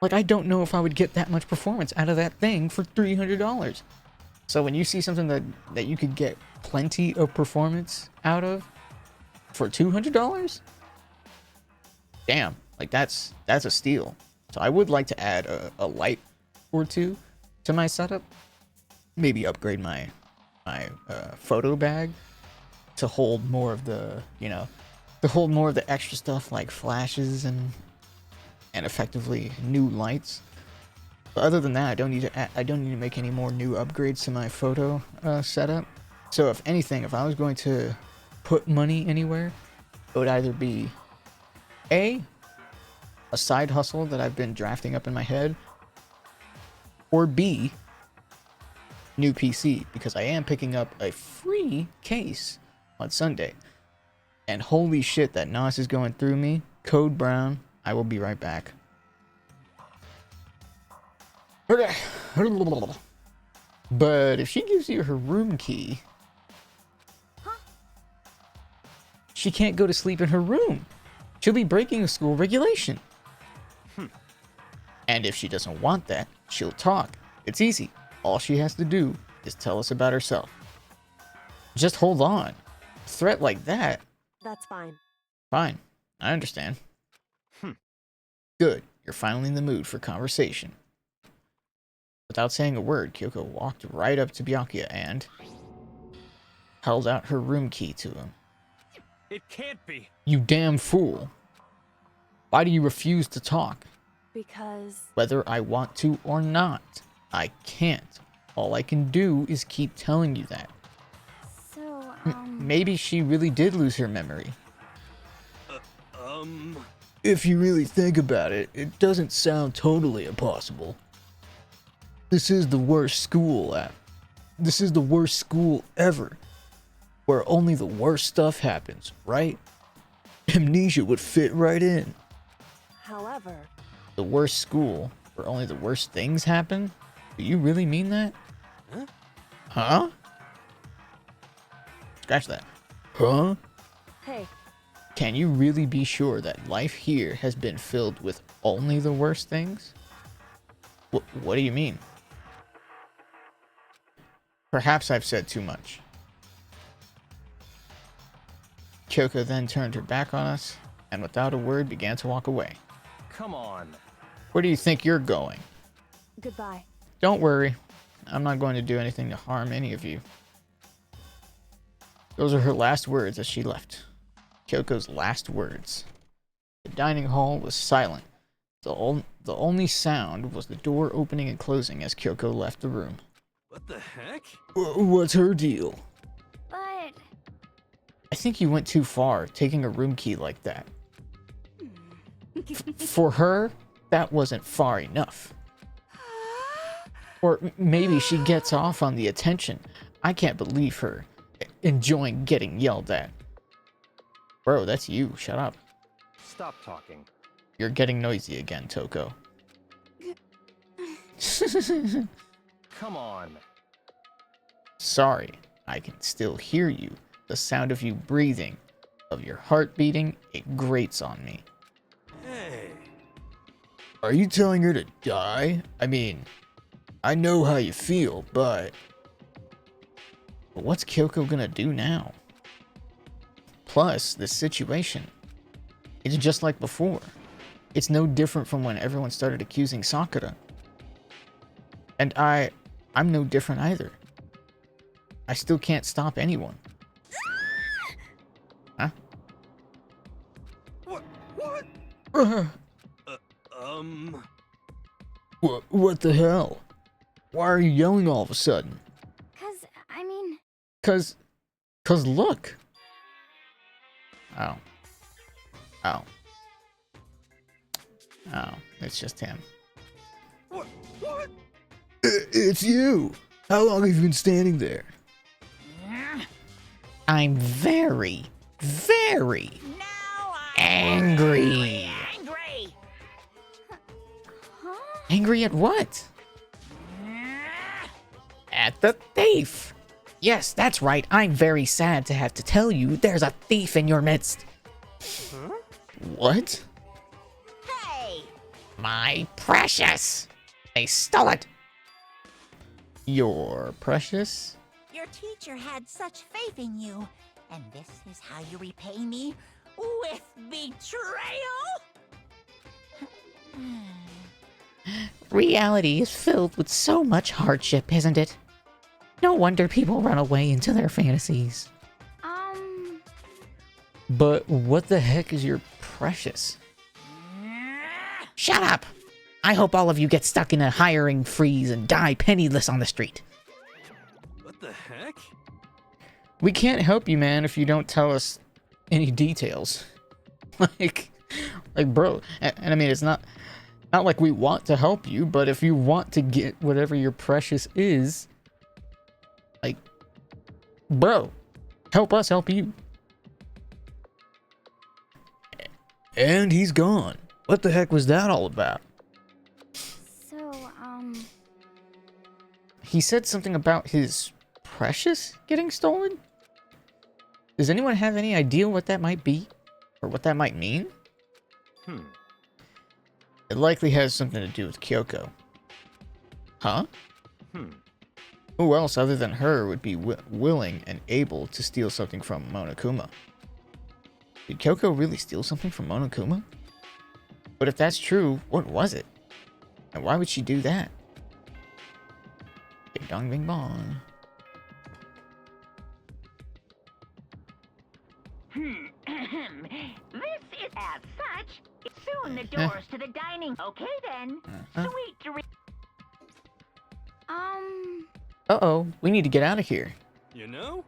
S1: Like, I don't know if I would get that much performance out of that thing for $300. So when you see something that you could get plenty of performance out of for $200, damn, like that's a steal. So I would like to add a light or two to my setup. Maybe upgrade my photo bag to hold more of the, extra stuff like flashes and effectively new lights. But other than that, I don't need to make any more new upgrades to my photo setup. So if anything, if I was going to put money anywhere, it would either be a side hustle that I've been drafting up in my head, or B, new PC, because I am picking up a free case on Sunday. And holy shit, that NOS is going through me. Code Brown. I will be right back. Okay. But if she gives you her room key, she can't go to sleep in her room. She'll be breaking a school regulation. And if she doesn't want that, she'll talk. It's easy. All she has to do is tell us about herself. Just hold on. A threat like that.
S2: That's fine.
S1: Fine. I understand. Good. You're finally in the mood for conversation. Without saying a word, Kyoko walked right up to Byakuya and held out her room key to him.
S4: It can't be.
S1: You damn fool. Why do you refuse to talk?
S2: Because
S1: Whether I want to or not, I can't. All I can do is keep telling you that.
S5: So,
S1: Maybe she really did lose her memory. If you really think about it, it doesn't sound totally impossible. This is the worst school This is the worst school ever, where only the worst stuff happens, right? Amnesia would fit right in.
S2: However,
S1: The worst school, where only the worst things happen? Do you really mean that? Huh? Scratch that. Huh?
S2: hey,
S1: Can you really be sure that life here has been filled with only the worst things? What do you mean? Perhaps I've said too much. Kyoko then turned her back on us, and without a word began to walk away.
S4: Come on.
S1: Where do you think you're going?
S2: goodbye.
S1: Don't worry. I'm not going to do anything to harm any of you. Those are her last words as she left. Kyoko's last words. The dining hall was silent. The only sound was the door opening and closing as Kyoko left the room.
S7: What the heck?
S1: What's her deal?
S5: But
S1: I think you went too far, taking a room key like that. For her, that wasn't far enough. Or maybe she gets off on the attention. I can't believe her. Enjoying getting yelled at. Bro, that's you. Shut up.
S4: Stop talking.
S1: You're getting noisy again, Toko.
S4: Come on.
S1: Sorry, I can still hear you. The sound of you breathing, of your heart beating, it grates on me.
S7: Hey.
S1: Are you telling her to die? I mean, I know how you feel, but what's Kyoko gonna do now? Plus, this situation, it's just like before. It's no different from when everyone started accusing Sakura. And I'm no different either. I still can't stop anyone. Huh?
S7: What?
S1: What the hell? Why are you yelling all of a sudden?
S5: I mean,
S1: Cause look. Oh. Oh. Oh, it's just him.
S7: What? What?
S1: It's you! How long have you been standing there?
S6: I'm very, very
S3: Now
S6: angry.
S3: angry.
S6: Angry at what? At the thief. Yes, that's right. I'm very sad to have to tell you there's a thief in your midst.
S1: What?
S3: Hey.
S6: My precious. They stole it.
S1: Your precious?
S3: Your teacher had such faith in you, and this is how you repay me with betrayal.
S6: Reality is filled with so much hardship, isn't it? No wonder people run away into their fantasies.
S1: But what the heck is your precious?
S6: Shut up! I hope all of you get stuck in a hiring freeze and die penniless on the street.
S7: What the heck?
S1: We can't help you, man, if you don't tell us any details. like bro, and I mean, it's not like we want to help you, but if you want to get whatever your precious is, like, bro, help us help you. And he's gone. What the heck was that all about?
S5: so,
S1: He said something about his precious getting stolen? Does anyone have any idea what that might be? Or what that might mean? It likely has something to do with Kyoko. Huh? Who else other than her would be willing and able to steal something from Monokuma? Did Kyoko really steal something from Monokuma? But if that's true, what was it? And why would she do that? Bing dong bing bong.
S3: This is as such. Soon the doors to the dining. Okay then. Sweet dreams.
S1: Uh-oh, we need to get out of here.
S7: You know?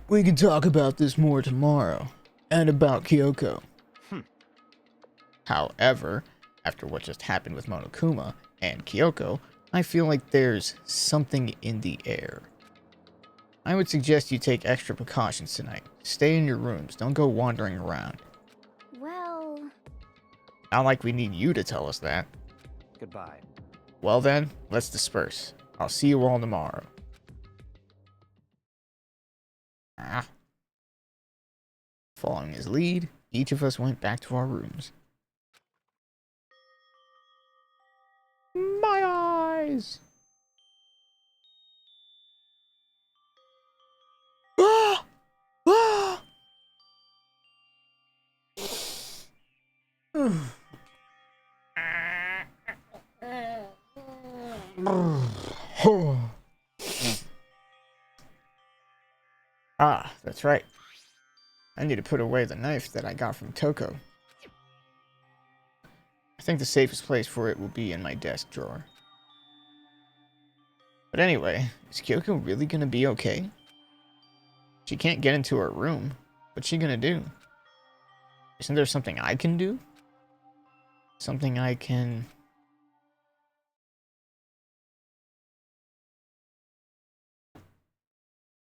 S1: We can talk about this more tomorrow. And about Kyoko.
S4: Hmm.
S1: However, after what just happened with Monokuma and Kyoko, I feel like there's something in the air. I would suggest you take extra precautions tonight. Stay in your rooms. Don't go wandering around.
S5: Well,
S1: Not like we need you to tell us that.
S4: Goodbye.
S1: Well then, let's disperse. I'll see you all tomorrow. Ah. Following his lead, each of us went back to our rooms. My eyes! Ah! Ah! Ah, that's right. I need to put away the knife that I got from Toko. I think the safest place for it will be in my desk drawer. But anyway, is Kyoko really gonna be okay? She can't get into her room. What's she gonna do? Isn't there something I can do? Something I can...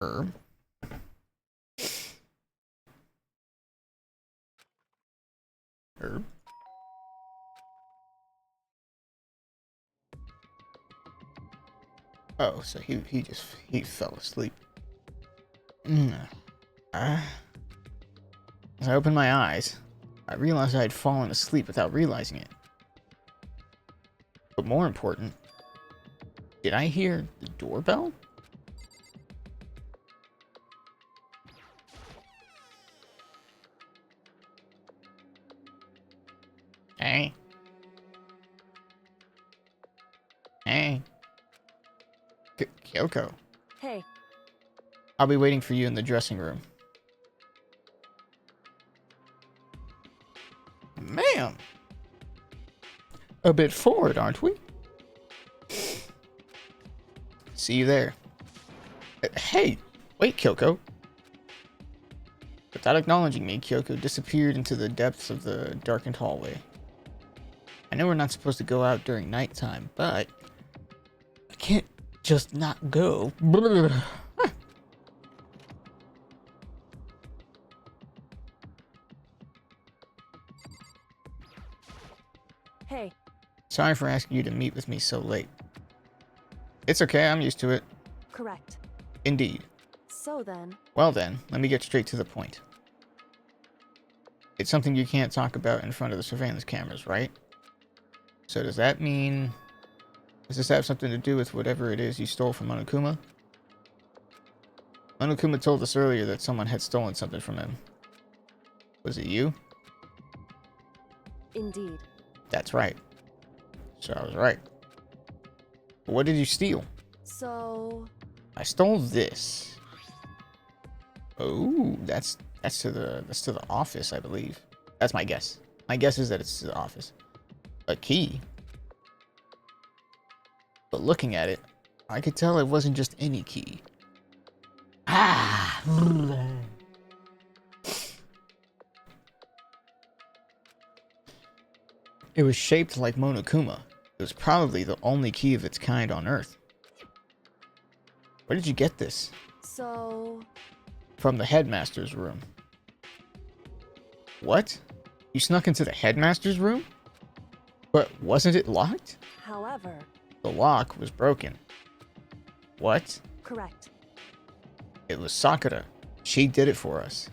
S1: Herb? Herb? Oh, so he fell asleep. As I opened my eyes, I realized I had fallen asleep without realizing it. But more important, did I hear the doorbell? Hey. Hey. Kyoko.
S2: Hey,
S1: I'll be waiting for you in the dressing room. Ma'am! A bit forward, aren't we? See you there. Hey! Wait, Kyoko! Without acknowledging me, Kyoko disappeared into the depths of the darkened hallway. I know we're not supposed to go out during nighttime, but I can't just not go.
S2: hey,
S1: Sorry for asking you to meet with me so late. It's okay, I'm used to it.
S2: correct.
S1: Indeed.
S2: So then,
S1: Well then, let me get straight to the point. It's something you can't talk about in front of the surveillance cameras, right? So does that mean... Does this have something to do with whatever it is you stole from Monokuma? Monokuma told us earlier that someone had stolen something from him. Was it you?
S2: indeed.
S1: That's right. So I was right. But what did you steal?
S2: So,
S1: I stole this. Oh, that's to the office, I believe. That's my guess. My guess is that it's to the office. A key. But looking at it, I could tell it wasn't just any key. Ah! It was shaped like Monokuma. It was probably the only key of its kind on Earth. Where did you get this?
S2: so,
S1: From the headmaster's room. What? You snuck into the headmaster's room? But wasn't it locked?
S2: however,
S1: The lock was broken. What?
S2: correct.
S1: It was Sakura. She did it for us.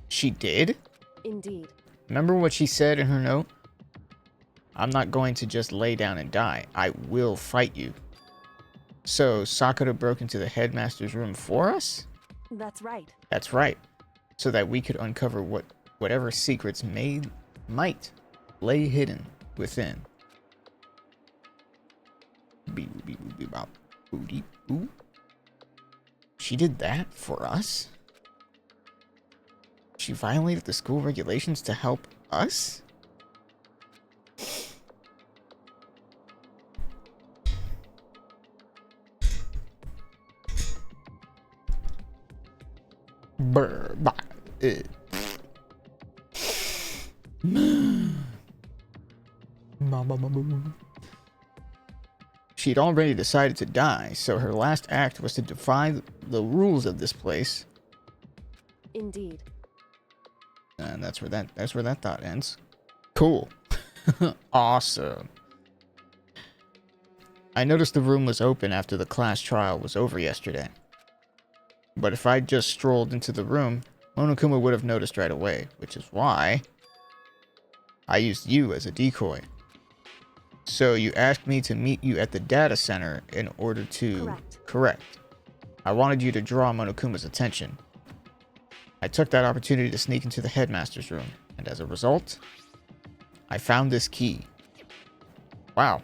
S1: She did?
S2: Indeed.
S1: Remember what she said in her note? I'm not going to just lay down and die. I will fight you. So Sakura broke into the headmaster's room for us?
S2: That's right.
S1: That's right. So that we could uncover whatever secrets might lay hidden within. She did that for us? She violated the school regulations to help us? Brr, bah, She'd already decided to die, so her last act was to defy the rules of this place.
S2: Indeed.
S1: And that's where that thought ends. Cool. Awesome. I noticed the room was open after the class trial was over yesterday. But if I'd just strolled into the room, Monokuma would have noticed right away, which is why I used you as a decoy. So you asked me to meet you at the data center in order to... Correct. I wanted you to draw Monokuma's attention. I took that opportunity to sneak into the headmaster's room, and as a result, I found this key. Wow.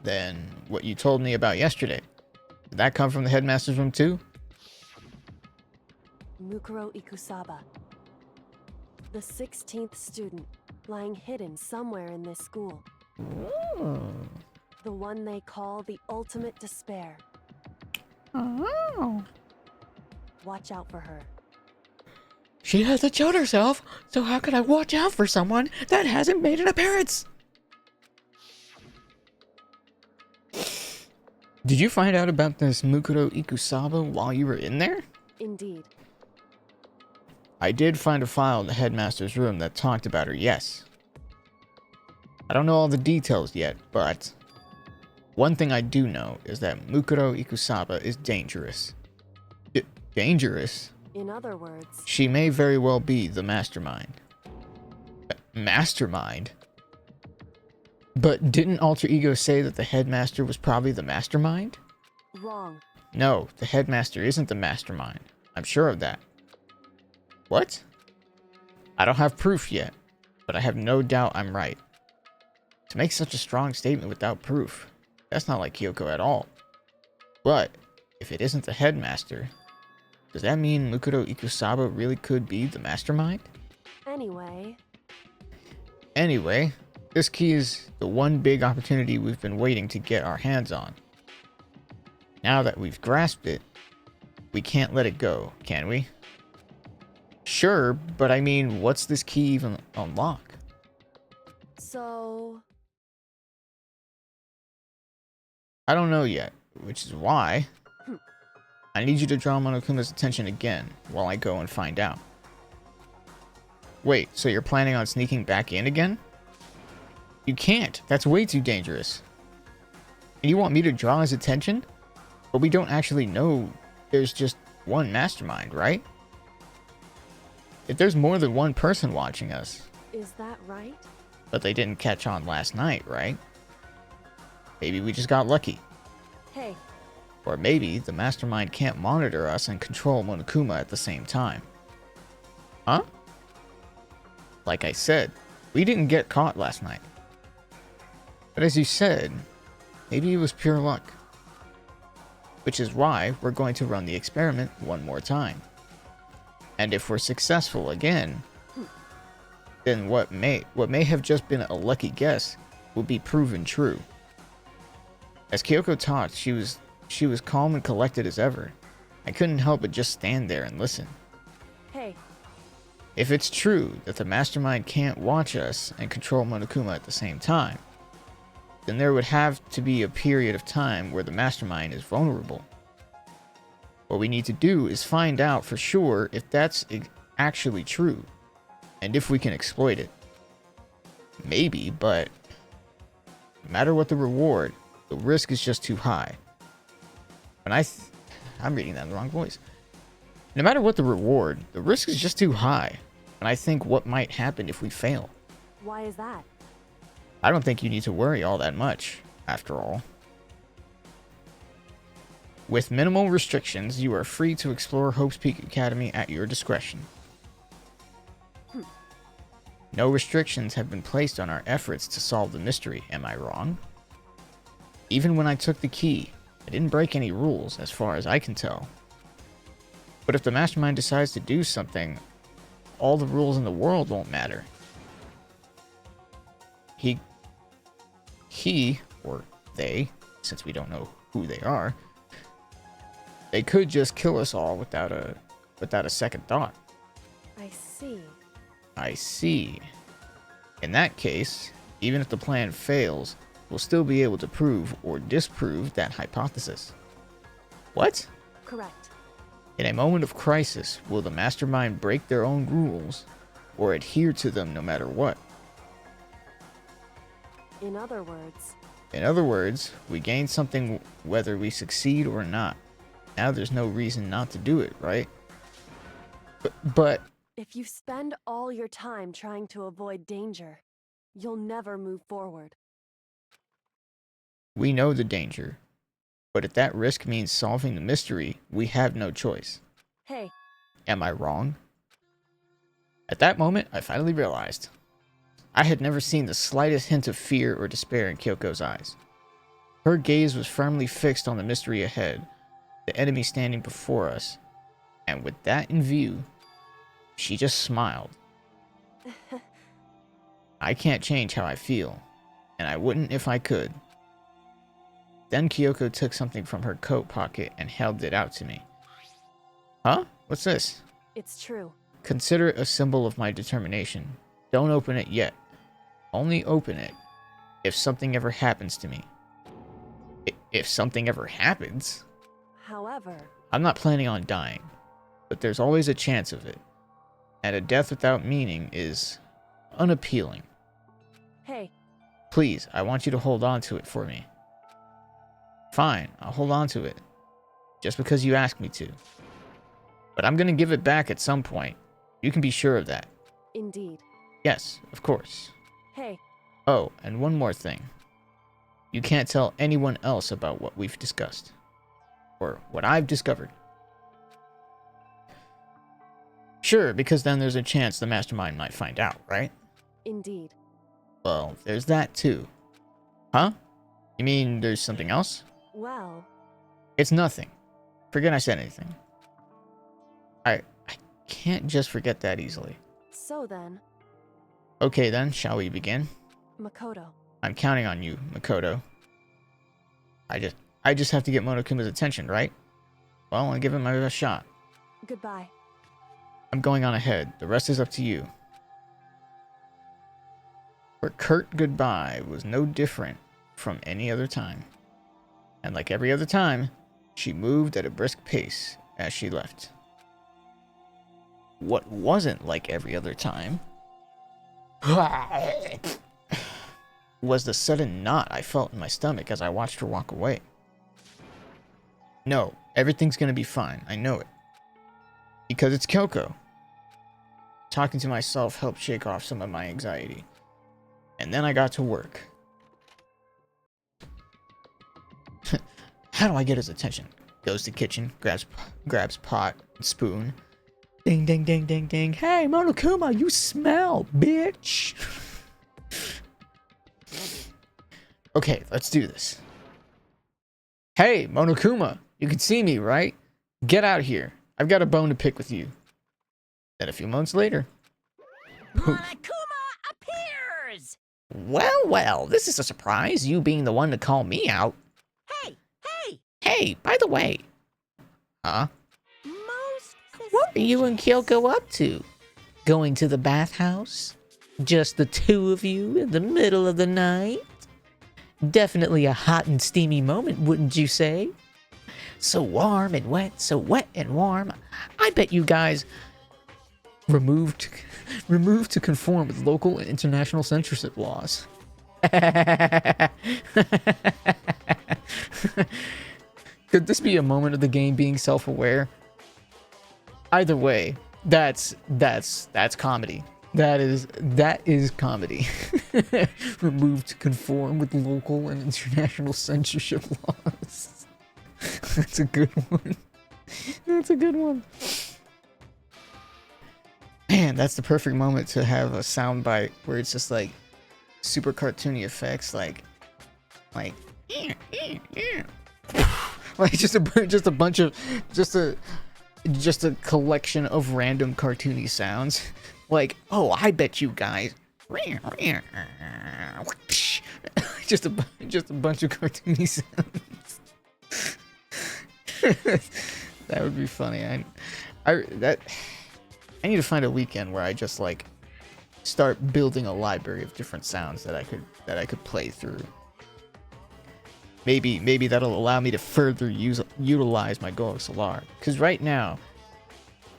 S1: Then what you told me about yesterday, did that come from the headmaster's room too?
S2: Mukuro Ikusaba. The 16th student, lying hidden somewhere in this school.
S1: Oh.
S2: The one they call the ultimate despair.
S1: Oh.
S2: Watch out for her.
S6: She hasn't showed herself, so how can I watch out for someone that hasn't made an appearance?
S1: Did you find out about this Mukuro Ikusaba while you were in there?
S2: Indeed.
S1: I did find a file in the headmaster's room that talked about her, yes. I don't know all the details yet, but one thing I do know is that Mukuro Ikusaba is dangerous. Dangerous?
S2: In other words,
S1: She may very well be the mastermind. Mastermind? But didn't Alter Ego say that the headmaster was probably the mastermind?
S2: wrong.
S1: No, the headmaster isn't the mastermind. I'm sure of that. What? I don't have proof yet, but I have no doubt I'm right. To make such a strong statement without proof, that's not like Kyoko at all. But, if it isn't the headmaster, does that mean Mukuro Ikusaba really could be the mastermind? Anyway, this key is the one big opportunity we've been waiting to get our hands on. Now that we've grasped it, we can't let it go, can we? Sure, but I mean, what's this key even unlock?
S2: So,
S1: I don't know yet, which is why I need you to draw Monokuma's attention again while I go and find out. Wait, so you're planning on sneaking back in again? You can't. That's way too dangerous. And you want me to draw his attention? But we don't actually know there's just one mastermind, right? If there's more than one person watching us,
S2: is that right?
S1: but they didn't catch on last night, right? Maybe we just got lucky.
S2: Hey,
S1: Or maybe the mastermind can't monitor us and control Monokuma at the same time. Huh? Like I said, we didn't get caught last night. But as you said, maybe it was pure luck. Which is why we're going to run the experiment one more time. And if we're successful again, then what may have just been a lucky guess will be proven true. As Kyoko talked, she was calm and collected as ever. I couldn't help but just stand there and listen.
S2: hey,
S1: If it's true that the mastermind can't watch us and control Monokuma at the same time, then there would have to be a period of time where the mastermind is vulnerable. What we need to do is find out for sure if that's actually true, and if we can exploit it. Maybe, but no matter what the reward, the risk is just too high. And I'm reading that in the wrong voice. No matter what the reward, the risk is just too high. And I think what might happen if we fail.
S2: why is that?
S1: I don't think you need to worry all that much, after all. With minimal restrictions, you are free to explore Hope's Peak Academy at your discretion. No restrictions have been placed on our efforts to solve the mystery, am I wrong? Even when I took the key, I didn't break any rules, as far as I can tell. But if the mastermind decides to do something, all the rules in the world won't matter. He, or they, since we don't know who they are, they could just kill us all without a second thought.
S2: I see.
S6: I see. In that case, even if the plan fails, we'll still be able to prove or disprove that hypothesis. What?
S2: Correct.
S6: In a moment of crisis, will the mastermind break their own rules or adhere to them no matter what?
S2: In other words,
S6: In other words, we gain something whether we succeed or not. Now there's no reason not to do it, right? But
S2: if you spend all your time trying to avoid danger, you'll never move forward.
S6: we know the danger. But if that risk means solving the mystery, we have no choice.
S2: Hey,
S6: Am I wrong? At that moment, I finally realized. I had never seen the slightest hint of fear or despair in Kyoko's eyes. Her gaze was firmly fixed on the mystery ahead, the enemy standing before us, and with that in view, she just smiled. I can't change how I feel, and I wouldn't if I could. Then Kyoko took something from her coat pocket and held it out to me. Huh? What's this?
S2: it's true.
S6: Consider it a symbol of my determination. Don't open it yet. Only open it if something ever happens to me. If something ever happens?
S2: However,
S6: I'm not planning on dying, but there's always a chance of it. And a death without meaning is unappealing.
S2: hey,
S6: Please, I want you to hold on to it for me. Fine, I'll hold on to it. Just because you asked me to. But I'm gonna give it back at some point. You can be sure of that.
S2: indeed.
S6: Yes, of course.
S2: Hey,
S6: Oh, and one more thing. You can't tell anyone else about what we've discussed. Or what I've discovered. Sure, because then there's a chance the mastermind might find out, right?
S2: indeed.
S6: Well, there's that too. Huh? You mean there's something else?
S2: Well,
S6: It's nothing. Forget I said anything. I can't just forget that easily.
S2: so then,
S6: Okay then, shall we begin?
S2: Makoto.
S6: I'm counting on you, Makoto. I just have to get Monokuma's attention, right? Well, I'll give it my best shot.
S2: Goodbye.
S6: I'm going on ahead. The rest is up to you. Her curt goodbye was no different from any other time. And like every other time, she moved at a brisk pace as she left. What wasn't like every other time was the sudden knot I felt in my stomach as I watched her walk away. No, everything's gonna be fine. I know it. Because it's Kyoko. Talking to myself helped shake off some of my anxiety. And then I got to work. How do I get his attention? Goes to kitchen, grabs pot and spoon. Ding, ding, ding, ding, ding. Hey, Monokuma, you smell, bitch. Okay, let's do this. Hey, Monokuma, you can see me, right? Get out here. I've got a bone to pick with you. Then a few months later.
S3: Monokuma appears!
S6: Well, this is a surprise, you being the one to call me out.
S3: Hey!
S6: Hey, by the way. Huh?
S3: Most
S6: What are you and Kyoko up to? Going to the bathhouse? Just the two of you in the middle of the night? Definitely a hot and steamy moment, wouldn't you say? So warm and wet, so wet and warm. I bet you guys removed to conform with local and international censorship laws. Could this be a moment of the game being self-aware? Either way, that's comedy. That is comedy. Removed to conform with local and international censorship laws. That's a good one. That's a good one. Man, that's the perfect moment to have a soundbite where it's just like super cartoony effects, like like just a collection of random cartoony sounds. Like, oh, I bet you guys. just a bunch of cartoony sounds. That would be funny. I need to find a weekend where I just like start building a library of different sounds that I could play through. Maybe that'll allow me to further utilize my Goa Solar. Because right now,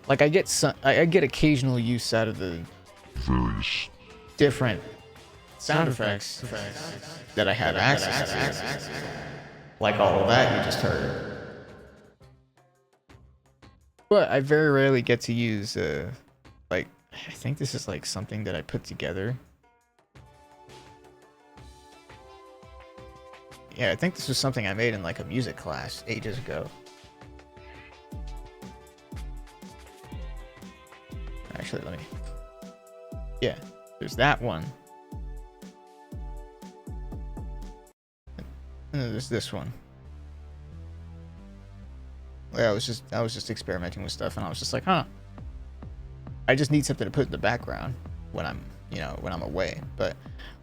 S6: like I get occasional use out of the various different sound effects that I have access to, like all of that you just heard. But I very rarely get to use like I think this is like something that I put together. Yeah, I think this was something I made in like a music class ages ago. Actually, let me... Yeah, there's that one. And then there's this one. Yeah, I was just experimenting with stuff, and I was just like, huh. I just need something to put in the background when I'm, when I'm away. But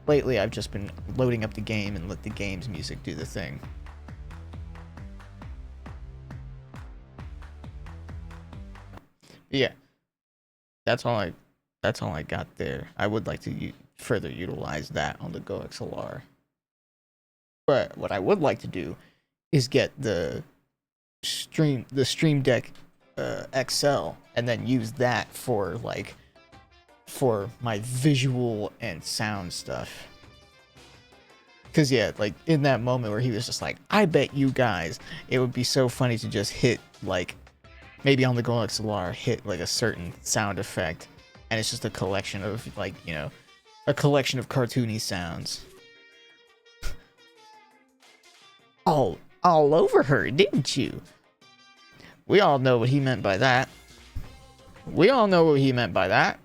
S6: lately, I've just been loading up the game and let the game's music do the thing. But yeah, that's all I got there. I would like to further utilize that on the Go XLR. But what I would like to do is get the Stream Deck XL and then use that for my visual and sound stuff. Cause yeah, like in that moment where he was just like, I bet you guys it would be so funny to just hit like maybe on the Go XLR hit like a certain sound effect, and it's just a collection of like, a collection of cartoony sounds. all over her, didn't you? We all know what he meant by that. We all know what he meant by that.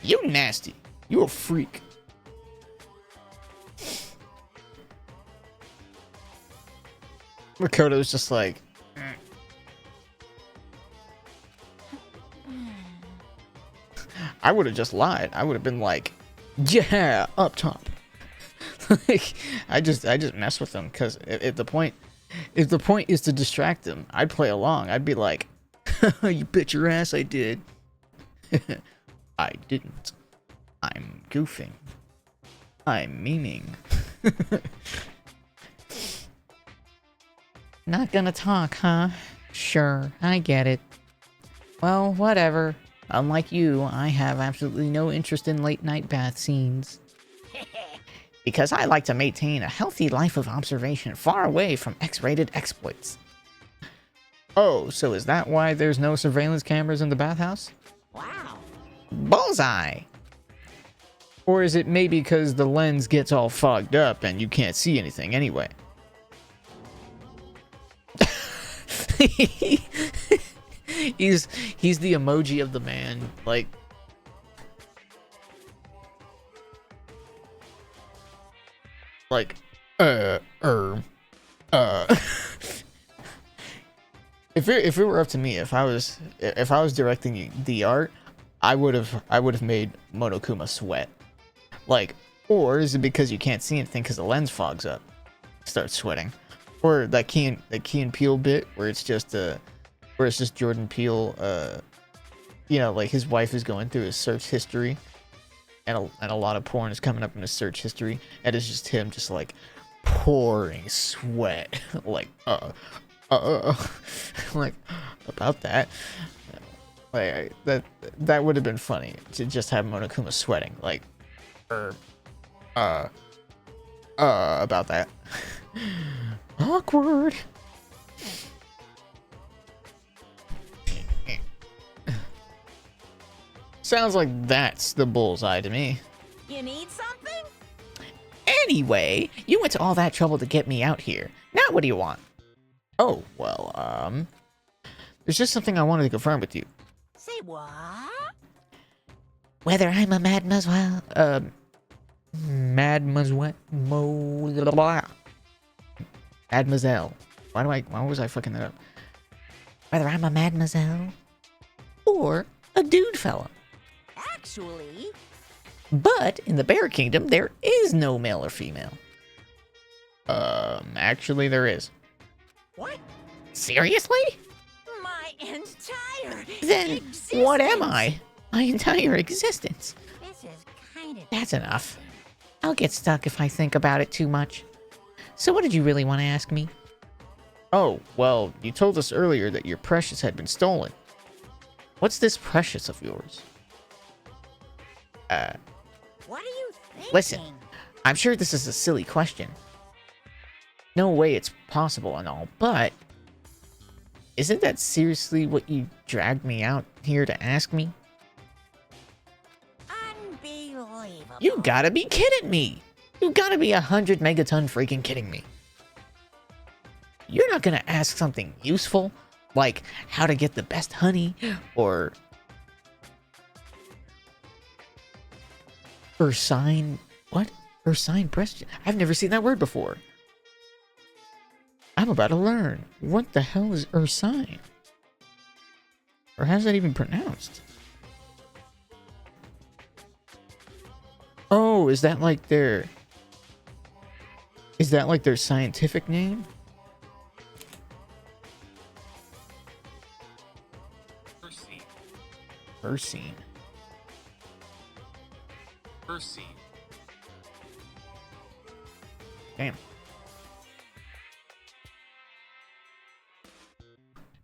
S6: You nasty. You a freak. Makoto was just like... I would have just lied. I would have been like, yeah, up top. Like, I just mess with them, because if the point is to distract them, I'd play along. I'd be like, you bet your ass I did. I didn't. I'm goofing. I'm memeing. Not gonna talk, huh? Sure, I get it. Well, whatever. Unlike you, I have absolutely no interest in late night bath scenes. Because I like to maintain a healthy life of observation far away from X-rated exploits. Oh, so is that why there's no surveillance cameras in the bathhouse?
S3: Wow.
S6: Bullseye! Or is it maybe because the lens gets all fogged up and you can't see anything anyway? He's the emoji of the man, like... Like, if it were up to me, if I was directing the art, I would have made Monokuma sweat. Like, or is it because you can't see anything because the lens fogs up, starts sweating, or that Key and Peele bit where it's just Jordan Peele, like his wife is going through his search history. And a lot of porn is coming up in his search history, and it's just him just like pouring sweat, like like about that. Like that would have been funny to just have Monokuma sweating, like about that. Awkward. Sounds like that's the bullseye to me.
S3: You need something?
S6: Anyway, you went to all that trouble to get me out here. Now what do you want? Oh, well, there's just something I wanted to confirm with you.
S3: Say what?
S6: Whether I'm a mademoiselle, mademoiselle. Why was I fucking that up? Whether I'm a mademoiselle or a dude fella.
S3: Actually...
S6: But in the Bear Kingdom, there is no male or female. Actually there is.
S3: What?
S6: Seriously?
S3: My entire
S6: Then
S3: existence.
S6: what am I? my entire existence.
S3: This is kind of...
S6: That's enough. I'll get stuck if I think about it too much. So what did you really want to ask me? Oh, well, you told us earlier that your precious had been stolen. What's this precious of yours?
S3: What are you thinking?
S6: Listen, I'm sure this is a silly question. No way it's possible and all, but... Isn't that seriously what you dragged me out here to ask me?
S3: Unbelievable.
S6: You gotta be kidding me! You gotta be 100 megaton freaking kidding me. You're not gonna ask something useful, like how to get the best honey, or... Ursine... What? Ursine breast... I've never seen that word before. I'm about to learn. What the hell is Ursine? Or how's that even pronounced? Oh, is that like their... Is that like their scientific name? Ursine.
S8: Ursine.
S6: Damn.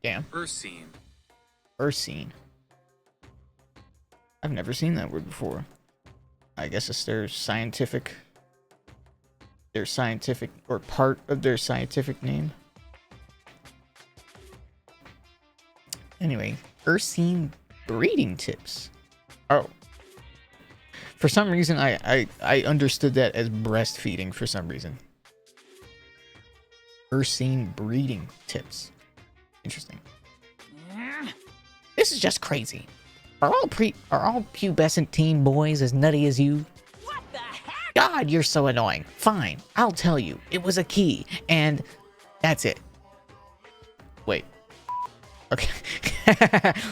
S6: Damn.
S8: Ursine.
S6: Ursine. I've never seen that word before. I guess it's their scientific... Their scientific... Or part of their scientific name. Anyway, Ursine breeding tips. Oh. For some reason, I understood that as breastfeeding for some reason. Ursine breeding tips. Interesting. This is just crazy. Are all pubescent teen boys as nutty as you?
S3: What the heck?
S6: God, you're so annoying. Fine, I'll tell you. It was a key, and that's it. Wait. Okay.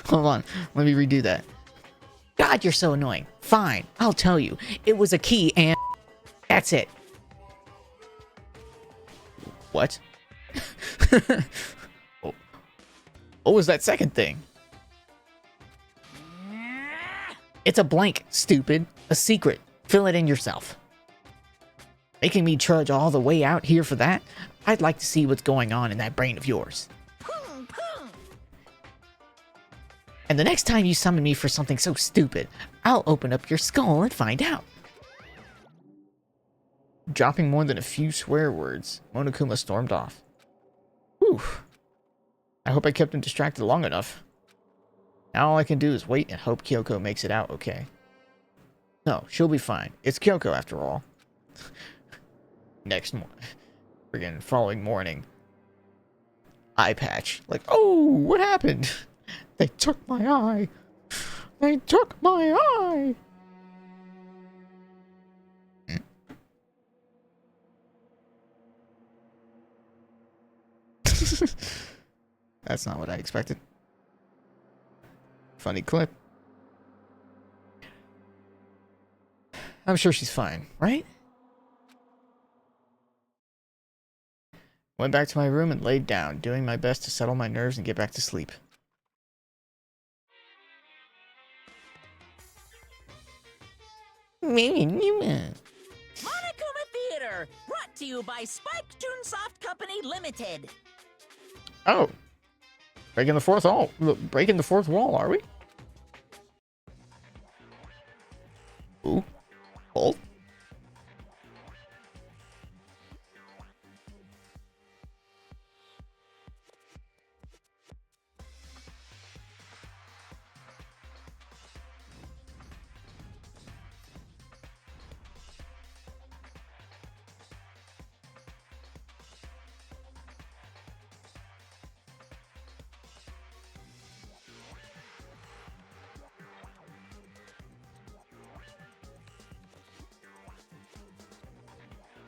S6: Hold on. Let me redo that. God, you're so annoying. Fine, I'll tell you. It was a key, and that's it. What? What was that second thing? It's a blank, stupid. A secret. Fill it in yourself. Making me trudge all the way out here for that? I'd like to see what's going on in that brain of yours.
S3: Boom, boom.
S6: And the next time you summon me for something so stupid, I'll open up your skull and find out. Dropping more than a few swear words, Monokuma stormed off. Whew. I hope I kept him distracted long enough. Now all I can do is wait and hope Kyoko makes it out okay. No, she'll be fine. It's Kyoko after all. Friggin' following morning. Eye patch. Like, oh, what happened? They took my eye. They took my eye. That's not what I expected. Funny clip. I'm sure she's fine, right? Went back to my room and laid down, doing my best to settle my nerves and get back to sleep.
S3: Monokuma Theater, brought to you by Spike Toonsoft Company Limited.
S6: Oh. Breaking the fourth wall. Breaking the fourth wall, are we? Ooh. Bolt.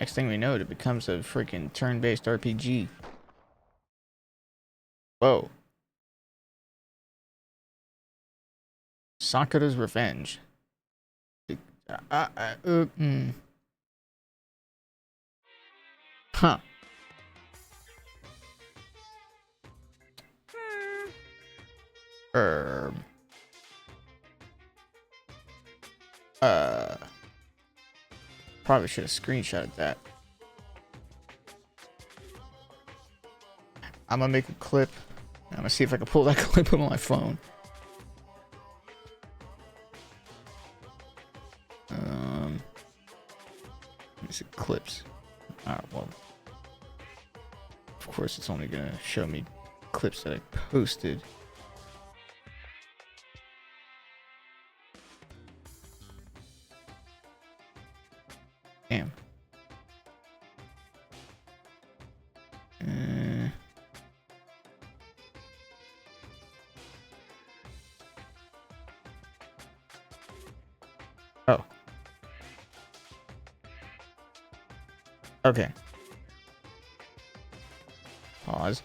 S6: Next thing we know, it becomes a freaking turn-based RPG. Whoa. Sakura's Revenge. Huh.
S1: probably should have screenshotted that. I'm gonna make a clip. I'm gonna see if I can pull that clip on my phone. Let me see clips. Alright, well. Of course, it's only gonna show me clips that I posted. Damn. Oh. Okay. Pause.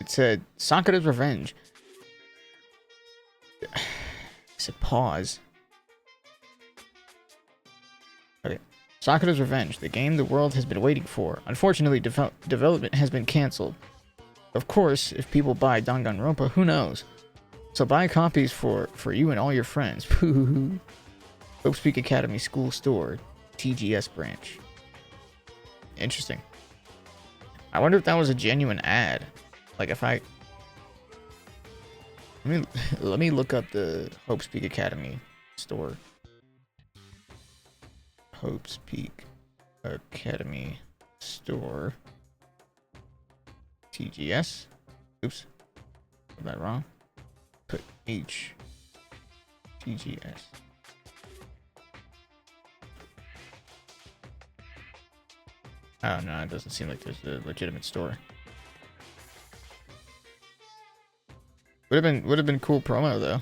S1: It said Sakura's Revenge. It said pause. Okay. Sakura's Revenge, the game the world has been waiting for. Unfortunately, development has been cancelled. Of course, if people buy Danganronpa, who knows? So buy copies for you and all your friends. Hope Speak Academy School Store, TGS branch. Interesting. I wonder if that was a genuine ad. Like if I... Let me look up the Hope Speak Academy store. Hope Speak Academy store. TGS. Oops. Got that wrong. Put H. TGS. Oh no, it doesn't seem like there's a legitimate store. Would have been cool promo though.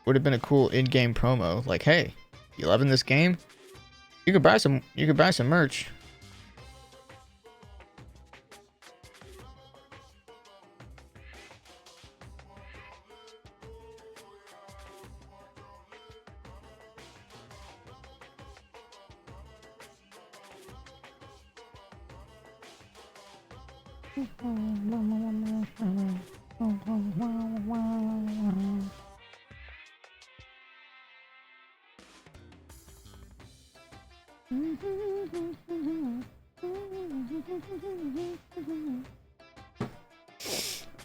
S1: Would have been a cool in-game promo. Like, hey, you loving this game? You could buy some merch.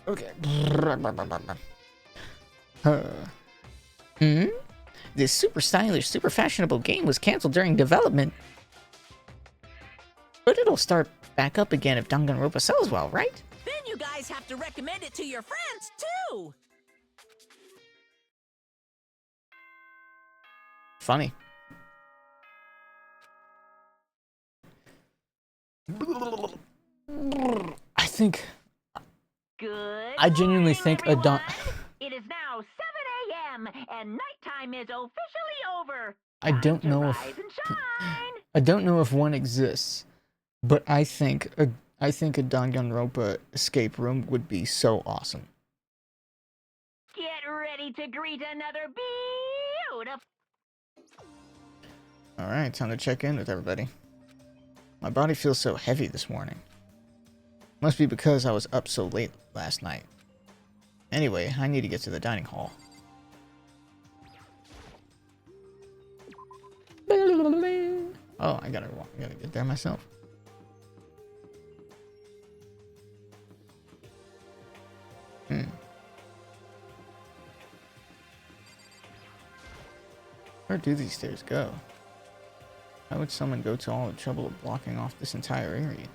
S1: Okay. This super stylish, super fashionable game was canceled during development. But it'll start back up again if Danganronpa sells well, right?
S3: Then you guys have to recommend it to your friends, too!
S1: Funny. I think...
S8: Good.
S1: I genuinely think a
S8: everyone. It is now 7 a.m. and nighttime is officially over.
S1: I don't
S8: Time to
S1: know
S8: rise
S1: if
S8: and shine.
S1: I don't know if one exists, but I think a Danganronpa escape room would be so awesome.
S8: Get ready to greet another beautiful.
S1: All right, time to check in with everybody. My body feels so heavy this morning. Must be because I was up so late last night. Anyway, I need to get to the dining hall. Oh, I gotta get there myself. Where do these stairs go? Why would someone go to all the trouble of blocking off this entire area?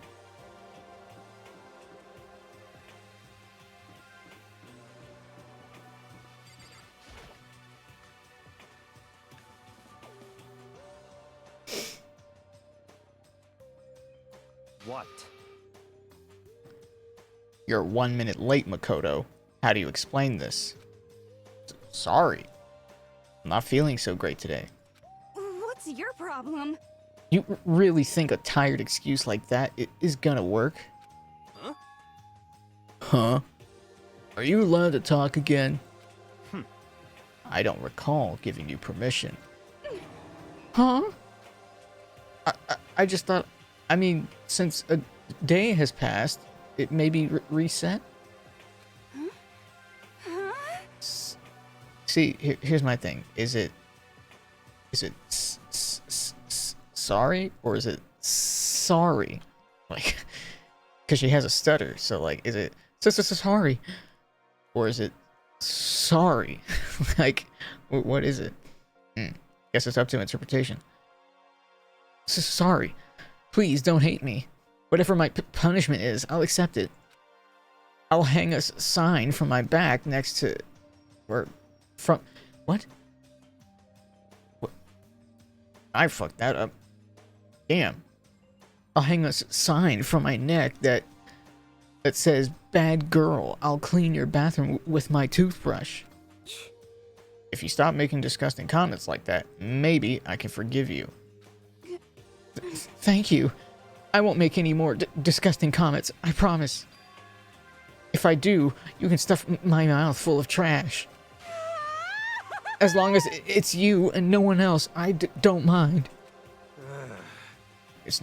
S4: What?
S1: You're 1 minute late, Makoto. How do you explain this? Sorry. I'm not feeling so great today.
S5: What's your problem?
S1: You really think a tired excuse like that is gonna work?
S7: Huh?
S1: Huh? Are you allowed to talk again? I don't recall giving you permission. Huh? I just thought... I mean, since a day has passed, it may be reset? So here's my thing. Is it sorry or is it sorry? Like, because she has a stutter. So, like, is it sorry or is it sorry? Like, what is it? Guess it's up to interpretation. Sorry. Please don't hate me. Whatever my punishment is, I'll accept it. I'll hang a sign from my back next to... Or... From... What? What? I fucked that up. Damn. I'll hang a sign from my neck that says, "Bad girl, I'll clean your bathroom with my toothbrush." If you stop making disgusting comments like that, maybe I can forgive you. Thank you. I won't make any more disgusting comments, I promise. If I do, you can stuff my mouth full of trash. As long as it's you and no one else, I don't mind. It's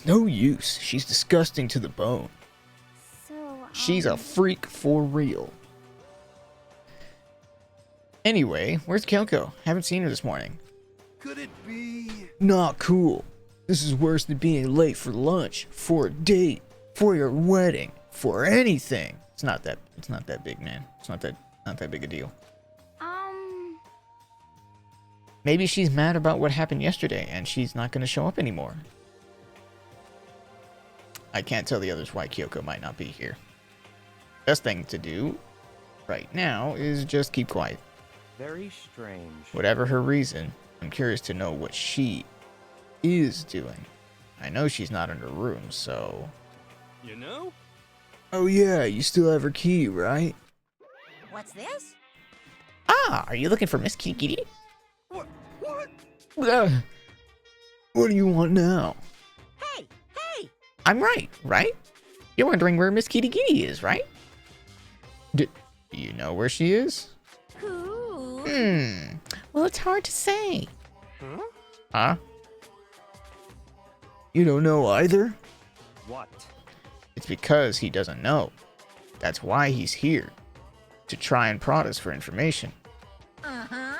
S1: no use. She's disgusting to the bone.
S5: So,
S1: She's a freak for real. Anyway, where's Kyoko? Haven't seen her this morning.
S7: Could it be?
S1: Not cool. This is worse than being late for lunch, for a date, for your wedding, for anything. It's not that big, man. It's not that big a deal. Maybe she's mad about what happened yesterday and she's not going to show up anymore. I can't tell the others why Kyoko might not be here. Best thing to do right now is just keep quiet.
S4: Very strange.
S1: Whatever her reason, I'm curious to know what she is doing. I know she's not in her room, so...
S7: You know?
S1: Oh yeah, you still have her key, right?
S3: What's this?
S6: Ah, are you looking for Miss Kitty Kitty?
S7: What?
S1: What do you want now?
S3: Hey! Hey!
S6: I'm right? You're wondering where Miss Kitty Kitty is, right?
S1: Do you know where she is?
S3: Who?
S6: Well, it's hard to say.
S1: Huh? You don't know either?
S4: What?
S1: It's because he doesn't know. That's why he's here. To try and prod us for information.
S3: Uh-huh.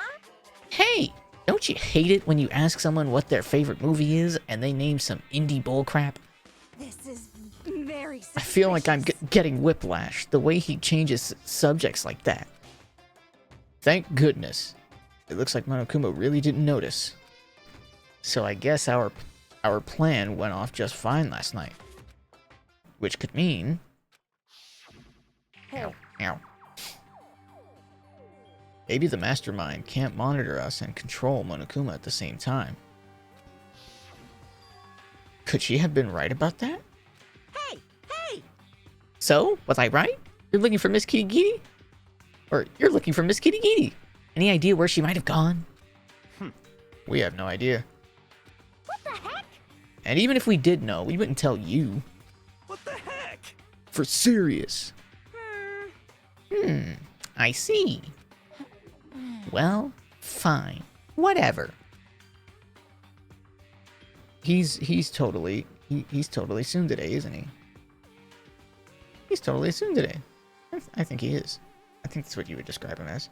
S6: Hey, don't you hate it when you ask someone what their favorite movie is and they name some indie bullcrap?
S5: this is very
S6: I feel like I'm
S5: suspicious.
S6: getting whiplash the way he changes subjects like that.
S1: Thank goodness. It looks like Monokuma really didn't notice. So I guess our plan went off just fine last night. Which could mean... Ow, ow. Maybe the mastermind can't monitor us and control Monokuma at the same time. Could she have been right about that?
S3: Hey! Hey!
S6: So, was I right? You're looking for Miss Kitty Kitty? Or you're looking for Miss Kitty Kitty? Any idea where she might have gone?
S1: We have no idea.
S5: What the heck?
S1: And even if we did know, we wouldn't tell you.
S7: What the heck?
S1: For serious.
S6: I see. Well, fine. Whatever.
S1: He's totally tsundere, isn't he? He's totally tsundere. I think he is. I think that's what you would describe him as.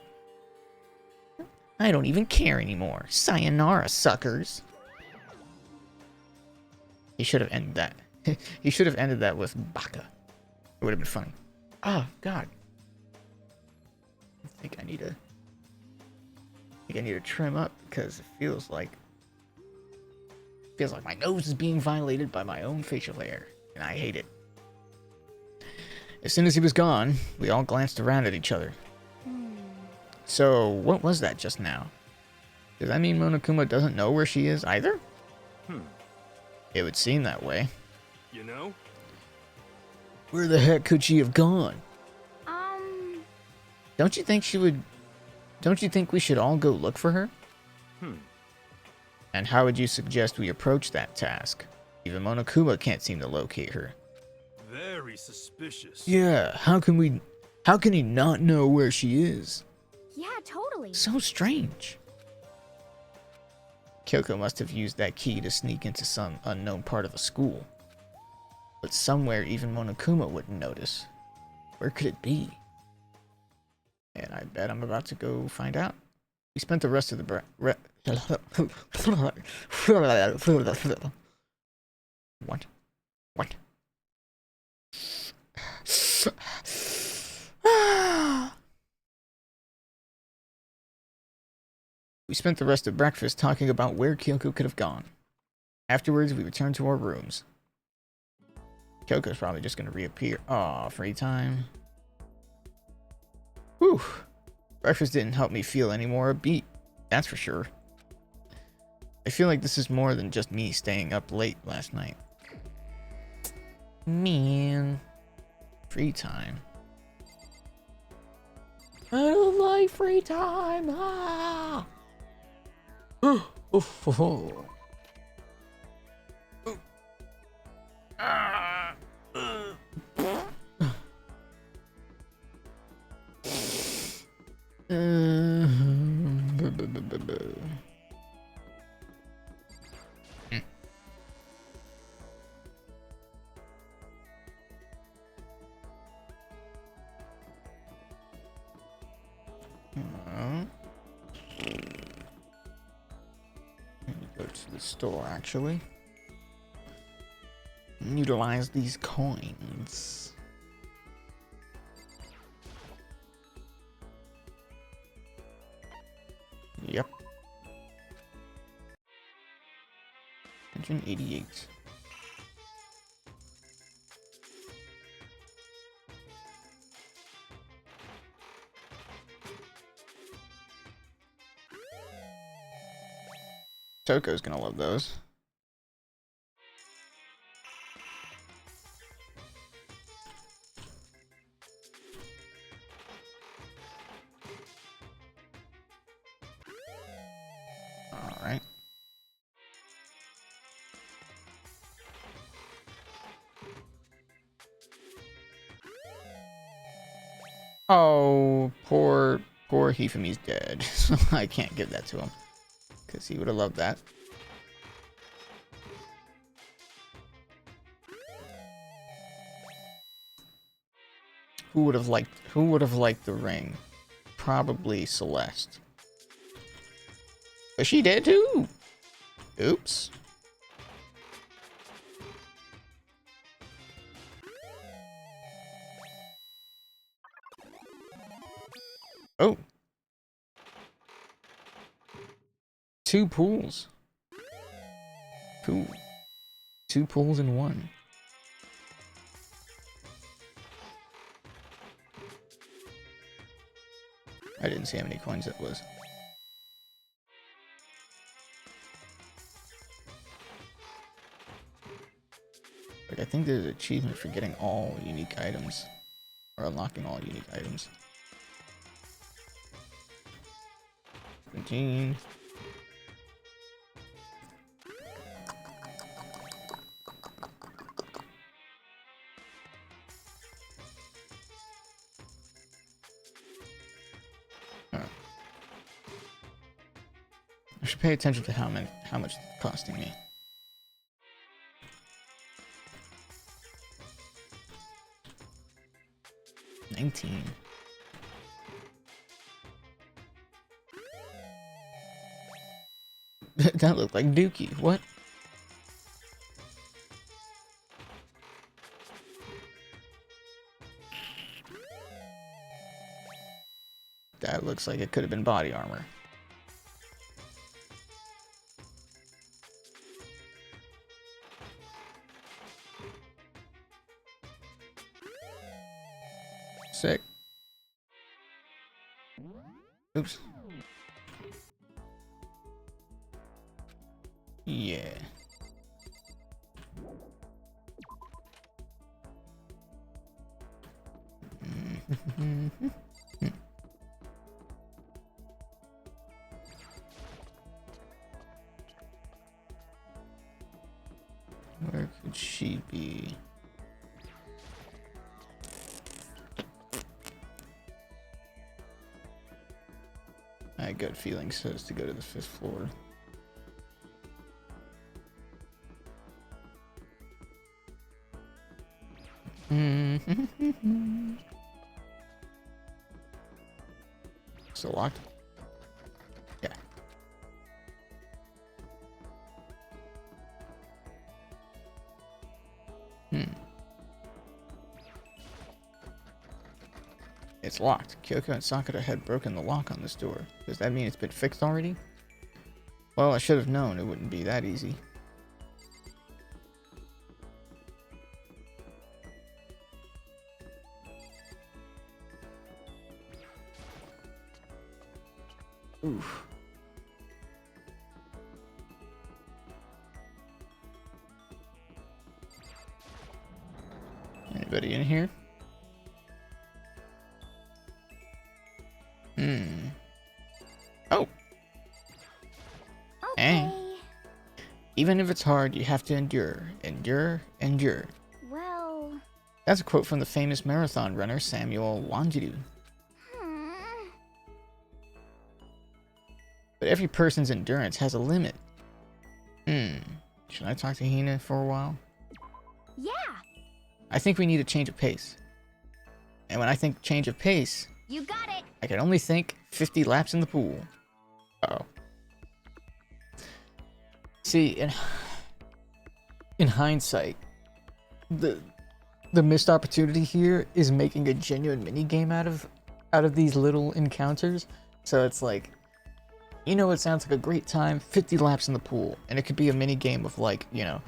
S6: I don't even care anymore. Sayonara, suckers.
S1: He should have ended that. He should have ended that with baka. It would have been funny. Oh God. I think I need to trim up because it feels like my nose is being violated by my own facial hair, and I hate it. As soon as he was gone, we all glanced around at each other. So, what was that just now? Does that mean Monokuma doesn't know where she is either? It would seem that way.
S7: You know?
S1: Where the heck could she have gone? Don't you think we should all go look for her? And how would you suggest we approach that task? Even Monokuma can't seem to locate her.
S7: Very suspicious.
S1: Yeah, how can he not know where she is?
S5: Yeah, totally.
S1: So strange. Kyoko must have used that key to sneak into some unknown part of the school. But somewhere even Monokuma wouldn't notice. Where could it be? And I bet I'm about to go find out. We spent the rest of the
S6: What? What? We spent the rest of breakfast talking about where Kyoko could have gone. Afterwards, we returned to our rooms. Kyoko's probably just gonna reappear. Aw, free time. Whew. Breakfast didn't help me feel any more upbeat. That's for sure. I feel like this is more than just me staying up late last night. Man. Free time. I don't like free time. Ah. Oh, oh, oh. Ah. Go to the store actually. Utilize these coins. Yep. 188. Toko's gonna love those. Alright. Oh, poor Hifumi's dead. So I can't give that to him. Because he would have loved that. Who would have liked the ring? Probably Celeste. But she did too. Oops. Oh. 2 pools. Cool. 2 pools in 1. I didn't see how many coins it was. Like, I think there's an achievement for getting all unique items. Or unlocking all unique items. 17. I should pay attention to how much it's costing me. $19. That looked like Dookie. What? That looks like it could have been body armor. Sick. Oops. Yeah. Where could she be? My gut feeling says to go to the 5th floor. Still locked? Yeah.
S1: It's locked. Kyoko and Sakura had broken the lock on this door. Does that mean it's been fixed already? Well, I should have known it wouldn't be that easy. Oof. Anybody in here? Oh.
S5: Okay.
S1: Even if it's hard, you have to endure. Endure, endure.
S5: Well,
S1: That's a quote from the famous marathon runner Samuel Wanjiru.
S5: hmm.
S1: But every person's endurance has a limit. Should I talk to Hina for a while?
S5: Yeah,
S1: I think we need a change of pace. And when I think change of pace,
S5: you got it.
S1: I can only think 50 laps in the pool. Uh-oh. See, in hindsight, the missed opportunity here is making a genuine mini game out of these little encounters. So it's like, you know, it sounds like a great time, 50 laps in the pool, and it could be a mini game of like, you know,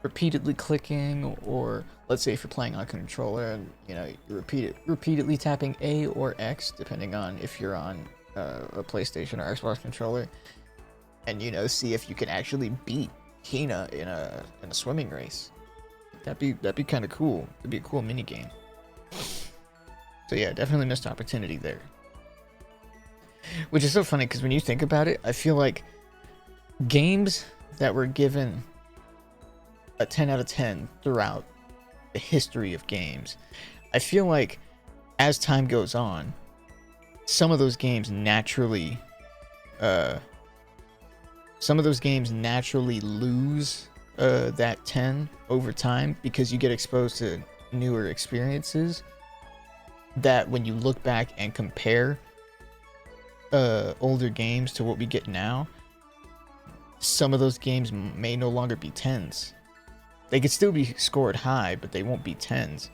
S1: repeatedly clicking, or let's say if you're playing on a controller and, you know, you repeatedly tapping A or X depending on if you're on a PlayStation or Xbox controller, and, you know, see if you can actually beat Hina in a swimming race. That'd be kind of cool. It'd be a cool mini game. So yeah, definitely missed opportunity there. Which is so funny because when you think about it, I feel like games that were given a 10 out of 10 throughout the history of games, I feel like as time goes on, some of those games naturally lose that 10 over time because you get exposed to newer experiences that when you look back and compare older games to what we get now, some of those games may no longer be 10s. They could still be scored high, but they won't be 10s.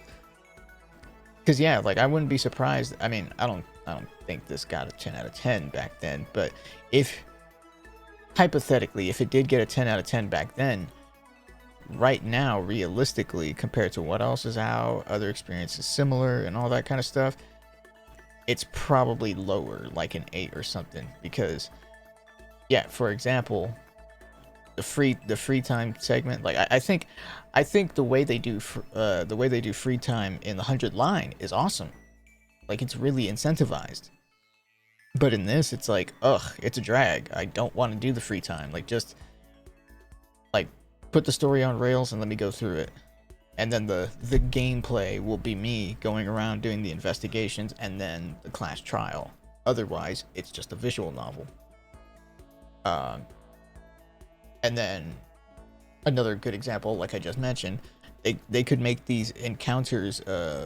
S1: Because yeah, like I wouldn't be surprised. I mean, I don't think this got a 10 out of 10 back then, but if hypothetically, if it did get a 10 out of 10 back then, right now, realistically, compared to what else is out, other experiences similar and all that kind of stuff, it's probably lower, like an 8 or something. Because yeah, for example, the free time segment, like I think the way they do free time in the 100 line is awesome. Like it's really incentivized. But in this, it's like, ugh, it's a drag. I don't want to do the free time. Like just like put the story on rails and let me go through it. And then the gameplay will be me going around doing the investigations and then the class trial. Otherwise, it's just a visual novel. And then another good example, like I just mentioned, they could make these encounters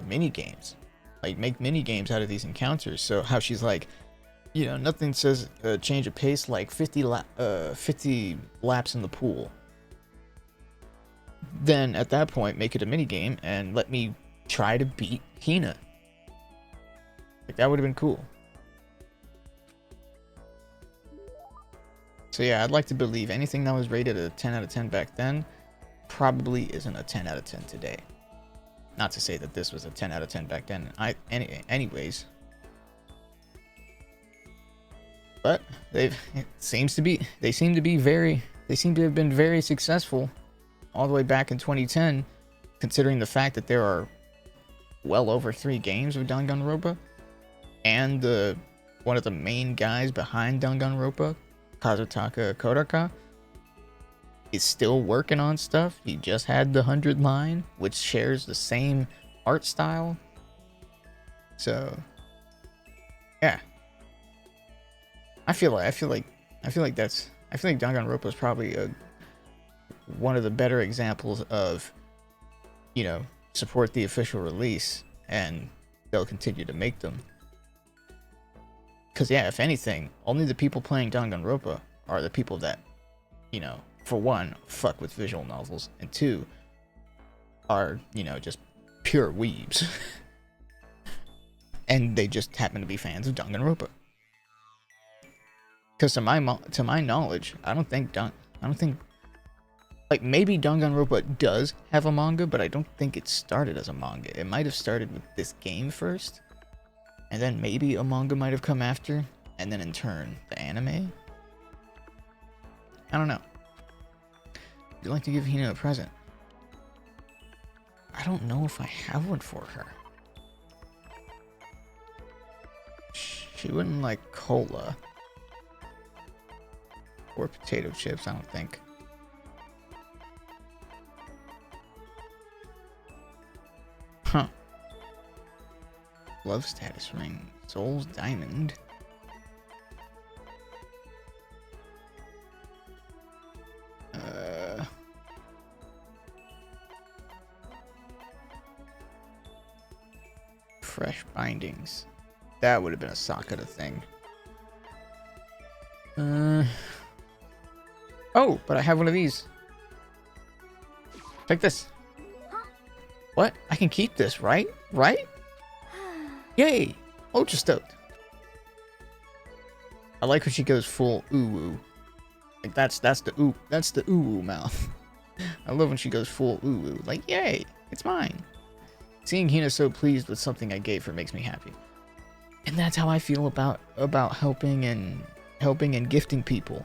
S1: mini games. Like make mini games out of these encounters. So how she's like, you know, nothing says change of pace like 50 laps in the pool. Then at that point, make it a mini game and let me try to beat Hina. Like that would have been cool. So yeah, I'd like to believe anything that was rated a 10 out of 10 back then probably isn't a 10 out of 10 today. Not to say that this was a 10 out of 10 back then. Anyways. But they seem to have been very successful all the way back in 2010, considering the fact that there are well over 3 games of Danganronpa, and one of the main guys behind Danganronpa, Kazutaka Kodaka, is still working on stuff. He just had the 100 line, which shares the same art style. So, yeah, I feel like Danganronpa is probably one of the better examples of, you know, support the official release and they'll continue to make them. Because yeah, if anything, only the people playing Danganronpa are the people that, you know, for one, fuck with visual novels, and 2, are, you know, just pure weebs.
S6: and they just happen to be fans of Danganronpa. Because to my knowledge, I don't think like maybe Danganronpa does have a manga, but I don't think it started as a manga. It might have started with this game first, and then maybe a manga might have come after, and then in turn the anime. I don't know. Would you like to give Hina a present? I don't know if I have one for her. She wouldn't like cola. Or potato chips, I don't think. Huh. Love status ring. Soul's diamond. Fresh bindings. That would have been a Sakura thing. Oh, but I have one of these. Take this. What? I can keep this, right? Right? Yay! Ultra stoked. I like when she goes full ooh-woo. Like that's the ooh-woo mouth. I love when she goes full ooh-woo. Like, yay! It's mine. Seeing Hina so pleased with something I gave her makes me happy. And that's how I feel about helping and gifting people.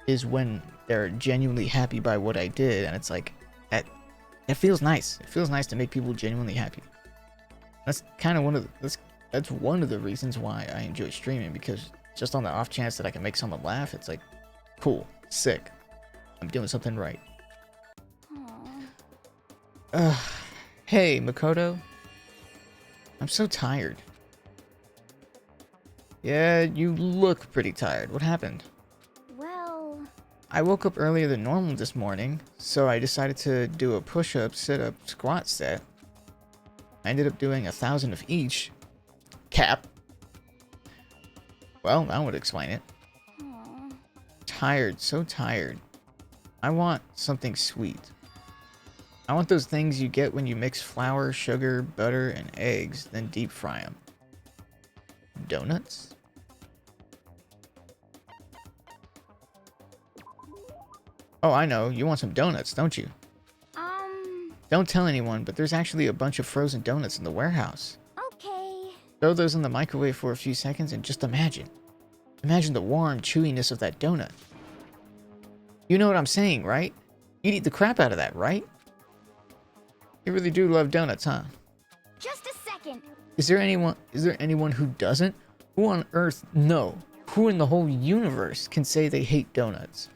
S6: Is when they're genuinely happy by what I did, and it's like that feels nice. It feels nice to make people genuinely happy. That's kind of that's one of the reasons why I enjoy streaming, because just on the off chance that I can make someone laugh, it's like cool, sick. I'm doing something right. Hey, Makoto. I'm so tired. Yeah, you look pretty tired. What happened?
S5: Well,
S6: I woke up earlier than normal this morning, so I decided to do a push-up, sit-up, squat set. I ended up doing 1,000 of each. Cap. Well, that would explain it. Tired, so tired. I want something sweet. I want those things you get when you mix flour, sugar, butter, and eggs, then deep fry them. Donuts? Oh, I know. You want some donuts, don't you? Don't tell anyone, but there's actually a bunch of frozen donuts in the warehouse.
S5: okay.
S6: Throw those in the microwave for a few seconds and just imagine. Imagine the warm chewiness of that donut. You know what I'm saying, right? You'd eat the crap out of that, right? You really do love donuts, huh?
S5: Just a second.
S6: Is there anyone who doesn't? Who on earth, no. Who in the whole universe can say they hate donuts?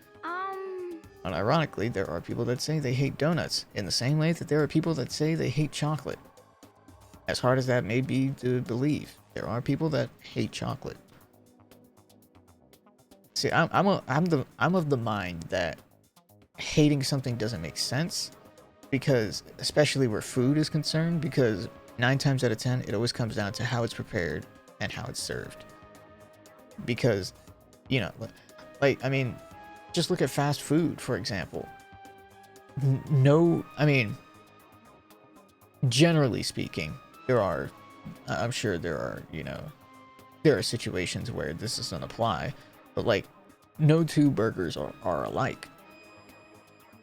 S6: Unironically, there are people that say they hate donuts, in the same way that there are people that say they hate chocolate. As hard as that may be to believe, there are people that hate chocolate. See, I'm of the mind that hating something doesn't make sense, because especially where food is concerned, because 9 times out of 10 it always comes down to how it's prepared and how it's served. Because, you know, like, I mean, just look at fast food, for example. I mean, generally speaking, I'm sure there are, you know, there are situations where this doesn't apply, but like, no two burgers are alike.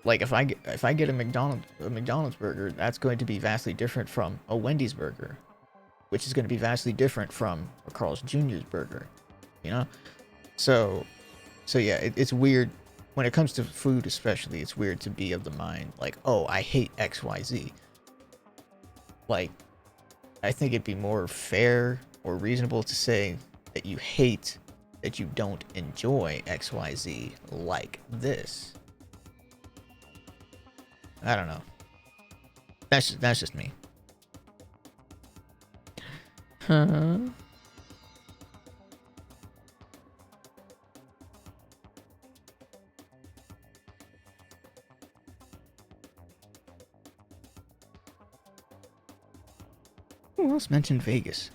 S6: Like, if I get a McDonald's burger, that's going to be vastly different from a Wendy's burger, which is going to be vastly different from a Carl's Jr.'s burger, you know? So yeah, it's weird. When it comes to food especially, it's weird to be of the mind, like, oh, I hate XYZ. Like, I think it'd be more fair or reasonable to say that you hate that you don't enjoy XYZ like this. I don't know. That's just me. Huh? Who else mentioned Vegas?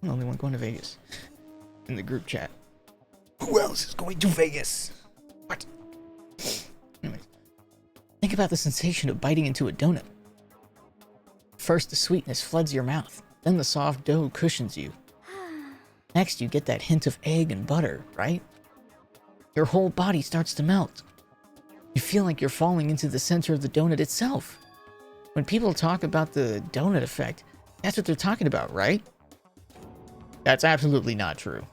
S6: I'm the only one going to Vegas. In the group chat. Who else is going to Vegas? What? Anyways. Think about the sensation of biting into a donut. First, the sweetness floods your mouth. Then the soft dough cushions you. Next, you get that hint of egg and butter, right? Your whole body starts to melt. You feel like you're falling into the center of the donut itself. When people talk about the donut effect, that's what they're talking about, right? That's absolutely not true.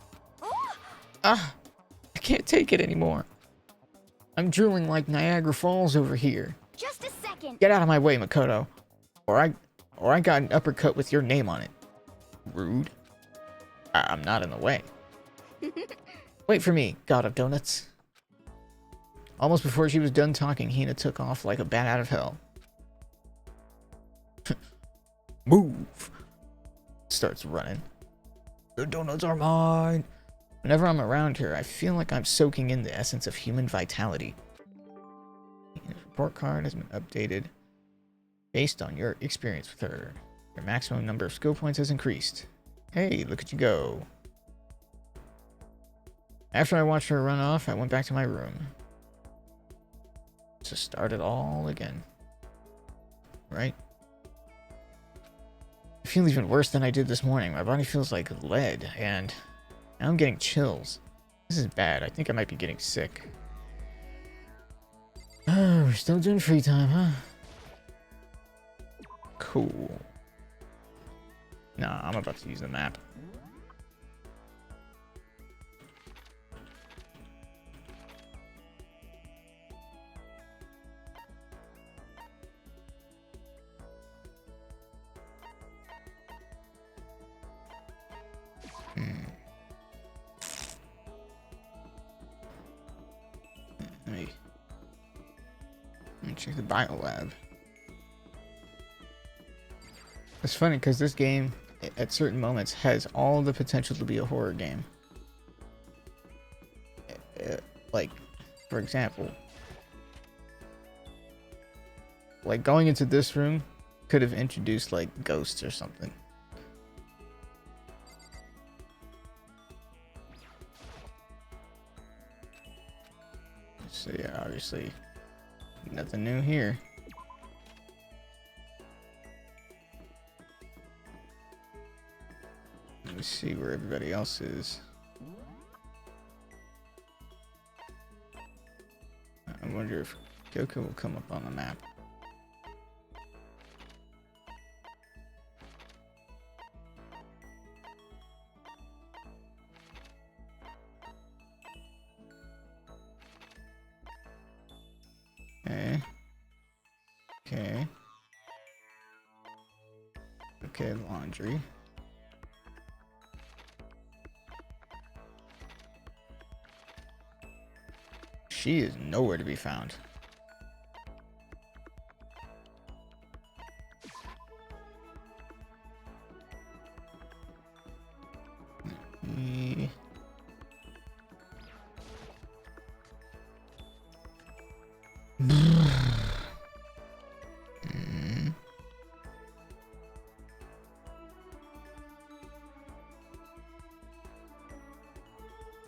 S6: I can't take it anymore. I'm drooling like Niagara Falls over here.
S5: Just a second.
S6: Get out of my way, Makoto. Or I got an uppercut with your name on it. Rude. I'm not in the way. Wait for me, God of Donuts. Almost before she was done talking, Hina took off like a bat out of hell. Move! Starts running. The donuts are mine! Whenever I'm around her, I feel like I'm soaking in the essence of human vitality. Hina's report card has been updated based on your experience with her. Your maximum number of skill points has increased. Hey, look at you go. After I watched her run off, I went back to my room. To start it all again. Right? I feel even worse than I did this morning. My body feels like lead, and now I'm getting chills. This is bad. I think I might be getting sick. Oh, we're still doing free time, huh? Cool. Nah, I'm about to use the map. Let me check the bio lab. It's funny because this game, at certain moments, has all the potential to be a horror game. Like, for example, like going into this room could have introduced like ghosts or something. So yeah, obviously nothing new here. Let me see where everybody else is. I wonder if Goku will come up on the map. Okay. Okay. Okay, laundry. She is nowhere to be found.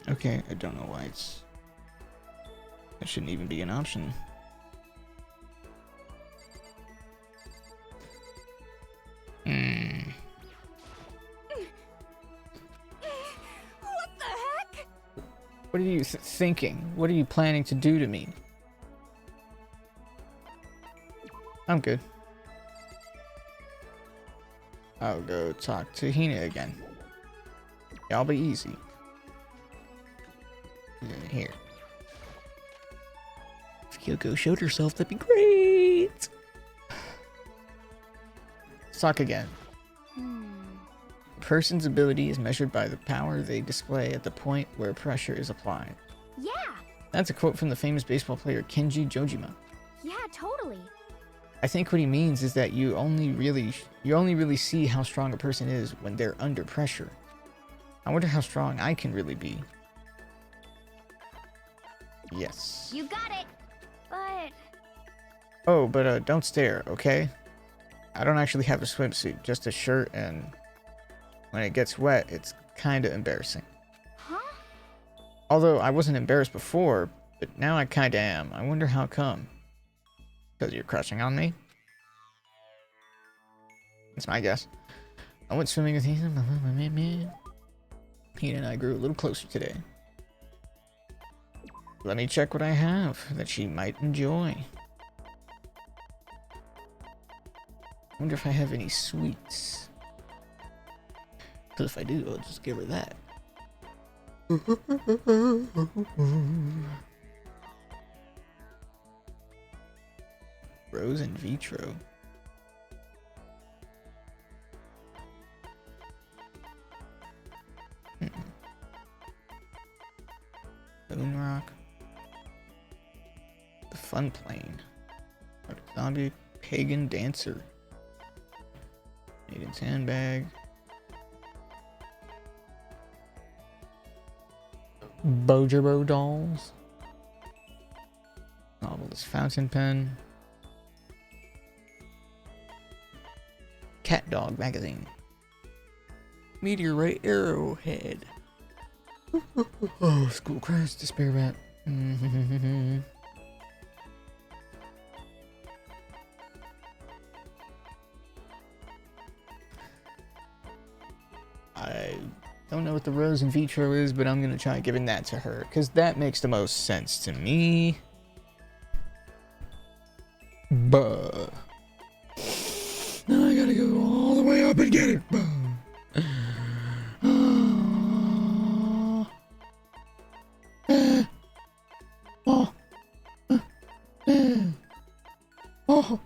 S6: Okay, I don't know why it's... That shouldn't even be an option.
S3: What the heck?
S6: What are you thinking? What are you planning to do to me? I'm good. I'll go talk to Hina again. Y'all be easy. Here. If Kyoko showed herself, that'd be great. Let's talk again. A person's ability is measured by the power they display at the point where pressure is applied.
S5: Yeah,
S6: That's a quote from the famous baseball player Kenji Jojima.
S5: yeah, totally.
S6: I think what he means is that you only really see how strong a person is when they're under pressure. I wonder how strong I can really be. Yes.
S5: You got it. But
S6: Oh, but don't stare, okay? I don't actually have a swimsuit, just a shirt, and when it gets wet, it's kinda embarrassing.
S5: huh?
S6: Although I wasn't embarrassed before, but now I kinda am. I wonder how come. Because you're crushing on me?
S1: That's my guess. I went swimming with Hina. Hina and I grew a little closer today. Let me check what I have that she might enjoy. Wonder if I have any sweets. Because if I do, I'll just give her that. Rose in vitro. Moon rock. The fun plane. Zombie pagan dancer. Maiden's handbag. Bojobo dolls. Novelist fountain pen. Cat dog magazine. Meteorite arrowhead. Oh, school crash, despair rat. I don't know what the rose in vitro is, but I'm gonna try giving that to her, because that makes the most sense to me. Buh. Now I gotta go all the way up and get it. Oh.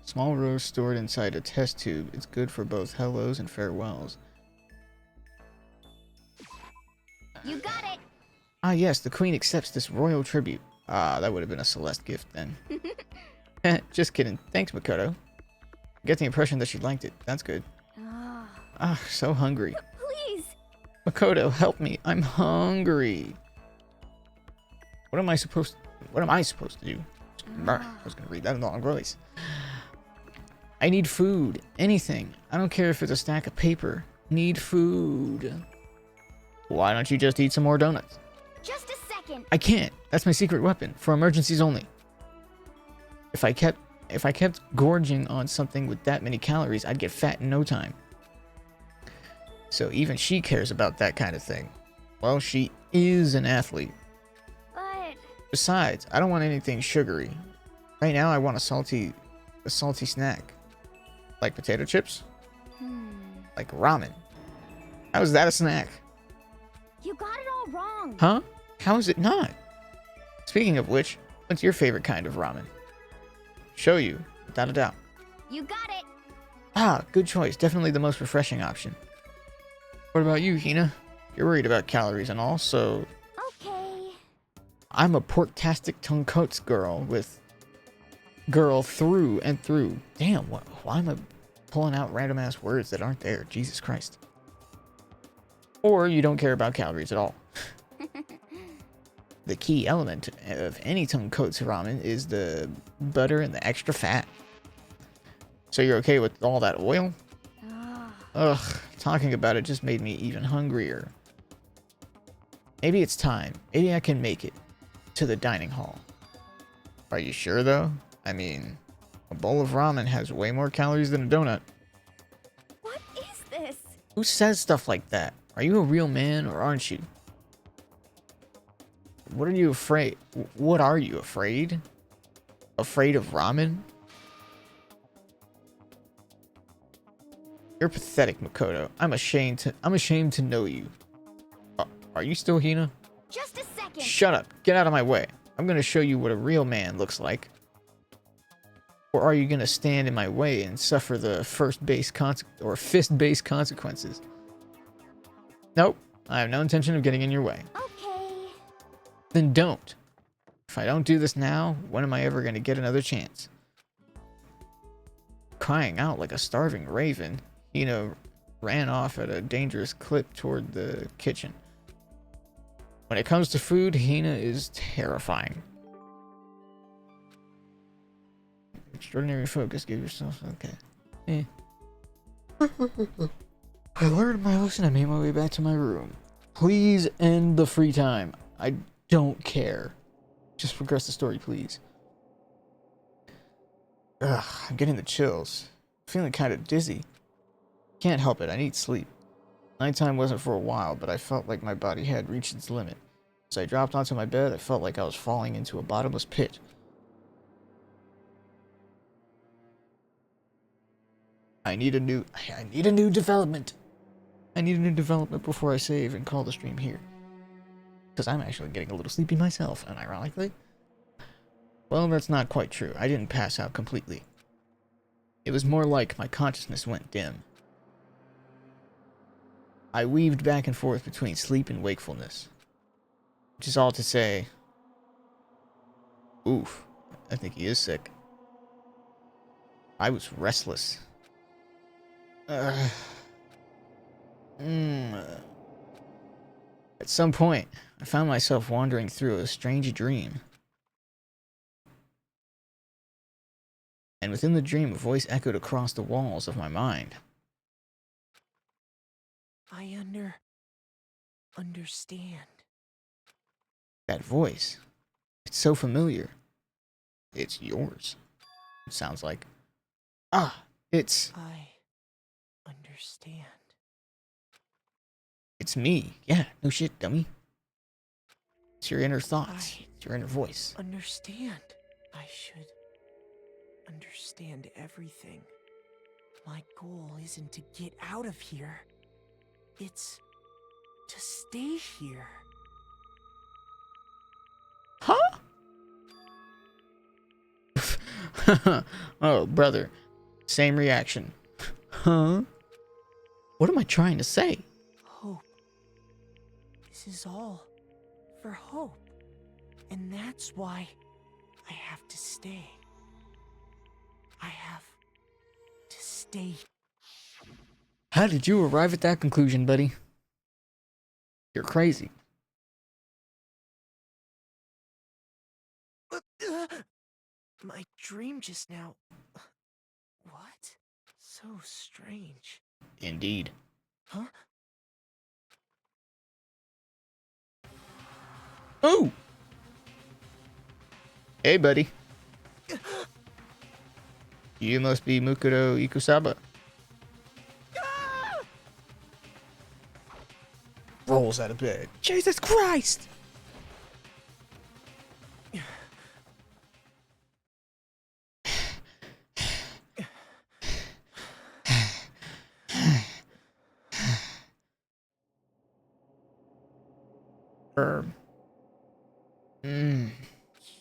S1: Small rose stored inside a test tube. It's good for both hellos and farewells.
S5: You got it.
S1: Ah, yes, the queen accepts this royal tribute. Ah, that would have been a Celeste gift then. Just kidding. Thanks, Makoto. I get the impression that she liked it. That's good. Ah, so hungry.
S5: Please.
S1: Makoto, help me. I'm hungry. What am I supposed to do? I was gonna read that in the long voice. I need food. Anything. I don't care if it's a stack of paper. Need food. Why don't you just eat some more donuts?
S5: Just a second.
S1: I can't. That's my secret weapon for emergencies only. If I kept gorging on something with that many calories, I'd get fat in no time. So even she cares about that kind of thing. Well, she is an athlete.
S5: But
S1: Besides, I don't want anything sugary. Right now, I want a salty snack. Like potato chips? Like ramen. How is that a snack?
S5: you got it all wrong.
S1: Huh? How is it not? Speaking of which, what's your favorite kind of ramen? Show you, without a doubt.
S5: You got it.
S1: Ah, good choice. Definitely the most refreshing option. What about you, Hina? You're worried about calories and all, so...
S5: Okay.
S1: I'm a pork-tastic tonkotsu girl through and through. Damn, why am I pulling out random-ass words that aren't there? Jesus Christ. Or you don't care about calories at all. The key element of any tonkotsu ramen is the butter and the extra fat. So you're okay with all that oil? Ugh, talking about it just made me even hungrier. Maybe it's time. Maybe I can make it to the dining hall. Are you sure, though? I mean, a bowl of ramen has way more calories than a donut.
S5: What is this?
S1: Who says stuff like that? Are you a real man or aren't you? What are you afraid? What are you afraid? Afraid of ramen? You're pathetic, Makoto. I'm ashamed to know you. Are you still Hina?
S5: Just a second.
S1: Shut up. Get out of my way. I'm gonna show you what a real man looks like. Or are you gonna stand in my way and suffer the fist-based consequences? Nope. I have no intention of getting in your way.
S5: Okay.
S1: Then don't. If I don't do this now, when am I ever gonna get another chance? Crying out like a starving raven, Hina ran off at a dangerous clip toward the kitchen. When it comes to food, Hina is terrifying. Extraordinary focus, give yourself... okay. I learned my lesson and made my way back to my room. Please end the free time. I don't care. Just progress the story, please. Ugh, I'm getting the chills. Feeling kind of dizzy. Can't help it, I need sleep. Nighttime wasn't for a while, but I felt like my body had reached its limit. As I dropped onto my bed, I felt like I was falling into a bottomless pit. I need a new development. I need a new development before I save and call the stream here. Because I'm actually getting a little sleepy myself, unironically. Well, that's not quite true. I didn't pass out completely. It was more like my consciousness went dim. I weaved back and forth between sleep and wakefulness. Which is all to say... Oof. I think he is sick. I was restless. At some point, I found myself wandering through a strange dream. And within the dream, a voice echoed across the walls of my mind.
S9: I understand.
S1: That voice. It's so familiar. It's yours. It sounds like... Ah, it's...
S9: I understand.
S1: It's me. Yeah, no shit, dummy. It's your inner thoughts. It's your inner voice.
S9: Understand. I should understand everything. My goal isn't to get out of here. It's to stay here.
S1: Huh? Oh, brother. Same reaction. Huh? What am I trying to say?
S9: Hope. This is all for hope. And that's why I have to stay. I have to stay.
S1: How did you arrive at that conclusion, buddy? You're crazy.
S9: My dream just now. What? So strange.
S1: Indeed.
S9: Huh?
S1: Oh! Hey, buddy. You must be Mukuro Ikusaba. Rolls out of bed. Jesus Christ!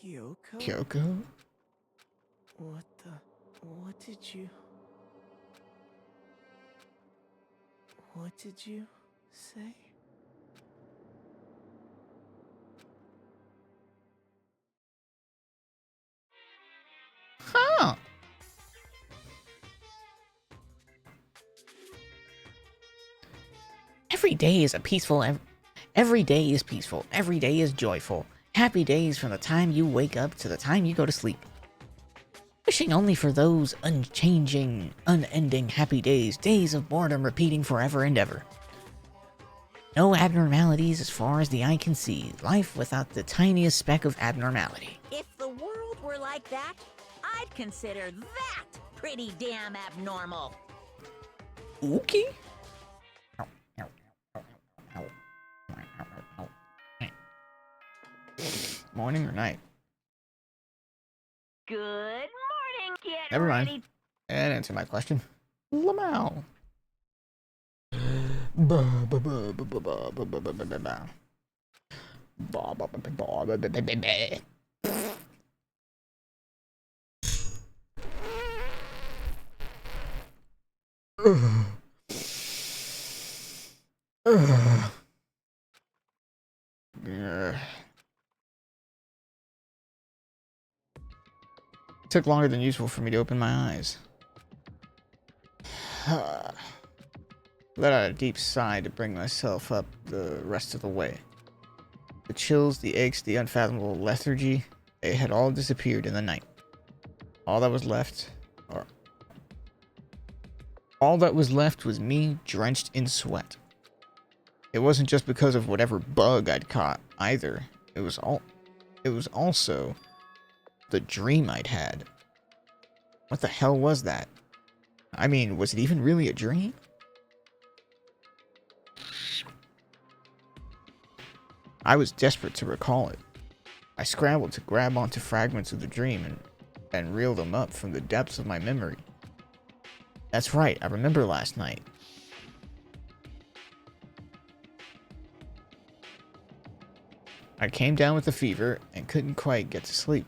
S9: Kyoko?
S1: Kyoko?
S9: What did you say?
S1: Huh.
S6: Every day is peaceful. Every day is peaceful. Every day is joyful. Happy days from the time you wake up to the time you go to sleep. Wishing only for those unchanging, unending happy days, days of boredom repeating forever and ever. No abnormalities as far as the eye can see. Life without the tiniest speck of abnormality.
S3: If the world were like that, I'd consider that pretty damn abnormal.
S1: Okay. Morning or night?
S8: Good morning, get
S1: Never mind.
S8: ready.
S1: And answer my question. Lamau. It took longer than usual for me to open my eyes. Let out a deep sigh to bring myself up the rest of the way. The chills, the aches, the unfathomable lethargy, they had all disappeared in the night. All that was left was me drenched in sweat. It wasn't just because of whatever bug I'd caught either. It was
S6: it was also the dream I'd had. What the hell was that? I mean, was it even really a dream? I was desperate to recall it. I scrambled to grab onto fragments of the dream and reel them up from the depths of my memory. That's right, I remember last night. I came down with a fever and couldn't quite get to sleep.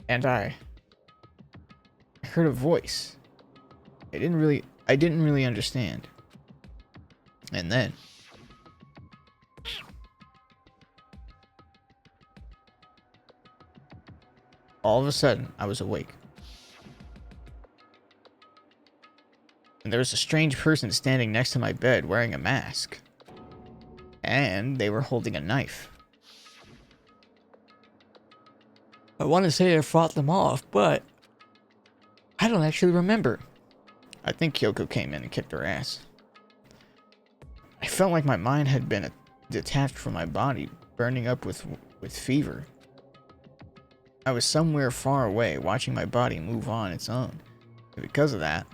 S6: And I heard a voice. I didn't really understand. And then all of a sudden, I was awake. And there was a strange person standing next to my bed wearing a mask. And they were holding a knife. I want to say I fought them off, but I don't actually remember. I think Kyoko came in and kicked her ass. I felt like my mind had been detached from my body, burning up with fever. I was somewhere far away, watching my body move on its own. And because of that,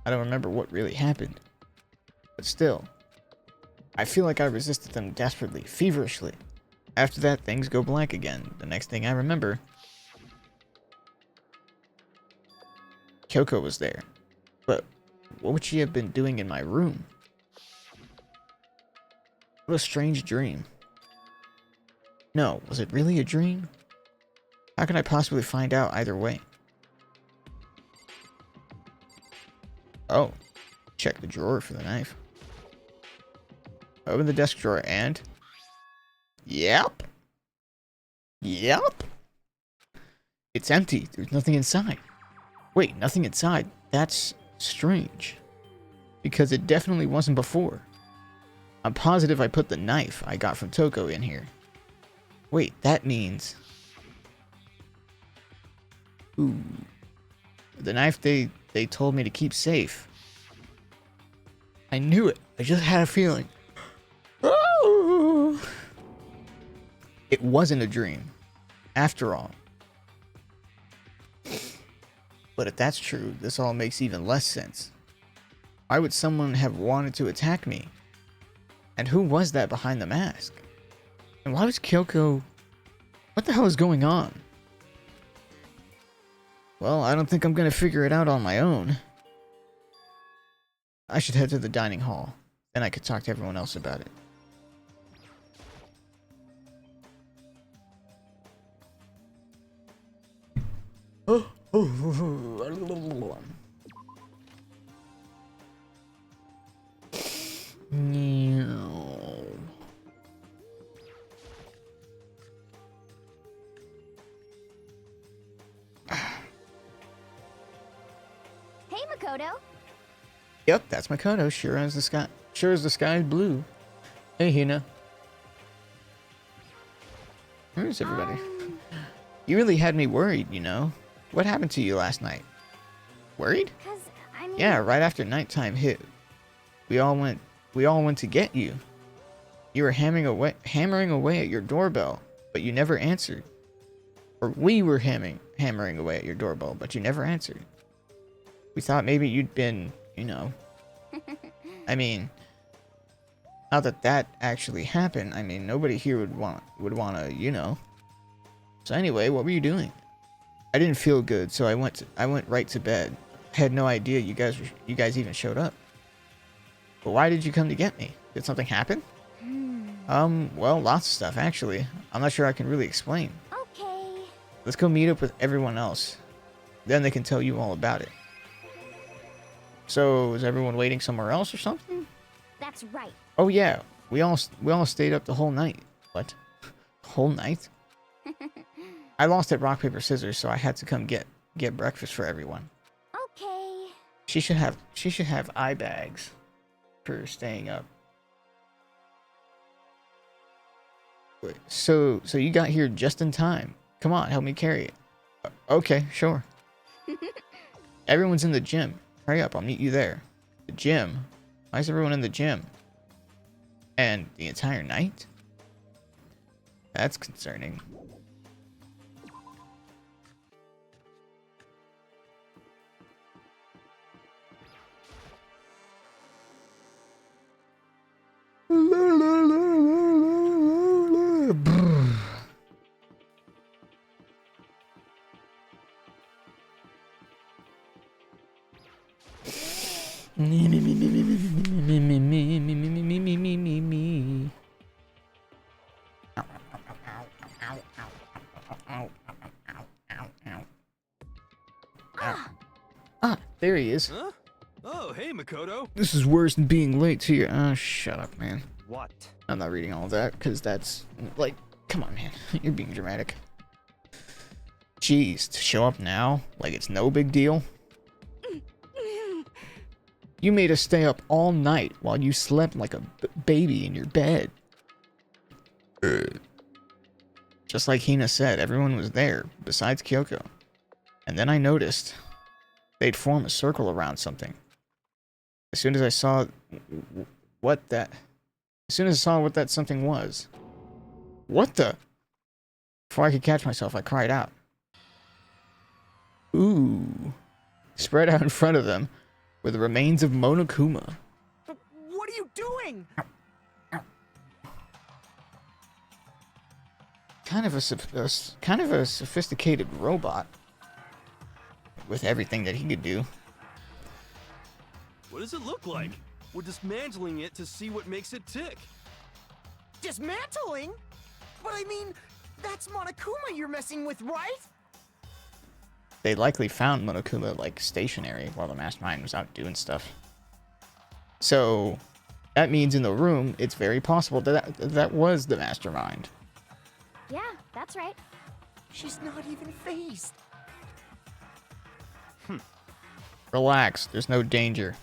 S6: I don't remember what really happened. But still, I feel like I resisted them desperately, feverishly. After that, things go blank again. The next thing I remember, Kyoko was there. But what would she have been doing in my room? What a strange dream. No, was it really a dream? How can I possibly find out either way? Oh, check the drawer for the knife. Open the desk drawer and... Yep. Yep. It's empty. There's nothing inside. Wait, nothing inside? That's strange. Because it definitely wasn't before. I'm positive I put the knife I got from Toko in here. Wait, that means... Ooh. The knife they told me to keep safe. I knew it. I just had a feeling. Oh! It wasn't a dream. After all. But if that's true, this all makes even less sense. Why would someone have wanted to attack me? And who was that behind the mask? And why was Kyoko... What the hell is going on? Well, I don't think I'm gonna figure it out on my own. I should head to the dining hall. Then I could talk to everyone else about it.
S5: Hey, Makoto.
S6: Yep, that's Makoto. Sure as the sky. Sure as the sky is blue. Hey, Hina. Where's everybody? You really had me worried, you know. What happened to you last night? Worried?
S5: 'Cause, I mean...
S6: Yeah, right after nighttime hit, we all went to get you. You were hammering away at your doorbell, but you never answered. Or we were hammering away at your doorbell, but you never answered. We thought maybe you'd been, you know. I mean, not that that actually happened. I mean, nobody here would want to, you know. So anyway, what were you doing? I didn't feel good, so I went right to bed. I had no idea you guys even showed up. But why did you come to get me? Did something happen? Well, lots of stuff actually. I'm not sure I can really explain.
S5: Okay.
S6: Let's go meet up with everyone else. Then they can tell you all about it. So, is everyone waiting somewhere else or something?
S5: That's right.
S6: Oh yeah, we all stayed up the whole night. What? Whole night? I lost at rock paper scissors, so I had to come get breakfast for everyone.
S5: Okay.
S6: She should have eye bags for staying up. Wait, so you got here just in time. Come on, help me carry it. Okay, sure. Everyone's in the gym. Hurry up, I'll meet you there. The gym? Why is everyone in the gym? And the entire night? That's concerning. Ah, there he is.
S7: Huh? Oh, hey, Makoto.
S6: This is worse than being late to your. Oh, shut up, man.
S4: What?
S6: I'm not reading all of that because that's like, come on, man. You're being dramatic. Jeez, to show up now like it's no big deal. You made us stay up all night while you slept like a baby in your bed. Just like Hina said, everyone was there besides Kyoko. And then I noticed they'd form a circle around something. As soon as I saw what that something was. What the? Before I could catch myself, I cried out. Ooh. Spread out in front of them were the remains of Monokuma.
S9: What are you doing?
S6: Kind of a sophisticated robot with everything that he could do.
S7: What does it look like? We're dismantling it to see what makes it tick.
S9: Dismantling? But I mean, that's Monokuma you're messing with, right?
S6: They likely found Monokuma like stationary while the mastermind was out doing stuff. So that means in the room, it's very possible that that was the mastermind.
S5: Yeah, that's right.
S9: She's not even phased.
S6: Relax, there's no danger.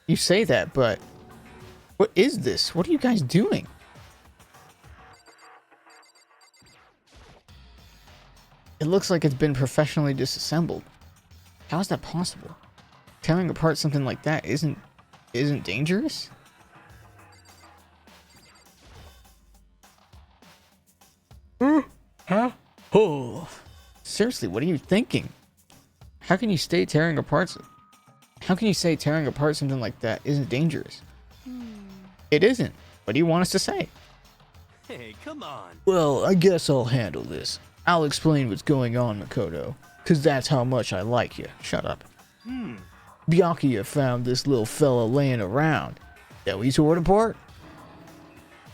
S6: You say that, but what is this? What are you guys doing? It looks like it's been professionally disassembled. How is that possible? Tearing apart something like that isn't dangerous? Huh? Oh. Seriously, what are you thinking? How can you say tearing apart something like that isn't dangerous? It isn't. What do you want us to say?
S7: Hey, come on.
S6: Well, I guess I'll handle this. I'll explain what's going on, Makoto. Cause that's how much I like you. Shut up. Byakuya found this little fella laying around. That we tore it apart?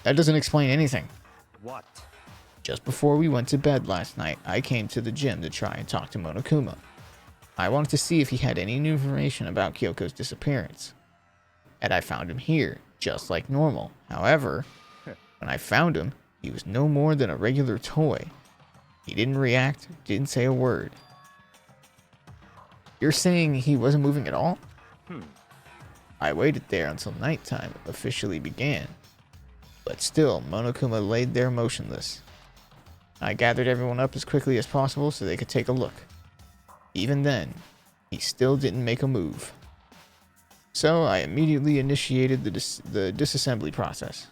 S6: That doesn't explain anything.
S4: What?
S6: Just before we went to bed last night, I came to the gym to try and talk to Monokuma. I wanted to see if he had any new information about Kyoko's disappearance. And I found him here, just like normal. However, when I found him, he was no more than a regular toy. He didn't react, didn't say a word. You're saying he wasn't moving at all? I waited there until nighttime officially began. But still, Monokuma laid there motionless. I gathered everyone up as quickly as possible so they could take a look. Even then, he still didn't make a move. So I immediately initiated the disassembly process.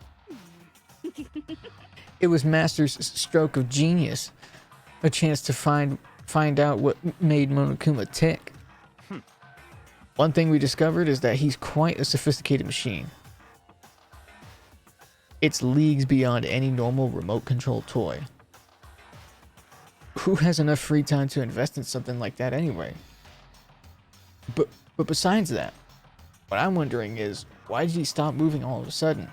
S6: It was Master's stroke of genius. A chance to find out what made Monokuma tick. One thing we discovered is that he's quite a sophisticated machine. It's leagues beyond any normal remote-controlled toy. Who has enough free time to invest in something like that anyway? But besides that, what I'm wondering is, why did he stop moving all of a sudden?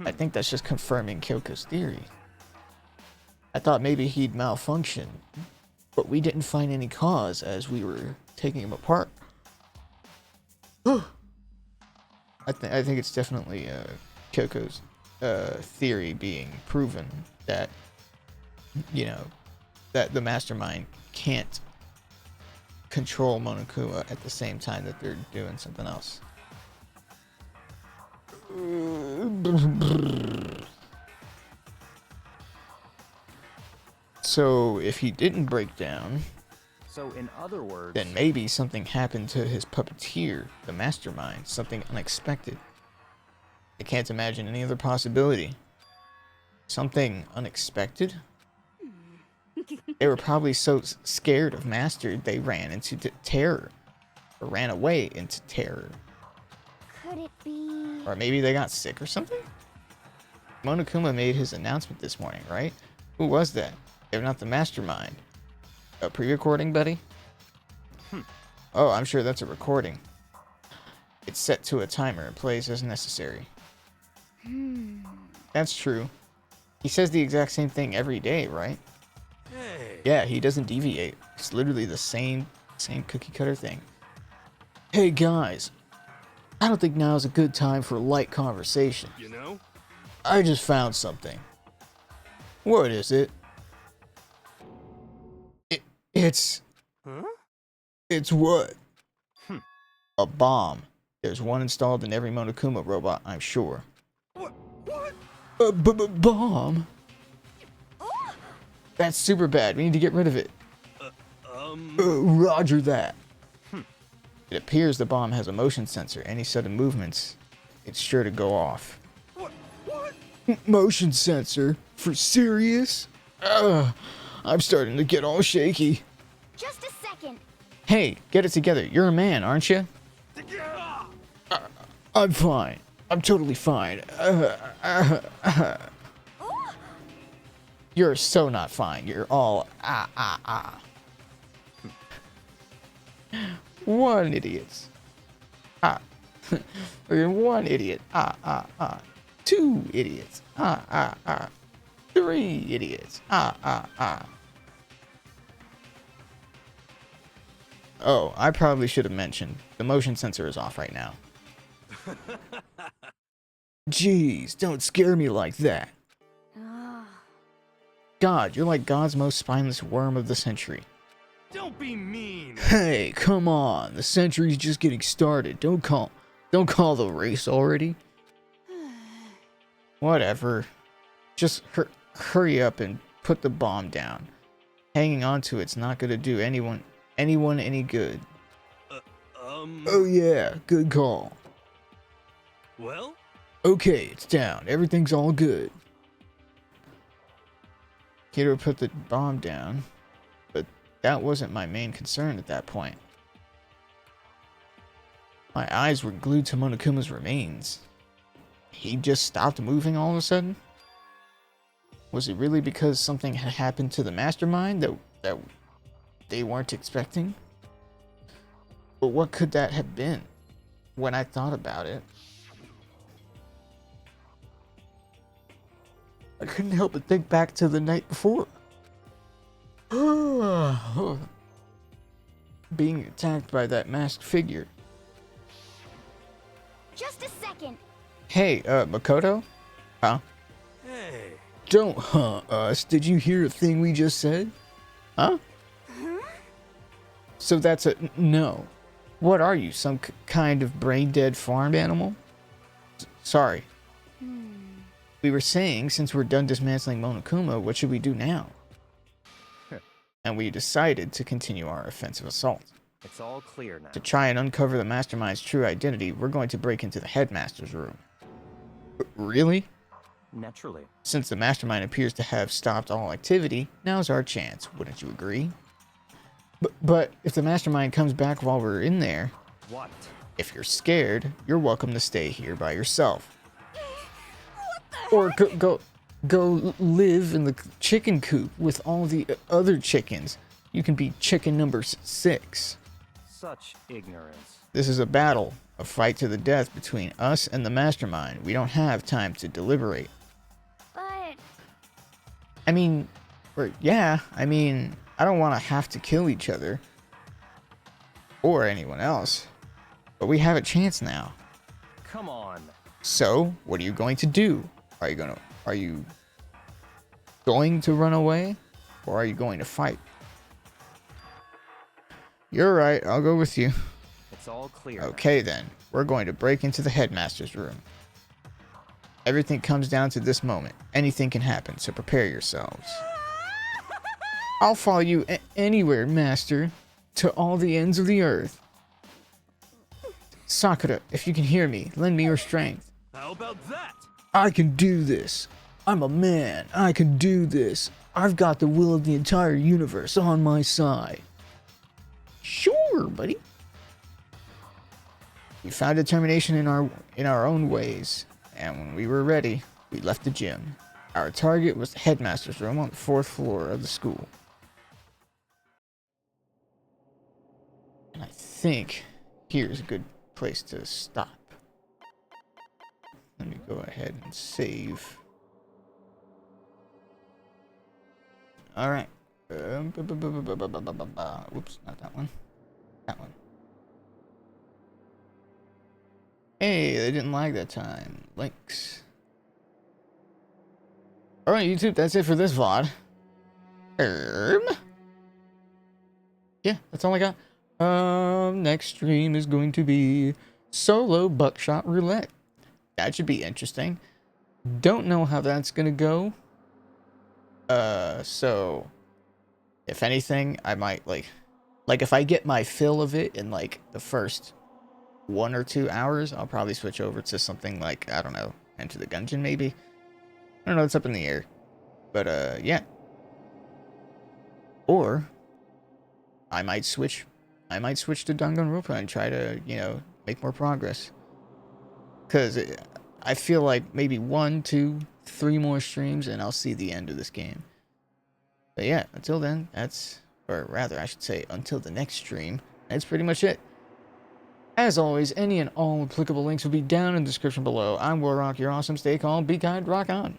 S6: I think that's just confirming Kyoko's theory. I thought maybe he'd malfunction, but we didn't find any cause as we were taking him apart. I think it's definitely Kyoko's theory being proven that, you know, that the mastermind can't control Monokuma at the same time that they're doing something else. So if he didn't break down,
S4: So in other words,
S6: then maybe something happened to his puppeteer, the mastermind, something unexpected. I can't imagine any other possibility.
S1: Something unexpected? They were probably so scared of Master they ran into terror. Or ran away into terror.
S5: Could it be?
S1: Or maybe they got sick or something? Monokuma made his announcement this morning, right? Who was that? If not the mastermind. A pre-recording, buddy? Oh, I'm sure that's a recording. It's set to a timer and plays as necessary. That's true. He says the exact same thing every day, right?
S7: Hey.
S1: Yeah, he doesn't deviate. It's literally the same cookie cutter thing. Hey guys, I don't think now is a good time for a light conversation.
S7: You know?
S1: I just found something. What is it? It's...
S7: Huh?
S1: It's what? A bomb. There's one installed in every Monokuma robot, I'm sure.
S7: What? What?
S1: A bomb? That's super bad. We need to get rid of it. Roger that. It appears the bomb has a motion sensor. Any sudden movements, it's sure to go off.
S7: What? What?
S1: Motion sensor? For serious? I'm starting to get all shaky.
S5: Just a second.
S1: Hey, get it together. You're a man, aren't you? I'm fine. I'm totally fine. You're so not fine. You're all One idiot. One idiot. Two idiots. Three idiots. Oh, I probably should have mentioned. The motion sensor is off right now. Jeez, don't scare me like that. God, you're like God's most spineless worm of the century.
S7: Don't be mean.
S1: Hey, come on. The century's just getting started. Don't call the race already. Whatever. Just hurry up and put the bomb down. Hanging on to it's not gonna do anyone any good. Oh yeah, good call.
S7: Well?
S1: Okay, it's down. Everything's all good. Kiddo put the bomb down, but that wasn't my main concern at that point. My eyes were glued to Monokuma's remains. He just stopped moving all of a sudden? Was it really because something had happened to the mastermind that they weren't expecting? But what could that have been? When I thought about it, I couldn't help but think back to the night before. Being attacked by that masked figure.
S5: Just a second.
S1: Hey, Makoto? Huh?
S7: Hey.
S1: Don't us. Did you hear a thing we just said? Huh? So that's a no. What are you, some kind of brain-dead farm animal? Sorry. We were saying, since we're done dismantling Monokuma, what should we do now? And we decided to continue our offensive assault.
S4: It's all clear now.
S1: To try and uncover the mastermind's true identity, we're going to break into the headmaster's room. Really?
S4: Naturally.
S1: Since the mastermind appears to have stopped all activity, now's our chance, wouldn't you agree? But if the mastermind comes back while we're in there...
S4: What?
S1: If you're scared, you're welcome to stay here by yourself. Or go live in the chicken coop with all the other chickens. You can be chicken number 6.
S4: Such ignorance.
S1: This is a battle, a fight to the death between us and the mastermind. We don't have time to deliberate.
S5: But
S1: I mean, I don't want to have to kill each other. Or anyone else. But we have a chance now.
S4: Come on.
S1: So, what are you going to do? Are you going to run away? Or are you going to fight? You're right, I'll go with you.
S4: It's all clear.
S1: Okay then, we're going to break into the headmaster's room. Everything comes down to this moment. Anything can happen, so prepare yourselves. I'll follow you anywhere, master. To all the ends of the earth. Sakura, if you can hear me, lend me your strength.
S7: How about that?
S1: I can do this. I'm a man. I can do this. I've got the will of the entire universe on my side.
S6: Sure, buddy.
S1: We found determination in our own ways, and when we were ready, we left the gym. Our target was the headmaster's room on the 4th floor of the school. And I think here's a good place to stop. Let me go ahead and save. Alright. Whoops, not that one. That one. Hey, they didn't lag that time. Links. Alright, YouTube, that's it for this VOD. Yeah, that's all I got. Next stream is going to be solo buckshot roulette. That should be interesting. Don't know how that's gonna go. So if anything, I might like if I get my fill of it in like the first 1 or 2 hours, I'll probably switch over to something like, I don't know, Enter the Gungeon maybe. I don't know, it's up in the air. But yeah. Or I might switch to Danganronpa and try to, you know, make more progress. Cause I feel like maybe 1, 2, 3 more streams and I'll see the end of this game. But yeah, until then, or rather I should say until the next stream, that's pretty much it. As always, any and all applicable links will be down in the description below. I'm Warrock, you're awesome, stay calm, be kind, rock on.